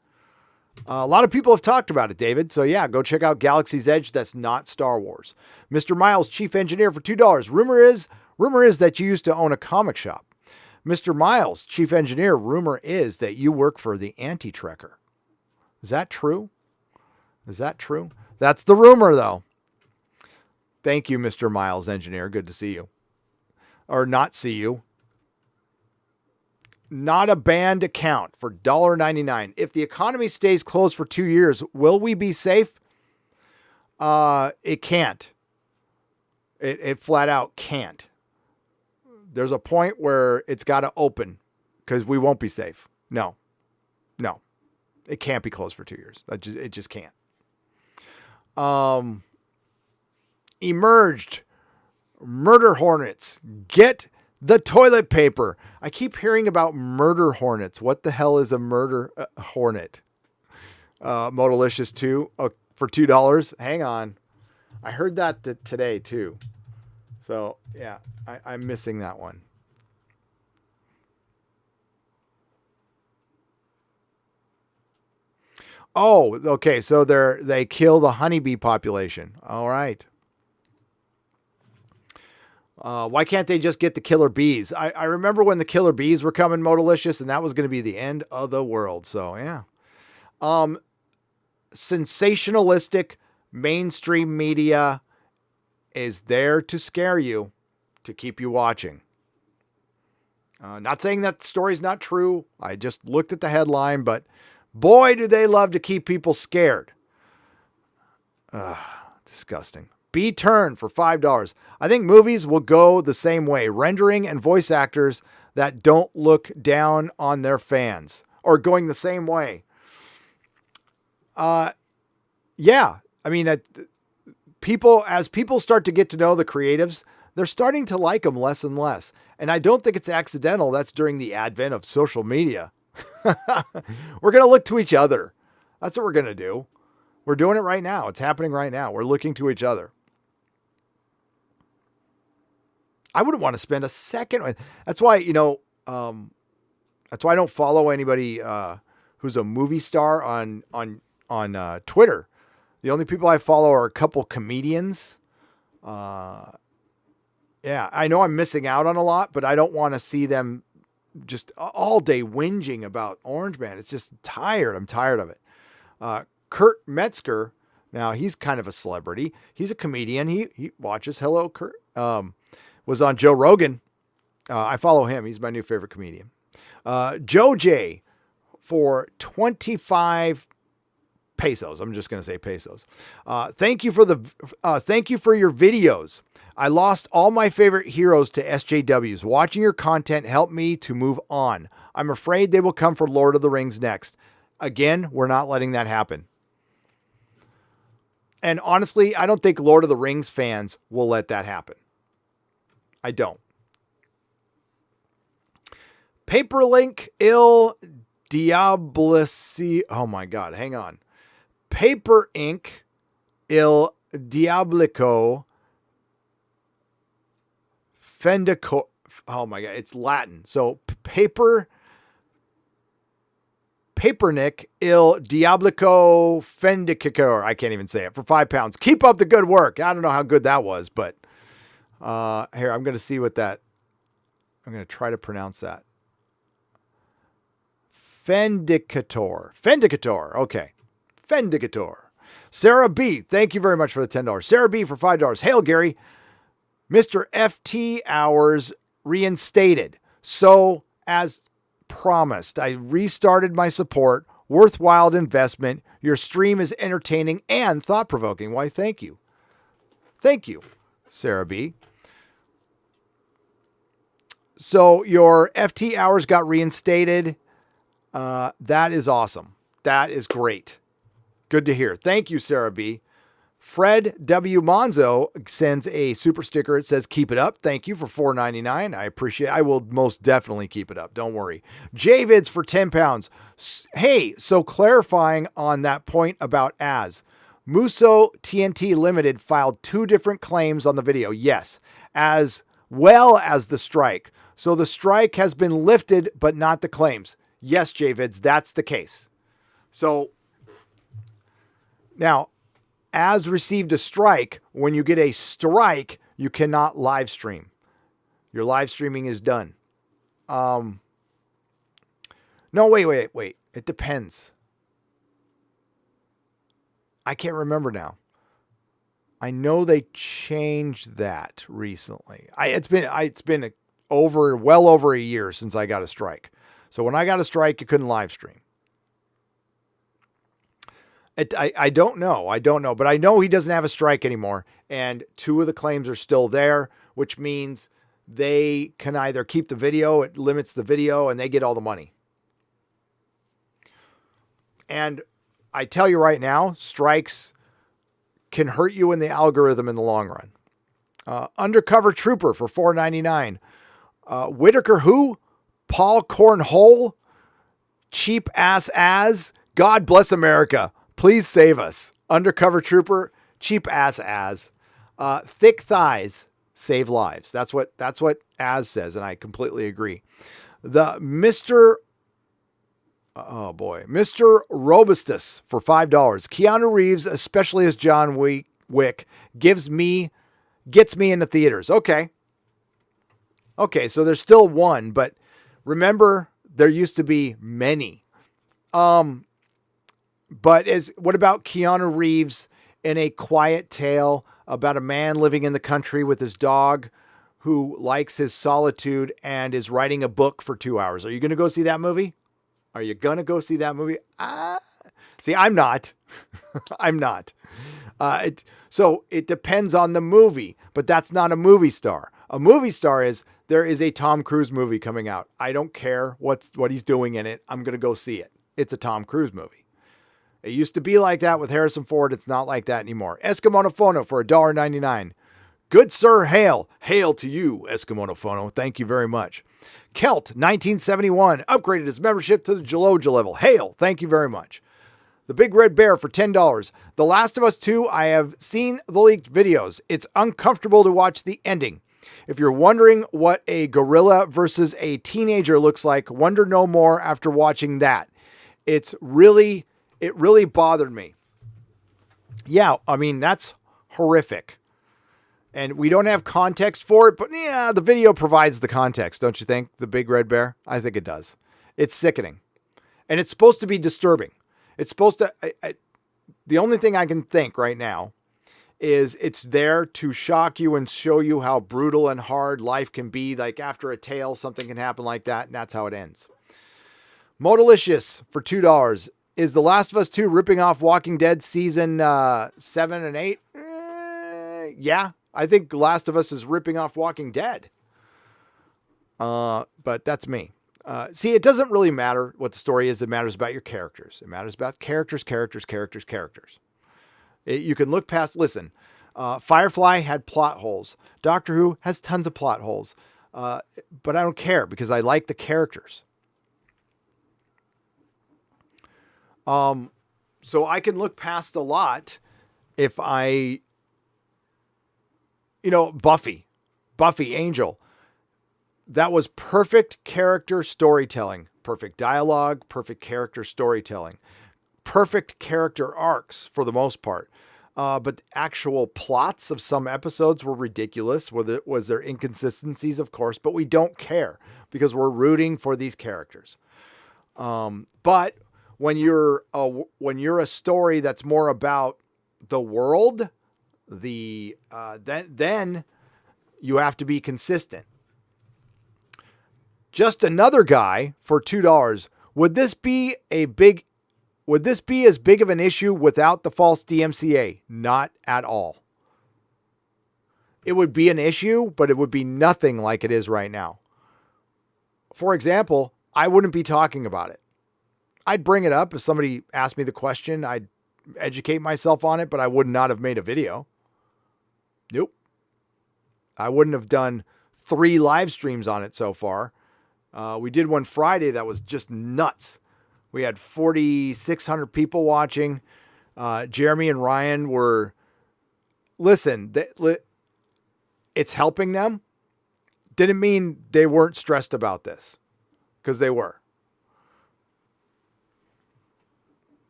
A lot of people have talked about it, David. So yeah, go check out Galaxy's Edge. That's not Star Wars. Mr. Miles, Chief Engineer for $2. Rumor is that you used to own a comic shop. Mr. Miles, Chief Engineer, rumor is that you work for the Anti-Trekker. Is that true? Is that true? That's the rumor, though. Thank you, Mr. Miles, Engineer. Good to see you. Or not see you. Not a banned account for $1.99. If the economy stays closed for 2 years, will we be safe? It can't. It flat out can't. There's a point where it's got to open because we won't be safe. No. It can't be closed for 2 years. It just can't. Emerged. Murder hornets. Get the toilet paper. I keep hearing about murder hornets. What the hell is a murder hornet? Modalicious 2 for $2. Hang on. I heard that today too. So yeah, I'm missing that one. Oh, okay. So they kill the honeybee population. All right. Why can't they just get the killer bees? I remember when the killer bees were coming, Modalicious, and that was going to be the end of the world. So yeah. Sensationalistic mainstream media is there to scare you. to keep you watching. Not saying that story's not true. I just looked at the headline, but boy, do they love to keep people scared. Disgusting. B Turn for $5. I think movies will go the same way. Rendering and voice actors that don't look down on their fans or going the same way. Yeah. I mean, as people start to get to know the creatives, they're starting to like them less and less. And I don't think it's accidental. That's during the advent of social media. We're going to look to each other. That's what we're going to do. We're doing it right now. It's happening right now. We're looking to each other. I wouldn't want to spend a second. That's why, that's why I don't follow anybody who's a movie star on Twitter. The only people I follow are a couple comedians. Yeah, I know I'm missing out on a lot, but I don't want to see them just all day whinging about Orange Man. It's just tired. I'm tired of it. Kurt Metzger, now he's kind of a celebrity. He's a comedian. He watches. Hello, Kurt. Was on Joe Rogan. I follow him. He's my new favorite comedian. Joe J for 25 pesos. I'm just going to say pesos. Thank you for your videos. I lost all my favorite heroes to SJWs. Watching your content helped me to move on. I'm afraid they will come for Lord of the Rings next. Again, we're not letting that happen. And honestly, I don't think Lord of the Rings fans will let that happen. I don't. Paperlink Il Diablici. Oh my God, hang on. Paper Ink Il Diablico Fendico. Oh my God, it's Latin. So Papernick Il Diablico Fendicicor. I can't even say it, for £5. Keep up the good work. I don't know how good that was, but here, I'm going to see what that, I'm going to try to pronounce that. Fendicator. Okay. Fendicator. Sarah B. Thank you very much for the $10. Sarah B. for $5. Hail, Gary. Mr. FT Hours reinstated. So, as promised, I restarted my support. Worthwhile investment. Your stream is entertaining and thought-provoking. Why, thank you. Thank you, Sarah B. So, your FT Hours got reinstated. That is awesome. That is great. Good to hear. Thank you, Sarah B. Fred W. Monzo sends a super sticker. It says, keep it up. Thank you for $4.99. I appreciate it. I will most definitely keep it up. Don't worry. Javids for £10. Hey, so clarifying on that point about Muso TNT Limited filed 2 different claims on the video. Yes, as well as the strike. So the strike has been lifted, but not the claims. Yes, Javids, that's the case. So now, As received a strike. When you get a strike, you cannot live stream. Your live streaming is done. No, wait. It depends. I can't remember now. I know they changed that recently. It's been well over a year since I got a strike. So when I got a strike, you couldn't live stream. I don't know, but I know he doesn't have a strike anymore. And 2 of the claims are still there, which means they can either keep the video, it limits the video, and they get all the money. And I tell you right now, strikes can hurt you in the algorithm in the long run. Undercover Trooper for $4.99. Whitaker who? Paul Cornhole? Cheap ass. God bless America. Please save us. Undercover Trooper, cheap ass. Thick thighs save lives. That's what Az says, and I completely agree. The Mr. Robustus for $5. Keanu Reeves, especially as John Wick, gets me in the theaters. Okay, so there's still one, but remember, there used to be many. But what about Keanu Reeves in A Quiet Tale about a man living in the country with his dog who likes his solitude and is writing a book for 2 hours. Are you going to go see that movie? Are you going to go see that movie? See, I'm not. I'm not. So it depends on the movie, but that's not a movie star. A movie star is, there is a Tom Cruise movie coming out. I don't care what he's doing in it. I'm going to go see it. It's a Tom Cruise movie. It used to be like that with Harrison Ford. It's not like that anymore. Eskimonofono for $1.99. Good sir, hail. Hail to you, Eskimonofono. Thank you very much. Kelt, 1971, upgraded his membership to the Geloja level. Hail. Thank you very much. The Big Red Bear for $10. The Last of Us 2, I have seen the leaked videos. It's uncomfortable to watch the ending. If you're wondering what a gorilla versus a teenager looks like, wonder no more after watching that. It really bothered me. Yeah, I mean, that's horrific. And we don't have context for it, but yeah, the video provides the context, don't you think? The Big Red Bear? I think it does. It's sickening. And it's supposed to be disturbing. It's supposed to... the only thing I can think right now is it's there to shock you and show you how brutal and hard life can be. Like after a tale, something can happen like that, and that's how it ends. Modalicious for $2. Is The Last of Us 2 ripping off Walking Dead season 7 and 8? Yeah, I think Last of Us is ripping off Walking Dead. But that's me. See, it doesn't really matter what the story is. It matters about your characters. It matters about characters. You can look past, listen, Firefly had plot holes. Doctor Who has tons of plot holes. But I don't care because I like the characters. So I can look past a lot if I, Buffy, Angel, that was perfect character storytelling, perfect dialogue, perfect character storytelling, perfect character arcs for the most part. But actual plots of some episodes were ridiculous. Was there inconsistencies? Of course, but we don't care because we're rooting for these characters. But when you're a story that's more about the world, then you have to be consistent. Just Another Guy for $2. Would this be as big of an issue without the false DMCA? Not at all. It would be an issue, but it would be nothing like it is right now. For example, I wouldn't be talking about it. I'd bring it up if somebody asked me the question. I'd educate myself on it, but I would not have made a video. Nope. I wouldn't have done 3 live streams on it so far. We did one Friday that was just nuts. We had 4,600 people watching. Jeremy and Ryan were, listen, it's helping them. Didn't mean they weren't stressed about this, because they were.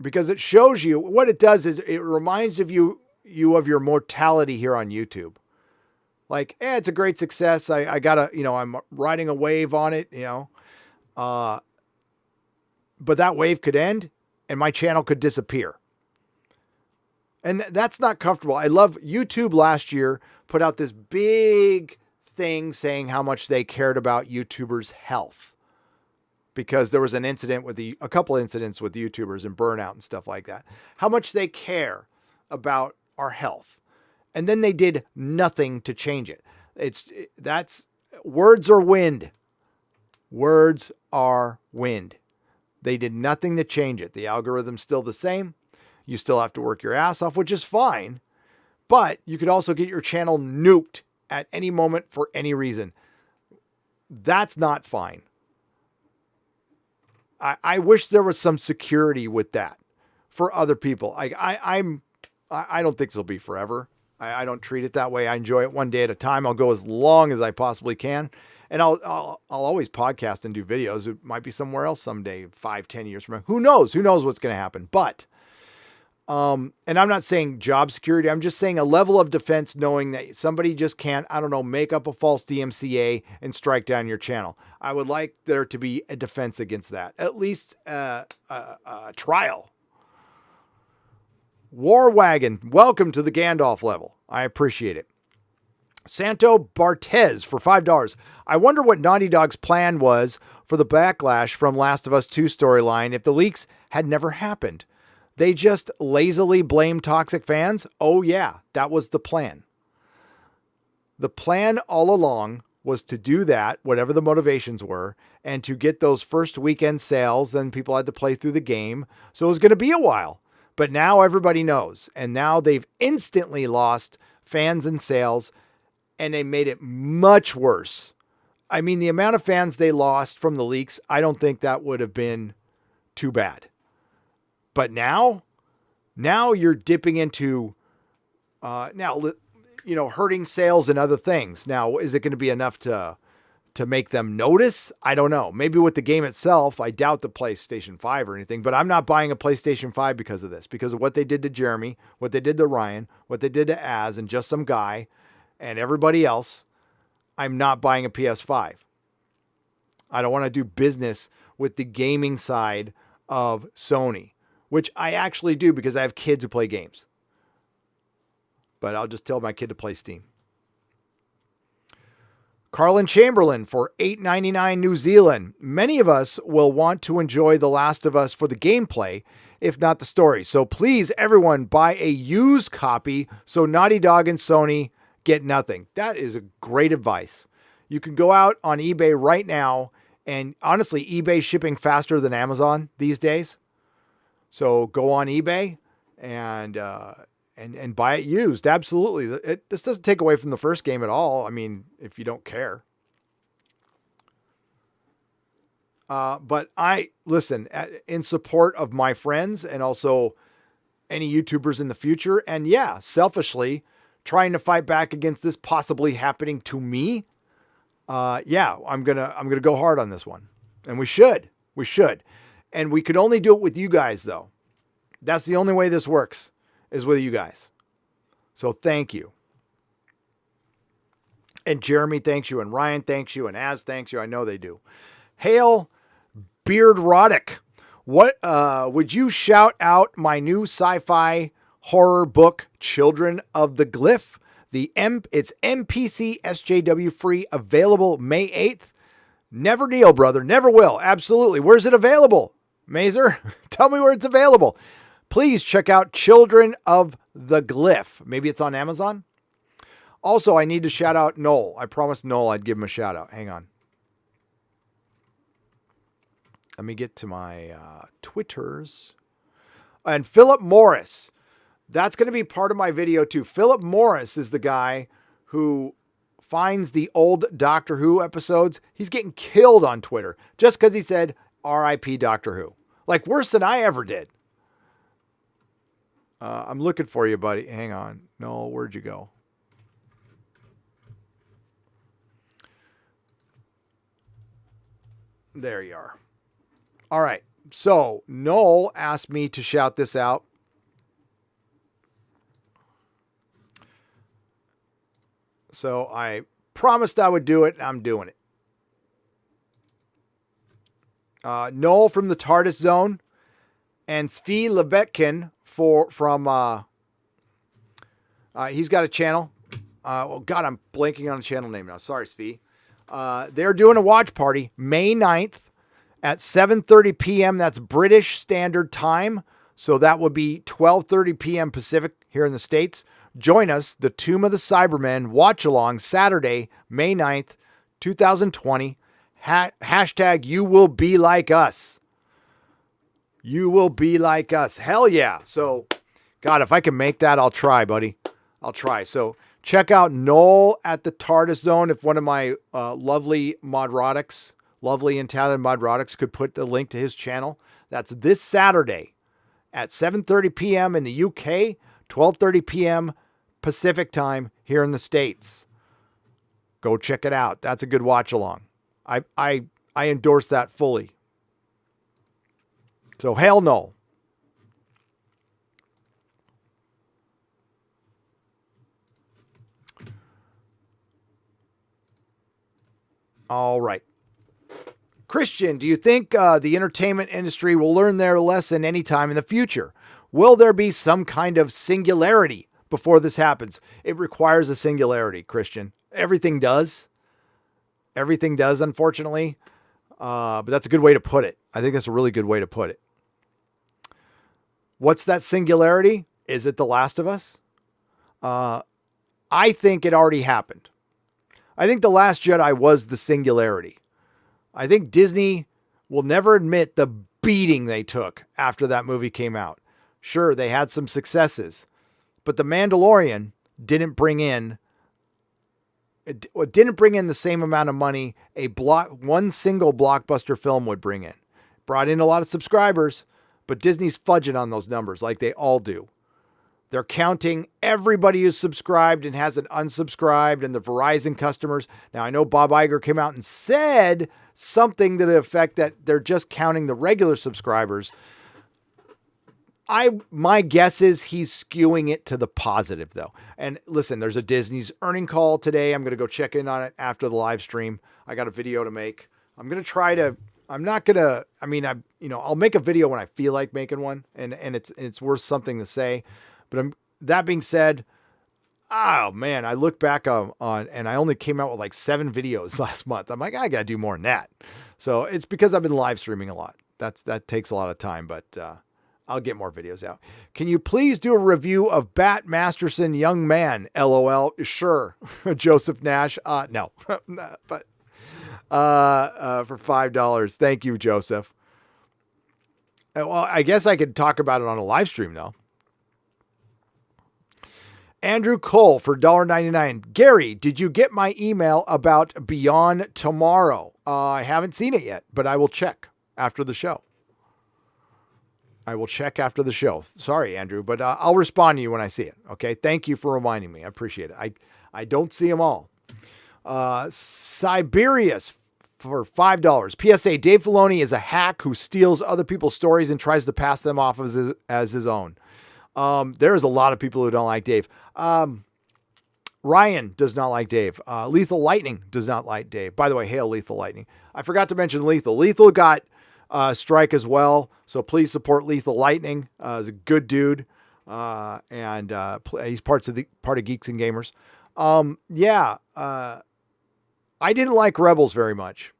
Because it shows you, what it does is it reminds you of your mortality here on YouTube. Like, it's a great success. I gotta, I'm riding a wave on it, but that wave could end and my channel could disappear. And that's not comfortable. I love YouTube last year put out this big thing saying how much they cared about YouTubers' health. Because there was an incident a couple incidents with YouTubers and burnout and stuff like that. How much they care about our health. And then they did nothing to change it. That's words are wind. Words are wind. They did nothing to change it. The algorithm's still the same. You still have to work your ass off, which is fine. But you could also get your channel nuked at any moment for any reason. That's not fine. I wish there was some security with that for other people. I don't think this will be forever. I don't treat it that way. I enjoy it one day at a time. I'll go as long as I possibly can. And I'll always podcast and do videos. It might be somewhere else someday, 5-10 years from now. Who knows? Who knows what's going to happen? But, and I'm not saying job security. I'm just saying a level of defense, knowing that somebody just can't, make up a false DMCA and strike down your channel. I would like there to be a defense against that. At least a trial. War Wagon, welcome to the Gandalf level. I appreciate it. Santo Bartez for $5. I wonder what Naughty Dog's plan was for the backlash from Last of Us 2 storyline if the leaks had never happened. They just lazily blame toxic fans? Oh yeah, that was the plan. The plan all along was to do that, whatever the motivations were, and to get those first weekend sales. Then people had to play through the game. So it was going to be a while. But now everybody knows. And now they've instantly lost fans and sales. And they made it much worse. I mean, the amount of fans they lost from the leaks, I don't think that would have been too bad. But now you're dipping into, hurting sales and other things. Now, is it going to be enough to make them notice? I don't know. Maybe with the game itself, I doubt the PlayStation 5 or anything, but I'm not buying a PlayStation 5 because of this, because of what they did to Jeremy, what they did to Ryan, what they did to Az and Just Some Guy and everybody else. I'm not buying a PS5. I don't want to do business with the gaming side of Sony, which I actually do because I have kids who play games. But I'll just tell my kid to play Steam. Carlin Chamberlain for $8.99 New Zealand. Many of us will want to enjoy The Last of Us for the gameplay, if not the story. So please, everyone, buy a used copy so Naughty Dog and Sony get nothing. That is a great advice. You can go out on eBay right now, and honestly, eBay's shipping faster than Amazon these days. So go on eBay and buy it used. Absolutely. This doesn't take away from the first game at all. I mean, if you don't care. But listen, in support of my friends and also any YouTubers in the future. And yeah, selfishly trying to fight back against this possibly happening to me. I'm going to go hard on this one. And we should. And we could only do it with you guys though. That's the only way this works. Is with you guys. So thank you. And Jeremy thanks you, and Ryan thanks you, and Az thanks you. I know they do. Hail Beardrotic. What would you shout out my new sci-fi horror book, Children of the Glyph? It's MPC SJW free, available May 8th. Never deal, brother. Never will. Absolutely. Where's it available? Mazer, tell me where it's available. Please check out Children of the Glyph. Maybe it's on Amazon. Also, I need to shout out Noel. I promised Noel I'd give him a shout out. Hang on. Let me get to my Twitters. And Philip Morris. That's going to be part of my video too. Philip Morris is the guy who finds the old Doctor Who episodes. He's getting killed on Twitter just because he said R.I.P. Doctor Who. Like worse than I ever did. I'm looking for you, buddy. Hang on. No, where'd you go? There you are. All right. So Noel asked me to shout this out. So I promised I would do it. And I'm doing it. Noel from the TARDIS Zone and Svi Lebetkin from he's got a channel. God, I'm blanking on a channel name now. Sorry, Svi. They're doing a watch party May 9th at 7:30 p.m. That's British Standard Time. So that would be 12:30 p.m. Pacific here in the States. Join us, the Tomb of the Cybermen watch along Saturday, May 9th, 2020. Hashtag you will be like us. You will be like us. Hell yeah. So, God, if I can make that, I'll try, buddy. I'll try. So check out Noel at the TARDIS Zone. If one of my lovely modrotics, lovely and talented modrotics could put the link to his channel. That's this Saturday at 7:30 p.m. in the UK, 12:30 p.m. Pacific time here in the States. Go check it out. That's a good watch along. I endorse that fully. So hell no. All right. Christian, do you think the entertainment industry will learn their lesson anytime in the future? Will there be some kind of singularity before this happens. It requires a singularity, Christian. Everything does. Everything does, unfortunately. But that's a good way to put it. I think that's a really good way to put it. What's that singularity? Is it The Last of Us? I think it already happened. I think The Last Jedi was the singularity. I think Disney will never admit the beating they took after that movie came out. Sure, they had some successes, but The Mandalorian didn't bring in the same amount of money one single blockbuster film would bring in. Brought in a lot of subscribers, but Disney's fudging on those numbers like they all do. They're counting everybody who's subscribed and hasn't unsubscribed and the Verizon customers. Now, I know Bob Iger came out and said something to the effect that they're just counting the regular subscribers. My guess is he's skewing it to the positive, though. And listen, there's a Disney's earning call today. I'm going to go check in on it after the live stream. I got a video to make. I'll make a video when I feel like making one, and it's worth something to say. But that being said, oh man, I look back on and I only came out with like 7 videos last month. I'm like, I got to do more than that. So it's because I've been live streaming a lot. That takes a lot of time, but I'll get more videos out. Can you please do a review of Bat Masterson Young Man? LOL. Sure. Joseph Nash. No, but for $5. Thank you, Joseph. Well, I guess I could talk about it on a live stream though. Andrew Cole for $1.99. Gary, did you get my email about Beyond Tomorrow? I haven't seen it yet, but I will check after the show. Sorry, Andrew, but I'll respond to you when I see it. Okay. Thank you for reminding me. I appreciate it. I don't see them all. Siberius for $5. PSA, Dave Filoni is a hack who steals other people's stories and tries to pass them off as his own. There's a lot of people who don't like Dave. Ryan does not like Dave. Lethal Lightning does not like Dave. By the way, hail Lethal Lightning. I forgot to mention Lethal. Lethal got strike as well, so please support Lethal Lightning. He's a good dude, and he's part of Geeks and Gamers. I didn't like Rebels very much.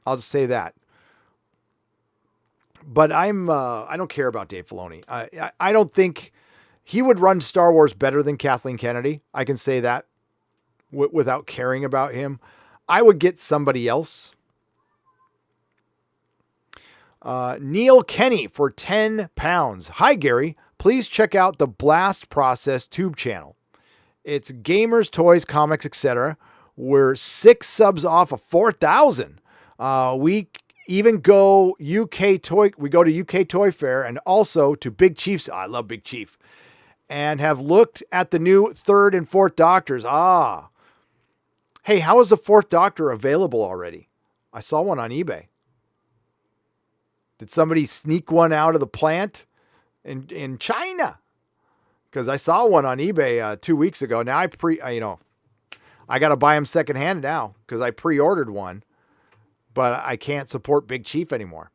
I'll just say that. But I don't care about Dave Filoni. I don't think he would run Star Wars better than Kathleen Kennedy. I can say that without caring about him. I would get somebody else. Neil Kenny for £10. Hi, Gary. Please check out the Blast Process tube channel. It's gamers, toys, comics, etc. We're 6 subs off of 4,000. We even go UK Toy. We go to UK Toy Fair and also to Big Chief's. I love Big Chief, and have looked at the new 3rd and 4th Doctors. Hey, how is the 4th Doctor available already? I saw one on eBay. Did somebody sneak one out of the plant in China? Because I saw one on eBay 2 weeks ago. Now I got to buy them secondhand now because I pre-ordered one. But I can't support Big Chief anymore.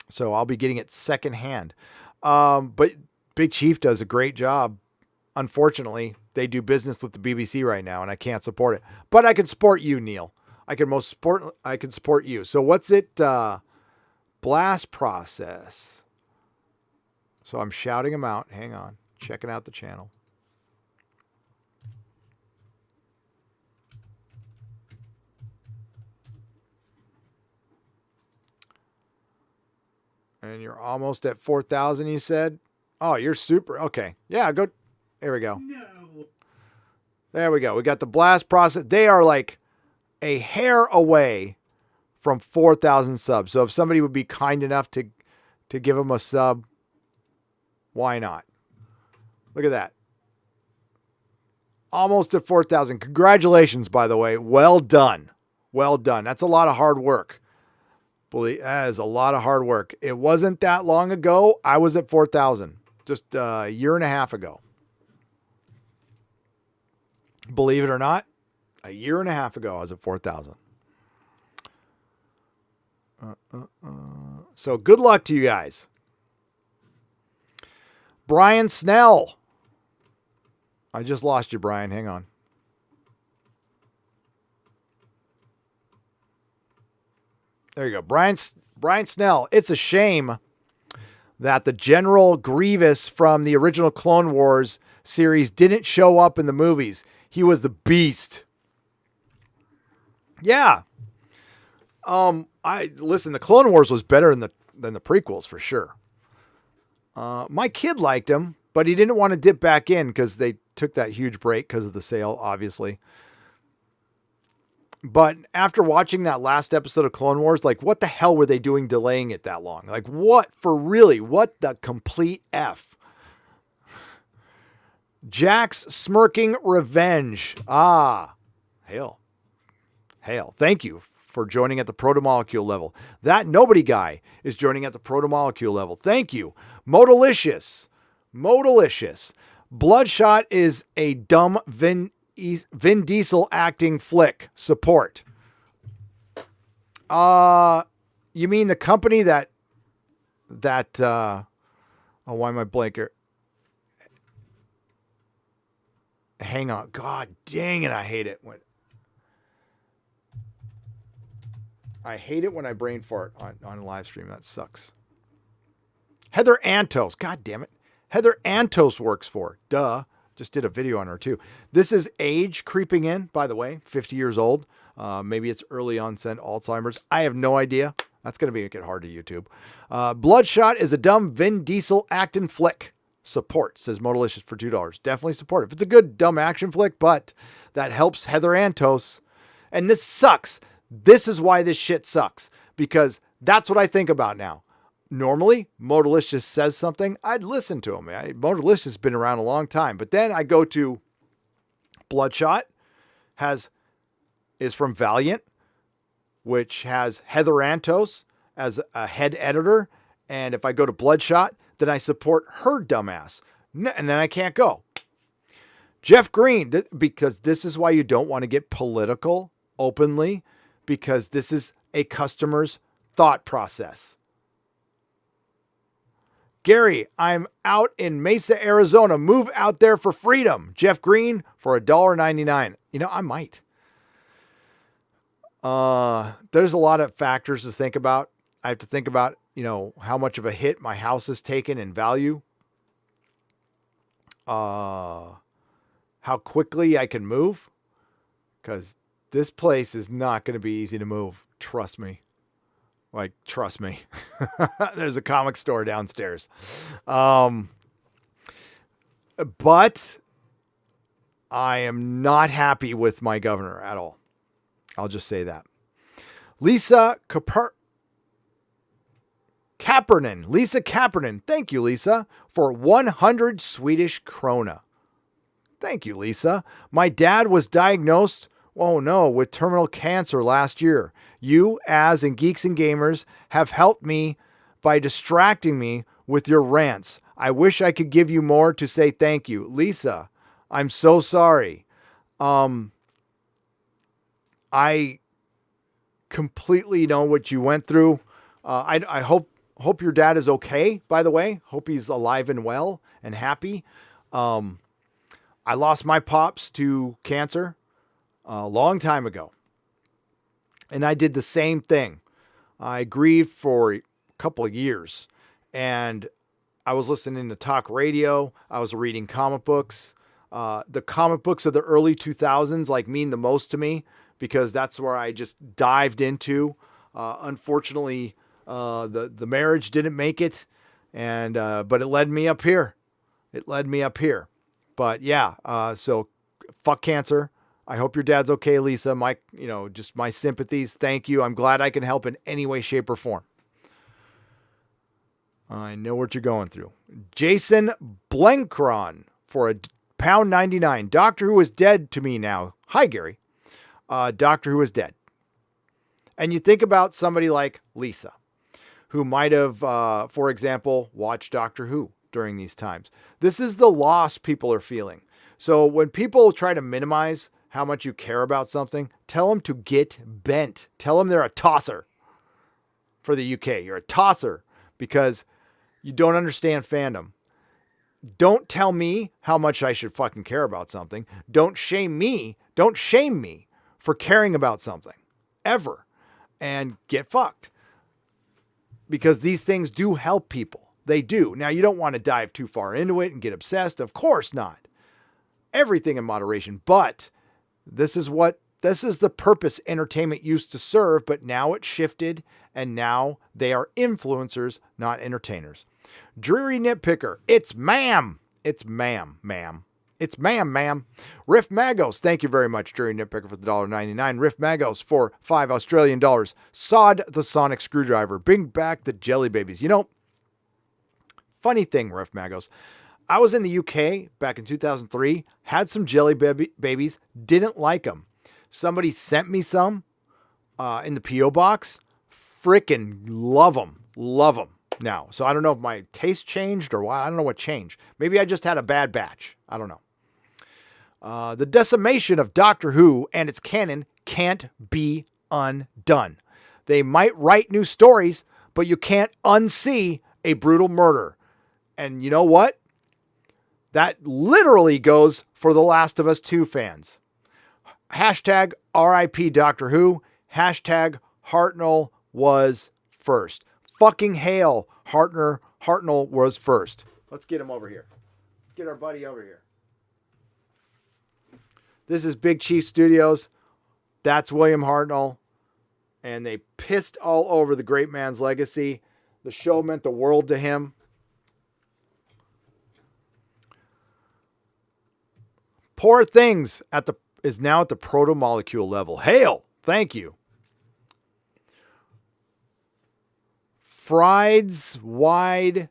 So I'll be getting it secondhand. But Big Chief does a great job. Unfortunately, they do business with the BBC right now, and I can't support it. But I can support you, Neil. I can support you. So what's it? Blast Process. So I'm shouting them out. Hang on. Checking out the channel. And you're almost at 4,000, you said? Oh, you're super. Okay. Yeah, go. There we go. No. There we go. We got the Blast Process. They are like a hair away from 4,000 subs. So if somebody would be kind enough to give them a sub, why not? Look at that. Almost at 4,000. Congratulations, by the way. Well done. Well done. That's a lot of hard work. That is a lot of hard work. It wasn't that long ago. I was at 4,000 just a year and a half ago. Believe it or not, a year and a half ago, I was at 4,000. So good luck to you guys. Brian Snell I just lost you, Brian. Hang on. There you go. Brian Snell. It's a shame that the General Grievous from the original Clone Wars series didn't show up in the movies. He was the beast. Yeah. Listen, the Clone Wars was better than the prequels for sure. My kid liked him, but he didn't want to dip back in because they took that huge break because of the sale, obviously. But after watching that last episode of Clone Wars, like, what the hell were they doing delaying it that long? Like, what the complete F? Jack's smirking revenge. Ah, hail. Thank you for joining at the protomolecule level. That nobody guy is joining at the protomolecule level. Thank you. Modalicious. Bloodshot is a dumb Vin Diesel acting flick. Support. You mean the company that why am I blanker? Hang on. God dang it. I hate it when I brain fart on a live stream. That sucks. Heather Antos. God damn it. Heather Antos works for. Duh. Just did a video on her too. This is age creeping in, by the way. 50 years old. Maybe it's early onset Alzheimer's. I have no idea. That's going to make it hard to YouTube. Bloodshot is a dumb Vin Diesel acting flick. Support, says Modalicious for $2. Definitely support. If it's a good dumb action flick, but that helps Heather Antos. And this sucks. This is why this shit sucks. Because that's what I think about now. Normally, Modalicious says something, I'd listen to him. Modalicious has been around a long time. But then I go to Bloodshot, is from Valiant, which has Heather Antos as a head editor. And if I go to Bloodshot, then I support her dumbass. And then I can't go. Jeff Green, because this is why you don't want to get political openly, because this is a customer's thought process. Gary, I'm out in Mesa, Arizona. Move out there for freedom. Jeff Green for $1.99. You know, I might. There's a lot of factors to think about. I have to think about, how much of a hit my house has taken in value. How quickly I can move. Because this place is not going to be easy to move. Trust me. Trust me. There's a comic store downstairs. But I am not happy with my governor at all. I'll just say that. Lisa Kapernen. Thank you, Lisa, for 100 Swedish krona. Thank you, Lisa. My dad was diagnosed, with terminal cancer last year. You, as in Geeks and Gamers, have helped me by distracting me with your rants. I wish I could give you more to say thank you. Lisa, I'm so sorry. I completely know what you went through. I hope your dad is okay, by the way. Hope he's alive and well and happy. I lost my pops to cancer a long time ago. And I did the same thing. I grieved for a couple of years. And I was listening to talk radio. I was reading comic books. The comic books of the early 2000s mean the most to me because that's where I just dived into. Unfortunately, the marriage didn't make it. But it led me up here. But yeah, so fuck cancer. I hope your dad's okay, Lisa. Just my sympathies. Thank you. I'm glad I can help in any way, shape, or form. I know what you're going through. Jason Blenkron for £1.99. Doctor Who is dead to me now. Hi, Gary. Doctor Who is dead. And you think about somebody like Lisa, who might have, for example, watched Doctor Who during these times. This is the loss people are feeling. So when people try to minimize how much you care about something, tell them to get bent. Tell them they're a tosser for the UK. You're a tosser because you don't understand fandom. don't tell me how much I should fucking care about something. Don't shame me. Don't shame me for caring about something ever, and get fucked. Because these things do help people. They do. Now, you don't want to dive too far into it and get obsessed. Of course not. Everything in moderation. But this is the purpose entertainment used to serve, but now it's shifted, and now they are influencers, not entertainers. Dreary Nitpicker. It's ma'am. It's ma'am. It's ma'am. Riff Magos. Thank you very much, Dreary Nitpicker, for the $1.99. Riff Magos for $5 Australian dollars. Sod the Sonic Screwdriver. Bring back the Jelly Babies. You know, funny thing, Riff Magos. I was in the UK back in 2003, had some Jelly Babies, didn't like them. Somebody sent me some in the P.O. box. Frickin' love them. Love them now. So I don't know if my taste changed or why. I don't know what changed. Maybe I just had a bad batch. I don't know. The decimation of Doctor Who and its canon can't be undone. They might write new stories, but you can't unsee a brutal murder. And you know what? That literally goes for The Last of Us 2 fans. Hashtag RIP Doctor Who. Hashtag Hartnell was first. Fucking hail, Hartnell was first. Let's get him over here. Get our buddy over here. This is Big Chief Studios. That's William Hartnell. And they pissed all over the great man's legacy. The show meant the world to him. Poor Things is now at the proto-molecule level. Hail! Thank you. Fried's Wide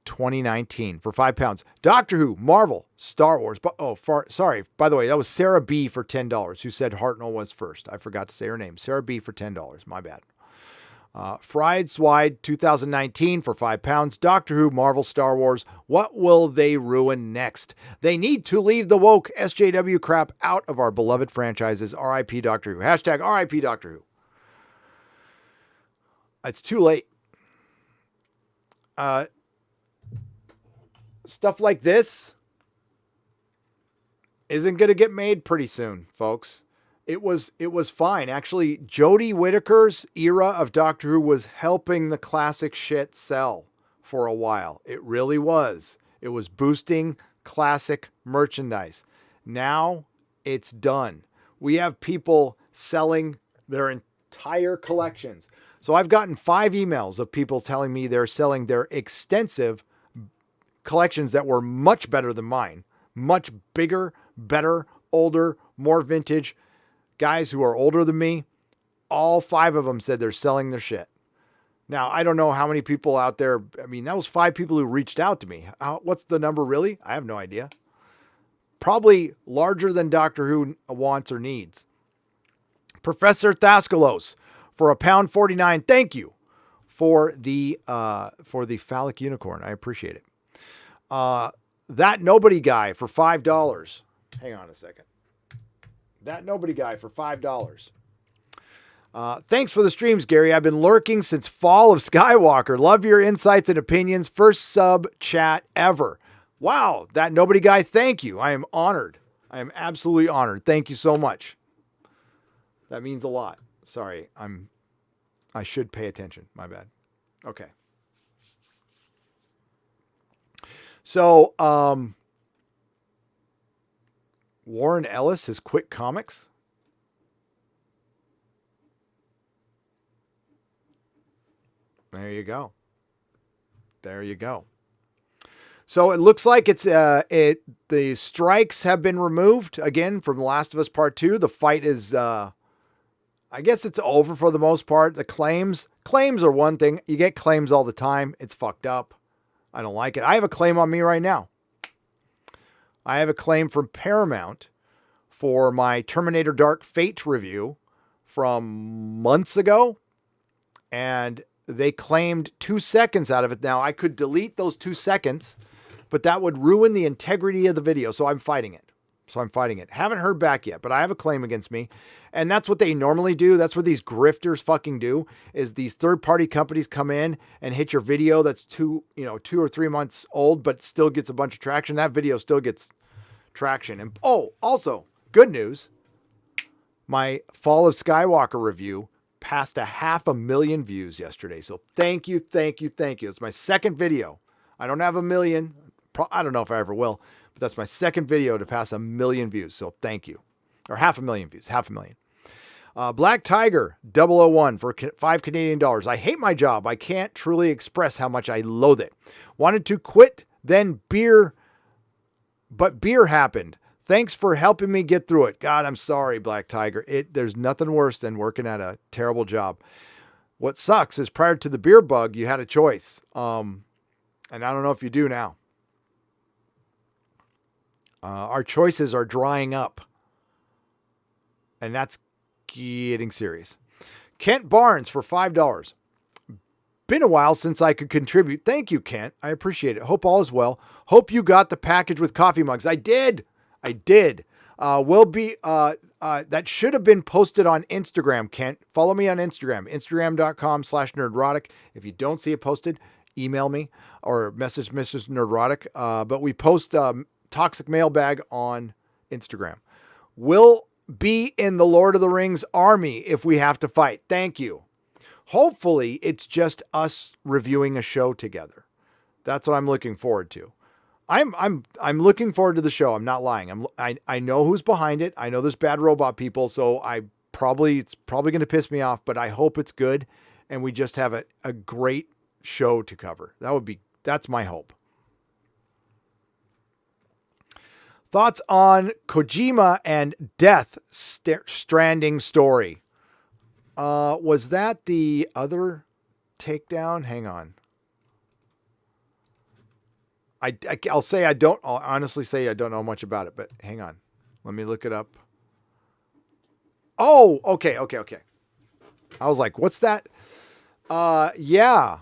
2019 for £5. Doctor Who, Marvel, Star Wars. Sorry. By the way, that was Sarah B for $10 who said Hartnell was first. I forgot to say her name. Sarah B for $10. My bad. Fried's Wide 2019 for £5. Doctor Who, Marvel, Star Wars. What will they ruin next? They need to leave the woke SJW crap out of our beloved franchises. RIP Doctor Who. Hashtag RIP Doctor Who. It's too late. Stuff like this isn't going to get made pretty soon, folks. It was fine. Actually, Jodie Whittaker's era of Doctor Who was helping the classic shit sell for a while. It really was. It was boosting classic merchandise. Now it's done. We have people selling their entire collections. So I've gotten 5 emails of people telling me they're selling their extensive collections that were much better than mine. Much bigger, better, older, more vintage. Guys who are older than me, all 5 of them said they're selling their shit. Now, I don't know how many people out there. I mean, that was 5 people who reached out to me. What's the number really? I have no idea. Probably larger than Doctor Who wants or needs. Professor Thaskalos for £1.49. Thank you for the phallic unicorn. I appreciate it. That Nobody Guy for $5. Hang on a second. That Nobody Guy for $5. Thanks for the streams, Gary. I've been lurking since Fall of Skywalker. Love your insights and opinions. First sub chat ever. Wow, That Nobody Guy, thank you. I am honored. I am absolutely honored. Thank you so much. That means a lot. Sorry, I should pay attention. My bad. Okay. So, Warren Ellis has quit comics. There you go. There you go. So it looks like the strikes have been removed again from The Last of Us Part 2. The fight is, I guess it's over for the most part. The claims are one thing. You get claims all the time. It's fucked up. I don't like it. I have a claim on me right now. I have a claim from Paramount for my Terminator Dark Fate review from months ago. And they claimed 2 seconds out of it. Now, I could delete those 2 seconds, but that would ruin the integrity of the video. So I'm fighting it. So I'm fighting it. Haven't heard back yet, but I have a claim against me. And that's what they normally do. That's what these grifters fucking do, is these third-party companies come in and hit your video that's 2 or 3 months old, but still gets a bunch of traction. That video still gets traction. And also, good news. My Fall of Skywalker review passed 500,000 views yesterday. So thank you. It's my second video. I don't have 1 million. I don't know if I ever will, but that's my second video to pass 1 million views. So thank you. Or 500,000 views, 500,000. Black Tiger 001 for $5 Canadian. I hate my job. I can't truly express how much I loathe it. Wanted to quit, but beer happened. Thanks for helping me get through it. God, I'm sorry, Black Tiger. There's nothing worse than working at a terrible job. What sucks is prior to the beer bug, you had a choice. And I don't know if you do now. Our choices are drying up. And that's getting serious. Kent Barnes for $5. Been a while since I could contribute. Thank you, Kent. I appreciate it. Hope all is well. Hope you got the package with coffee mugs. I did. That should have been posted on Instagram, Kent. Follow me on Instagram, instagram.com/nerdrotic. If you don't see it posted, email me or message Mrs. Nerdrotic. But we post Toxic Mailbag on Instagram. We'll be in the Lord of the Rings army if we have to fight. Thank you. Hopefully it's just us reviewing a show together. That's what I'm looking forward to. I'm looking forward to the show. I'm not lying. I know who's behind it. I know there's bad robot people, so it's probably going to piss me off, but I hope it's good and we just have a great show to cover. That's my hope. Thoughts on Kojima and Death Stranding story. Was that the other Takedown? Hang on. I'll honestly say I don't know much about it, but hang on. Let me look it up. Oh, okay. I was like, what's that? Yeah.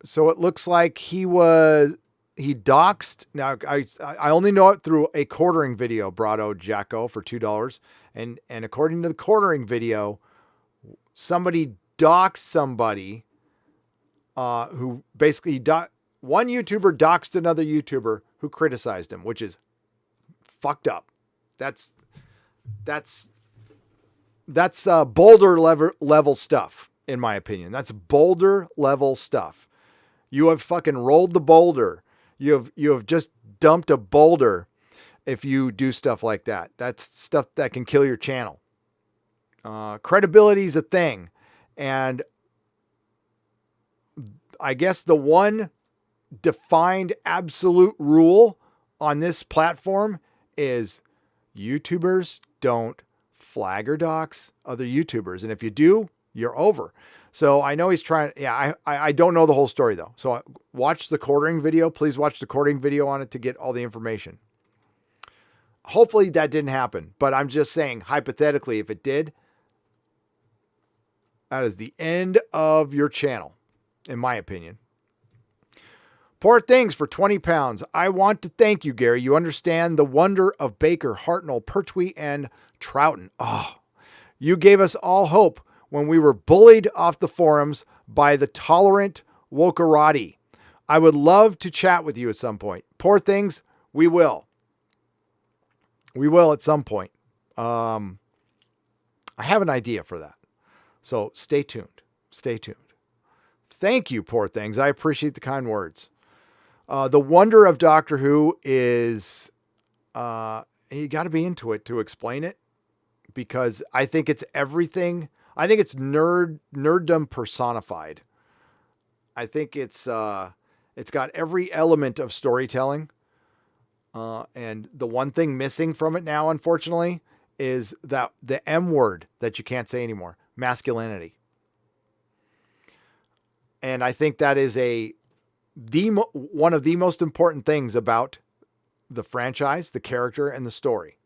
So it looks like he doxed. Now I only know it through a quartering video, Brado Jacko, for $2. And according to the quartering video, somebody doxed somebody, who basically one YouTuber doxed another YouTuber who criticized him, which is fucked up. That's boulder level stuff, in my opinion. That's boulder level stuff. You have fucking rolled the boulder. You have just dumped a boulder if you do stuff like that. That's stuff that can kill your channel. Credibility is a thing. And I guess the one defined absolute rule on this platform is YouTubers don't flag or dox other YouTubers. And if you do, you're over. So I know he's trying. Yeah, I don't know the whole story though. So watch the quartering video. Please watch the quartering video on it to get all the information. Hopefully that didn't happen, but I'm just saying, hypothetically, if it did, that is the end of your channel, in my opinion. Poor Things for 20 pounds. I want to thank you, Gary. You understand the wonder of Baker, Hartnell, Pertwee, and Troughton. Oh, you gave us all hope when we were bullied off the forums by the tolerant wokerati. I would love to chat with you at some point. Poor Things, we will. We will at some point. I have an idea for that. So stay tuned. Stay tuned. Thank you, Poor Things. I appreciate the kind words. The wonder of Doctor Who is, you got to be into it to explain it, because I think it's everything. I think it's nerddom personified. I think it's got every element of storytelling. And the one thing missing from it now, unfortunately, is that the M word that you can't say anymore, masculinity. And I think that is one of the most important things about the franchise, the character, and the story.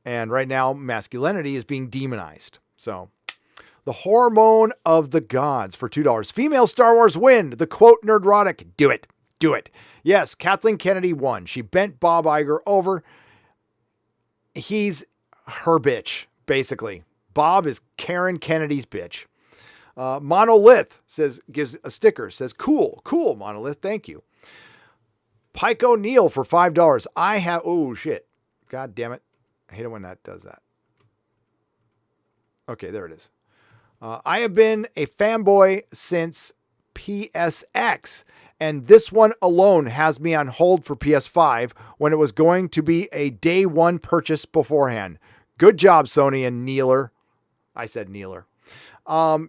And right now, masculinity is being demonized. So, the Hormone of the Gods for $2. Female Star Wars win. The quote Nerdrotic. Do it. Do it. Yes, Kathleen Kennedy won. She bent Bob Iger over. He's her bitch, basically. Bob is Karen Kennedy's bitch. Monolith gives a sticker, says, cool, Monolith, thank you. Pike O'Neill for $5. Oh shit. God damn it. I hate it when that does that. Okay, there it is. I have been a fanboy since PSX, and this one alone has me on hold for PS5 when it was going to be a day one purchase beforehand. Good job, Sony and Kneeler. I said Kneeler.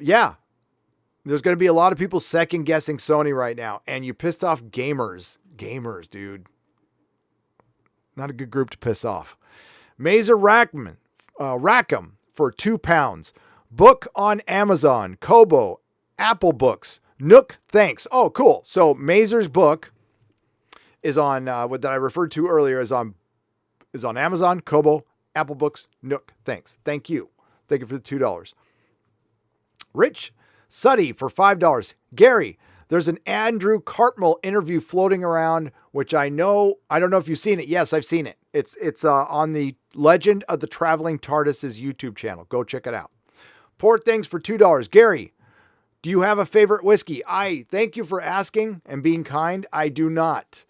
Yeah. There's going to be a lot of people second guessing Sony right now, and you pissed off gamers. Gamers, dude. Not a good group to piss off. Mazer Rackham for £2. Book on Amazon, Kobo, Apple Books, Nook, thanks. Oh, cool. So Mazer's book is on what that I referred to earlier is on Amazon, Kobo, Apple Books, Nook, thanks. Thank you. Thank you for the $2. Rich Suddy for $5. Gary, there's an Andrew Cartmell interview floating around, which I don't know if you've seen it. Yes, I've seen it. It's on the Legend of the Traveling TARDIS's YouTube channel. Go check it out. Poor Things for $2. Gary, do you have a favorite whiskey? I thank you for asking and being kind. I do not.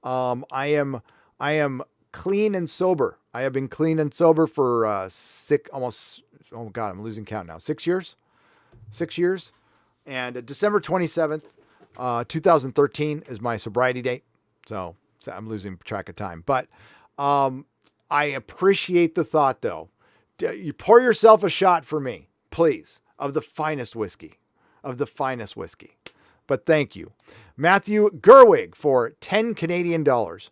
I am clean and sober. I have been clean and sober for oh God, I'm losing count now. 6 years? 6 years. And December 27th, 2013 is my sobriety date. So I'm losing track of time. But I appreciate the thought, though. You pour yourself a shot for me, please, of the finest whiskey. But thank you. Matthew Gerwig for 10 Canadian dollars.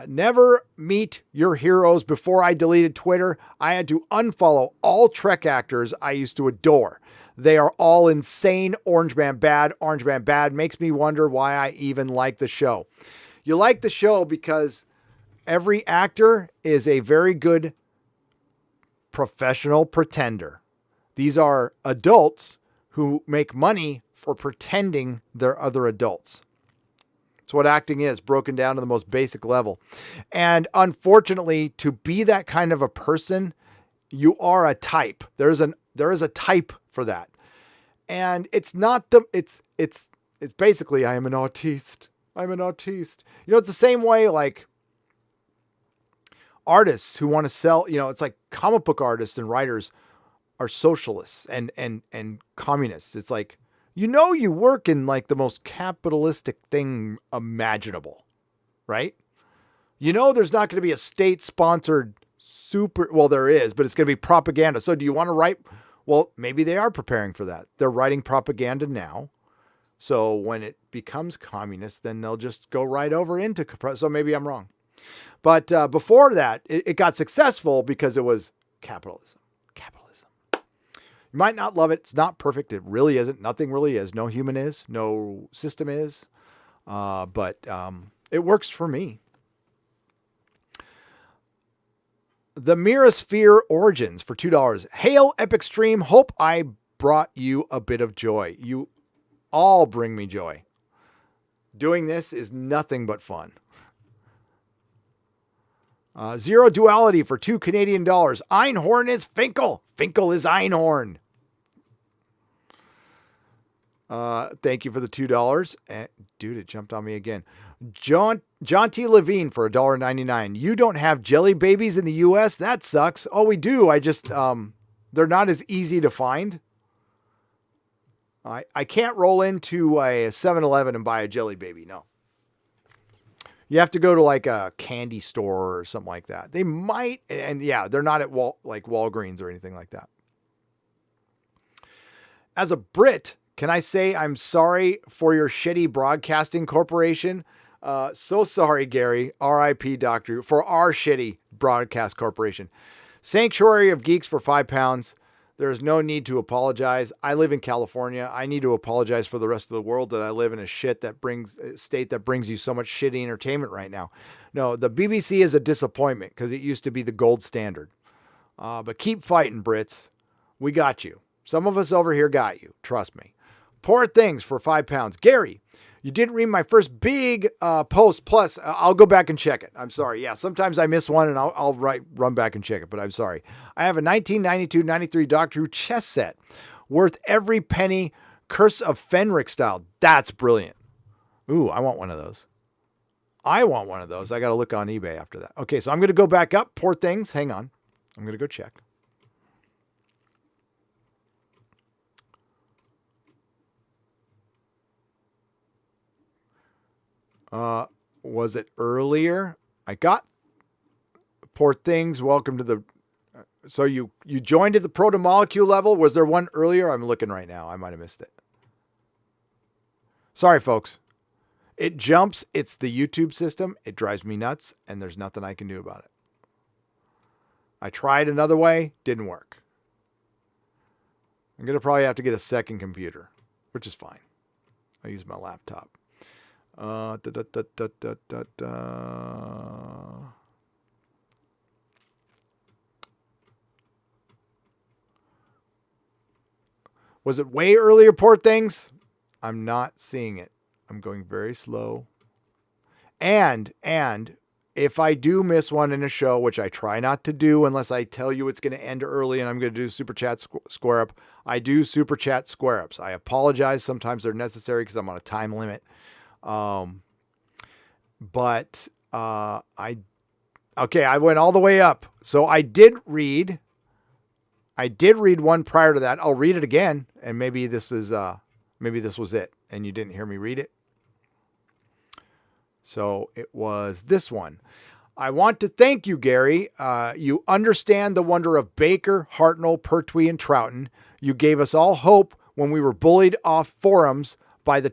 Never meet your heroes. Before I deleted Twitter, I had to unfollow all Trek actors I used to adore. They are all insane. Orange Man bad. Makes me wonder why I even like the show. You like the show because every actor is a very good professional pretender. These are adults who make money for pretending they're other adults. It's what acting is, broken down to the most basic level. And unfortunately, to be that kind of a person, you are a type. There is a type for that. And it's basically, I am an autiste. You know, it's the same way like artists who want to sell, it's like comic book artists and writers are socialists and communists. It's like, you work in like the most capitalistic thing imaginable, right? There's not going to be a state-sponsored there is, but it's going to be propaganda. So do you want to write? Well, maybe they are preparing for that. They're writing propaganda now. So when it becomes communist, then they'll just go right over into, so maybe I'm wrong. But before that, it got successful because it was capitalism. You might not love it. It's not perfect. It really isn't. Nothing really is. No human is. No system is. But it works for me. The Mirasphere Origins for $2. Hail, Epic Stream. Hope I brought you a bit of joy. You all bring me joy. Doing this is nothing but fun. Zero Duality for $2 Canadian. Einhorn is Finkel. Finkel is Einhorn. Thank you for the $2. Dude, it jumped on me again. John T. Levine for $1.99. You don't have jelly babies in the U.S.? That sucks. Oh, we do. I just, they're not as easy to find. I can't roll into a 7-Eleven and buy a jelly baby. No. You have to go to like a candy store or something like that. They might, and yeah, they're not at Walgreens or anything like that. As a Brit, can I say I'm sorry for your shitty broadcasting corporation? So sorry, Gary, RIP Doctor, for our shitty broadcast corporation. Sanctuary of Geeks for £5. There's no need to apologize. I live in California. I need to apologize for the rest of the world that I live in a state that brings you so much shitty entertainment right now. No, the BBC is a disappointment because it used to be the gold standard. But keep fighting, Brits. We got you. Some of us over here got you. Trust me. Poor Things for £5. Gary, You didn't read my first big post. Plus, I'll go back and check it. I'm sorry. Yeah, sometimes I miss one and I'll run back and check it, but I'm sorry. I have a 1992-93 Doctor Who chess set worth every penny, Curse of Fenric style. That's brilliant. Ooh, I want one of those. I got to look on eBay after that. Okay, so I'm going to go back up. Poor Things. Hang on. I'm going to go check. Was it earlier? I got Poor Things. Welcome to the... So you joined at the proto-molecule level. Was there one earlier? I'm looking right now. I might have missed it. Sorry, folks. It jumps. It's the YouTube system. It drives me nuts, and there's nothing I can do about it. I tried another way. Didn't work. I'm going to probably have to get a second computer, which is fine. I'll use my laptop. Was it way earlier, Poor Things? I'm not seeing it. I'm going very slow. And if I do miss one in a show, which I try not to do unless I tell you it's going to end early and I'm going to do Super Chat Square Up, I do Super Chat Square Ups. I apologize. Sometimes they're necessary because I'm on a time limit. I went all the way up. So I did read one prior to that. I'll read it again, and maybe this was it, and you didn't hear me read it. So it was this one. I want to thank you, Gary. You understand the wonder of Baker, Hartnell, Pertwee, and Troughton. You gave us all hope when we were bullied off forums by the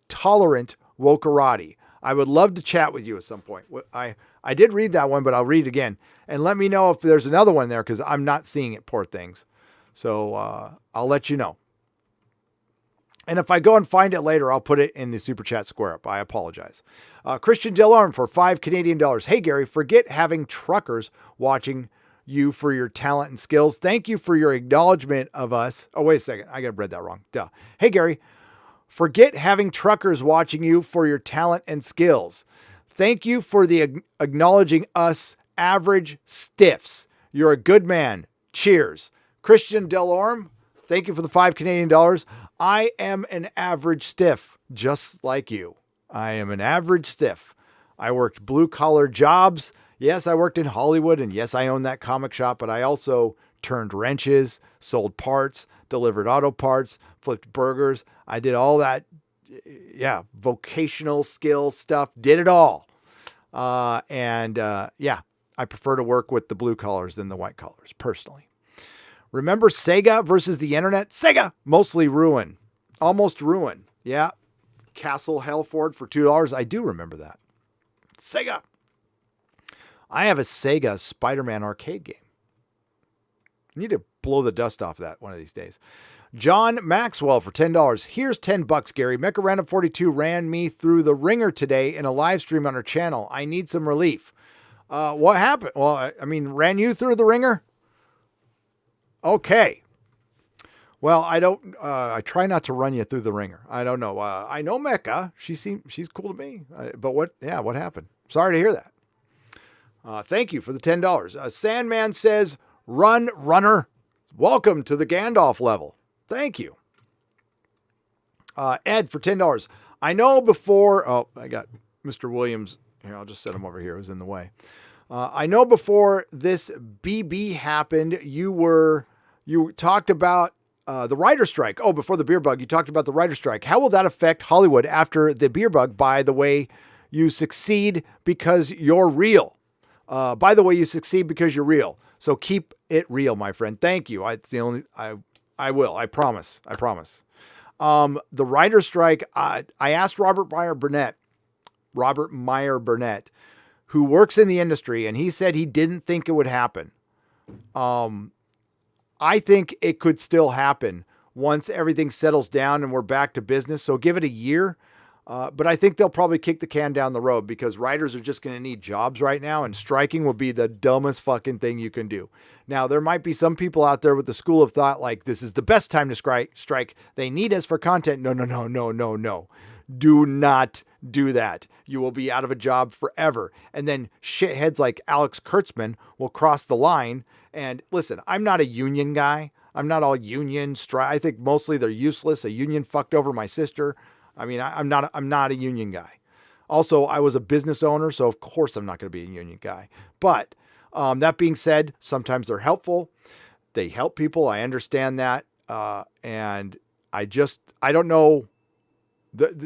tolerant wokerati. I would love to chat with you at some point. I did read that one, but I'll read it again. And let me know if there's another one there, because I'm not seeing it, Poor Things. So I'll let you know. And if I go and find it later, I'll put it in the Super Chat Square Up. I apologize. Christian Delorme for $5 Canadian. Hey, Gary, forget having truckers watching you for your talent and skills. Thank you for your acknowledgement of us. Oh, wait a second. I read that wrong. Duh. Hey, Gary, forget having truckers watching you for your talent and skills. Thank you for the acknowledging us average stiffs. You're a good man. Cheers. Christian Delorme, thank you for the $5 Canadian. I am an average stiff, just like you. I am an average stiff. I worked blue-collar jobs. Yes, I worked in Hollywood, and yes, I owned that comic shop, but I also turned wrenches, sold parts, delivered auto parts, flipped burgers. I did all that, vocational skill stuff, did it all. I prefer to work with the blue collars than the white collars, personally. Remember Sega versus the internet? Sega, mostly ruin. Almost ruin. Yeah. Castle Hellford for $2. I do remember that. Sega. I have a Sega Spider-Man arcade game. I need to blow the dust off that one of these days. John Maxwell for $10. Here's $10, Gary. Mecha Random 42 ran me through the ringer today in a live stream on her channel. I need some relief. What happened? Well, ran you through the ringer? Okay. Well, I try not to run you through the ringer. I don't know. I know Mecca. She's cool to me. But what happened? Sorry to hear that. Thank you for the $10. Sandman says, run, runner. Welcome to the Gandalf level. Thank you. Ed for $10. I know before, I got Mr. Williams here. I'll just set him over here. It was in the way. I know before this BB happened, you talked about the writer strike. Oh, before the beer bug, you talked about the writer strike. How will that affect Hollywood after the beer bug? By the way, you succeed because you're real. So keep it real, my friend. Thank you. It's the only, I will. I promise. The writer strike. I asked Robert Meyer Burnett, who works in the industry, and he said he didn't think it would happen. I think it could still happen once everything settles down and we're back to business. So give it a year. But I think they'll probably kick the can down the road because writers are just going to need jobs right now, and striking will be the dumbest fucking thing you can do. Now, there might be some people out there with the school of thought like this is the best time to strike. They need us for content. No, no, no, no, no, no. Do not do that. You will be out of a job forever. And then shitheads like Alex Kurtzman will cross the line. And listen, I'm not a union guy. I'm not all union strike. I think mostly they're useless. A union fucked over my sister. I mean, I'm not a union guy. Also, I was a business owner, so of course I'm not going to be a union guy. But that being said, sometimes they're helpful. They help people. I understand that. And I don't know.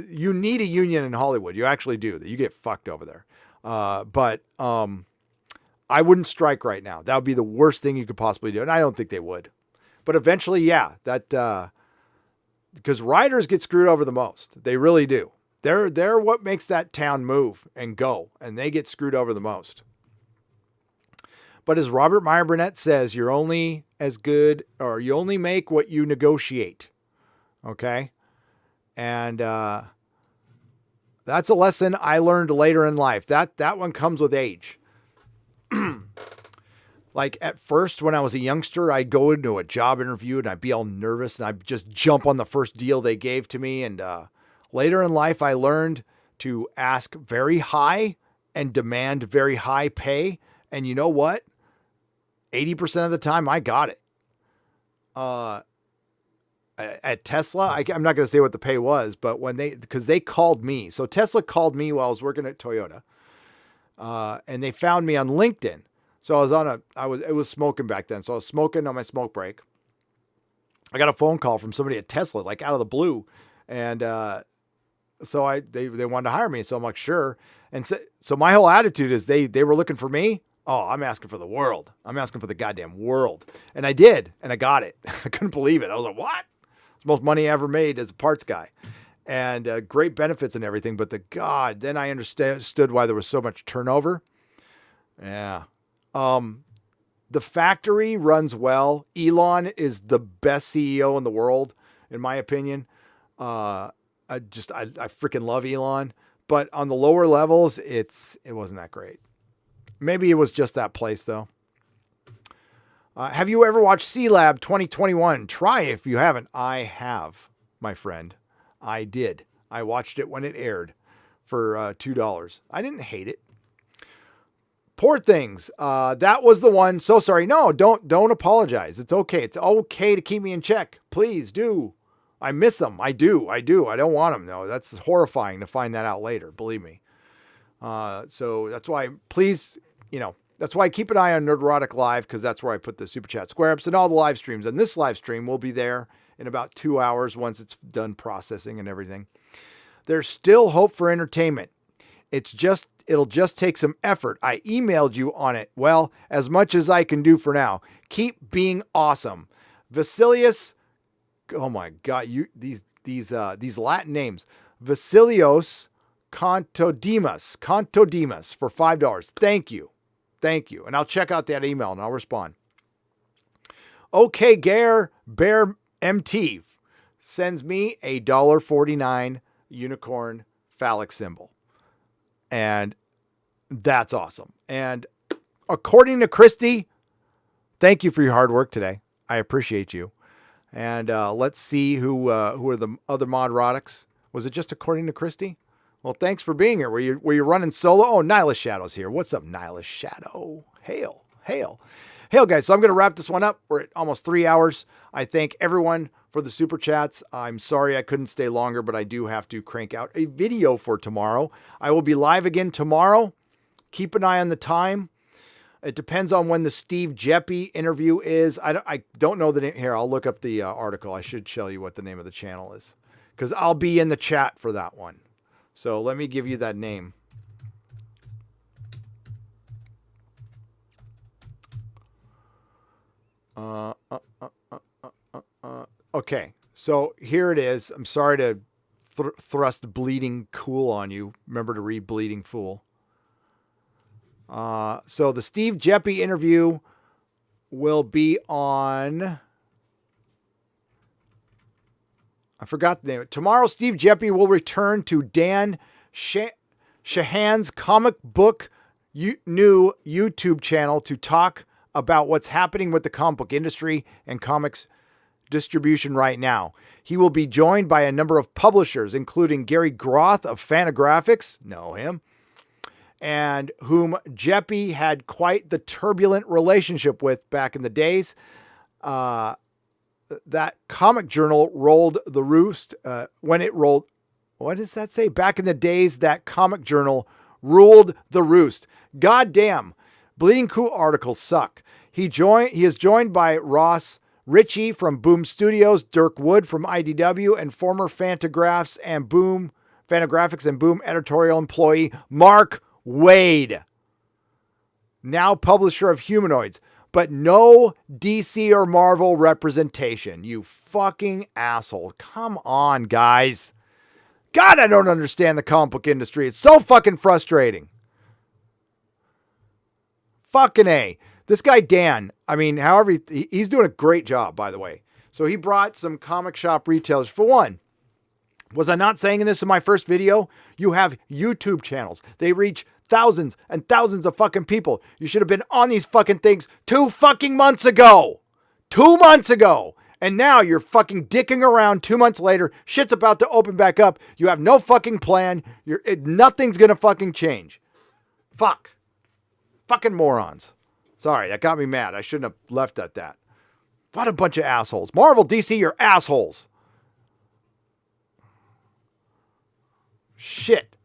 You need a union in Hollywood. You actually do. You get fucked over there. But I wouldn't strike right now. That would be the worst thing you could possibly do. And I don't think they would. But eventually, yeah, because writers get screwed over the most. They really do. They're what makes that town move and go, and they get screwed over the most. But as Robert Meyer Burnett says, you're only as good, or you only make what you negotiate. Okay? And that's a lesson I learned later in life. That one comes with age. Like at first when I was a youngster, I'd go into a job interview and I'd be all nervous and I'd just jump on the first deal they gave to me. And later in life, I learned to ask very high and demand very high pay. And you know what? 80% of the time I got it. At Tesla, I'm not going to say what the pay was, but because they called me. So Tesla called me while I was working at Toyota. And they found me on LinkedIn. So it was smoking back then. So I was smoking on my smoke break. I got a phone call from somebody at Tesla, like out of the blue. And, so they wanted to hire me. So I'm like, sure. And so my whole attitude is they were looking for me. Oh, I'm asking for the world. I'm asking for the goddamn world. And I did. And I got it. I couldn't believe it. I was like, what? It's the most money I ever made as a parts guy. And great benefits and everything. But then I understood why there was so much turnover. Yeah. The factory runs well. Elon is the best CEO in the world, in my opinion. I freaking love Elon, but on the lower levels, it wasn't that great. Maybe it was just that place though. Have you ever watched C-Lab 2021? Try if you haven't. I have, my friend. I did. I watched it when it aired for $2. I didn't hate it. Poor Things. That was the one. So sorry. No, don't apologize. It's okay. It's okay to keep me in check. Please do. I miss them. I do. I don't want them though. That's horrifying to find that out later. Believe me. So that's why, please, that's why I keep an eye on Nerdrotic Live, because that's where I put the Super Chat Square Ups and all the live streams. And this live stream will be there in about 2 hours once it's done processing and everything. There's still hope for entertainment. It'll just take some effort. I emailed you on it. Well, as much as I can do for now. Keep being awesome. Vasilius, oh my God, these Latin names. Vasilios Contodemus for $5. Thank you. And I'll check out that email and I'll respond. Okay, Bear MT sends me a $1.49 unicorn phallic symbol. And that's awesome. And according to Christy, thank you for your hard work today. I appreciate you. And let's see who are the other Modrotics. Was it just according to Christy? Well, thanks for being here. Were you running solo? Oh, Nihilist Shadow's here. What's up, Nihilist Shadow? Hail, guys. So I'm going to wrap this one up. We're at almost 3 hours. I thank everyone for the super chats. I'm sorry I couldn't stay longer, but I do have to crank out a video for tomorrow. I will be live again tomorrow. Keep an eye on the time. It depends on when the Steve Jeppy interview is. I don't know the name. Here, I'll look up the article. I should tell you what the name of the channel is, because I'll be in the chat for that one. So let me give you that name. Okay, so here it is. I'm sorry to thrust Bleeding Cool on you. Remember to read Bleeding Fool. So the Steve Jeppy interview will be on... I forgot the name. Tomorrow, Steve Jeppy will return to Dan Shahan's comic book new YouTube channel to talk about what's happening with the comic book industry and comics distribution right now. He will be joined by a number of publishers, including Gary Groth of Fantagraphics, know him, and whom Jeppy had quite the turbulent relationship with back in the days. That comic journal rolled the roost when it rolled. What does that say? Back in the days, that comic journal ruled the roost. God damn. Bleeding Cool articles suck. He is joined by Ross Ritchie from Boom Studios, Dirk Wood from IDW, and former Fantagraphics and Boom editorial employee Mark Waid, now publisher of Humanoids, but no DC or Marvel representation. You fucking asshole. Come on, guys. God, I don't understand the comic book industry. It's so fucking frustrating. Fucking A. This guy, Dan, I mean, however, he's doing a great job, by the way. So he brought some comic shop retailers. For one, was I not saying this in my first video? You have YouTube channels. They reach thousands and thousands of fucking people. You should have been on these fucking things 2 fucking months ago. 2 months ago. And now you're fucking dicking around 2 months later. Shit's about to open back up. You have no fucking plan. Nothing's going to fucking change. Fuck. Fucking morons. Sorry, that got me mad. I shouldn't have left at that. What a bunch of assholes. Marvel, DC, you're assholes. Shit.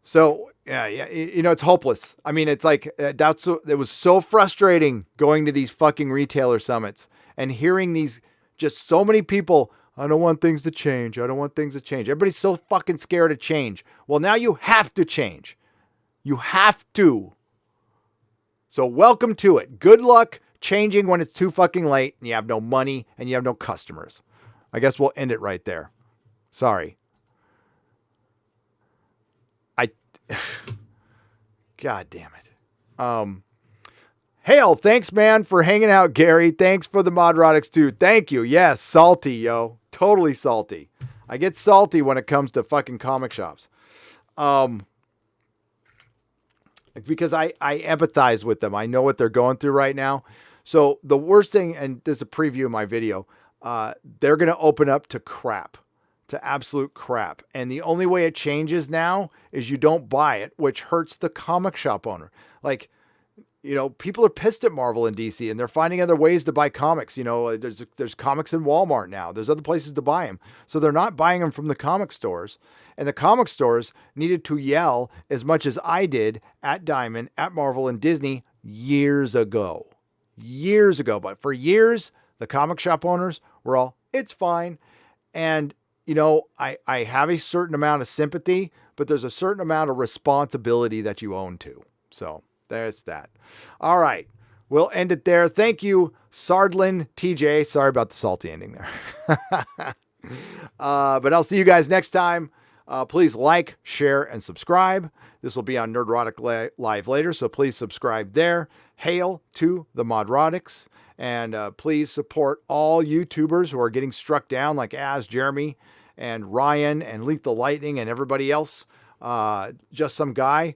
So, yeah, you know, it's hopeless. I mean, it's like, it was so frustrating going to these fucking retailer summits and hearing these, just so many people, I don't want things to change. I don't want things to change. Everybody's so fucking scared of change. Well, now you have to change. You have to. So welcome to it. Good luck changing when it's too fucking late and you have no money and you have no customers. I guess we'll end it right there. Sorry. God damn it. Hale, thanks, man, for hanging out, Gary. Thanks for the Modrotics, too. Thank you. Yes, salty, yo. Totally salty. I get salty when it comes to fucking comic shops. Because I empathize with them. I know what they're going through right now. So the worst thing, and this is a preview of my video, they're going to open up to crap. To absolute crap. And the only way it changes now is you don't buy it, which hurts the comic shop owner. Like, you know, people are pissed at Marvel and DC and they're finding other ways to buy comics. You know, there's comics in Walmart now. There's other places to buy them. So they're not buying them from the comic stores. And the comic stores needed to yell as much as I did at Diamond, at Marvel and Disney years ago. Years ago. But for years, the comic shop owners were all, it's fine. And you know, I have a certain amount of sympathy, but there's a certain amount of responsibility that you own to. So there's that. All right. We'll end it there. Thank you, Sardlin TJ. Sorry about the salty ending there. But I'll see you guys next time. Please like, share, and subscribe. This will be on Nerdrotic Live later, so please subscribe there. Hail to the Modrotics. And please support all YouTubers who are getting struck down, like Jeremy, and Ryan, and Lethal Lightning, and everybody else. Just some guy.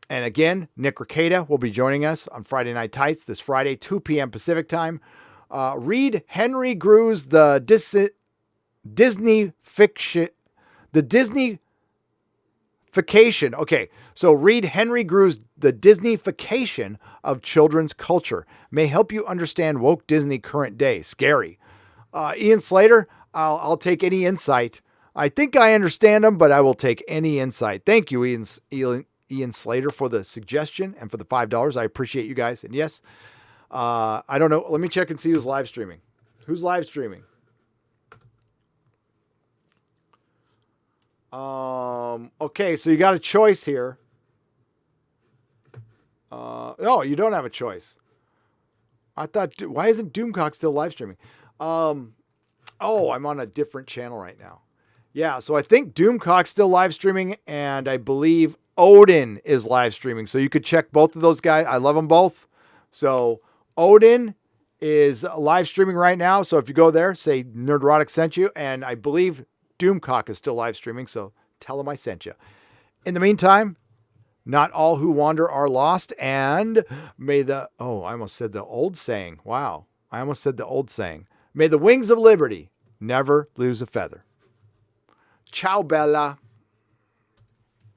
And again, Nick Ricada will be joining us on Friday Night Tights this Friday, 2 p.m. Pacific time. Read Henry Grew's Disney fiction. The Disneyfication. Okay, so read Henry Grew's The Disneyfication of Children's Culture. May help you understand woke Disney current day. Scary. Ian Slater, I'll take any insight. I think I understand them, but I will take any insight. Thank you, Ian Slater, for the suggestion and for the $5. I appreciate you guys. And yes, I don't know. Let me check and see who's live streaming. Who's live streaming? Okay, so you got a choice here. No, you don't have a choice. I thought, why isn't Doomcock still live streaming? Oh, I'm on a different channel right now. Yeah, so I think Doomcock's still live streaming, and I believe Odin is live streaming. So you could check both of those guys. I love them both. So Odin is live streaming right now. So if you go there, say Nerdrotic sent you. And I believe Doomcock is still live streaming. So tell him I sent you. In the meantime, not all who wander are lost. And may I almost said the old saying. Wow. I almost said the old saying. May the wings of liberty never lose a feather. Ciao, Bella.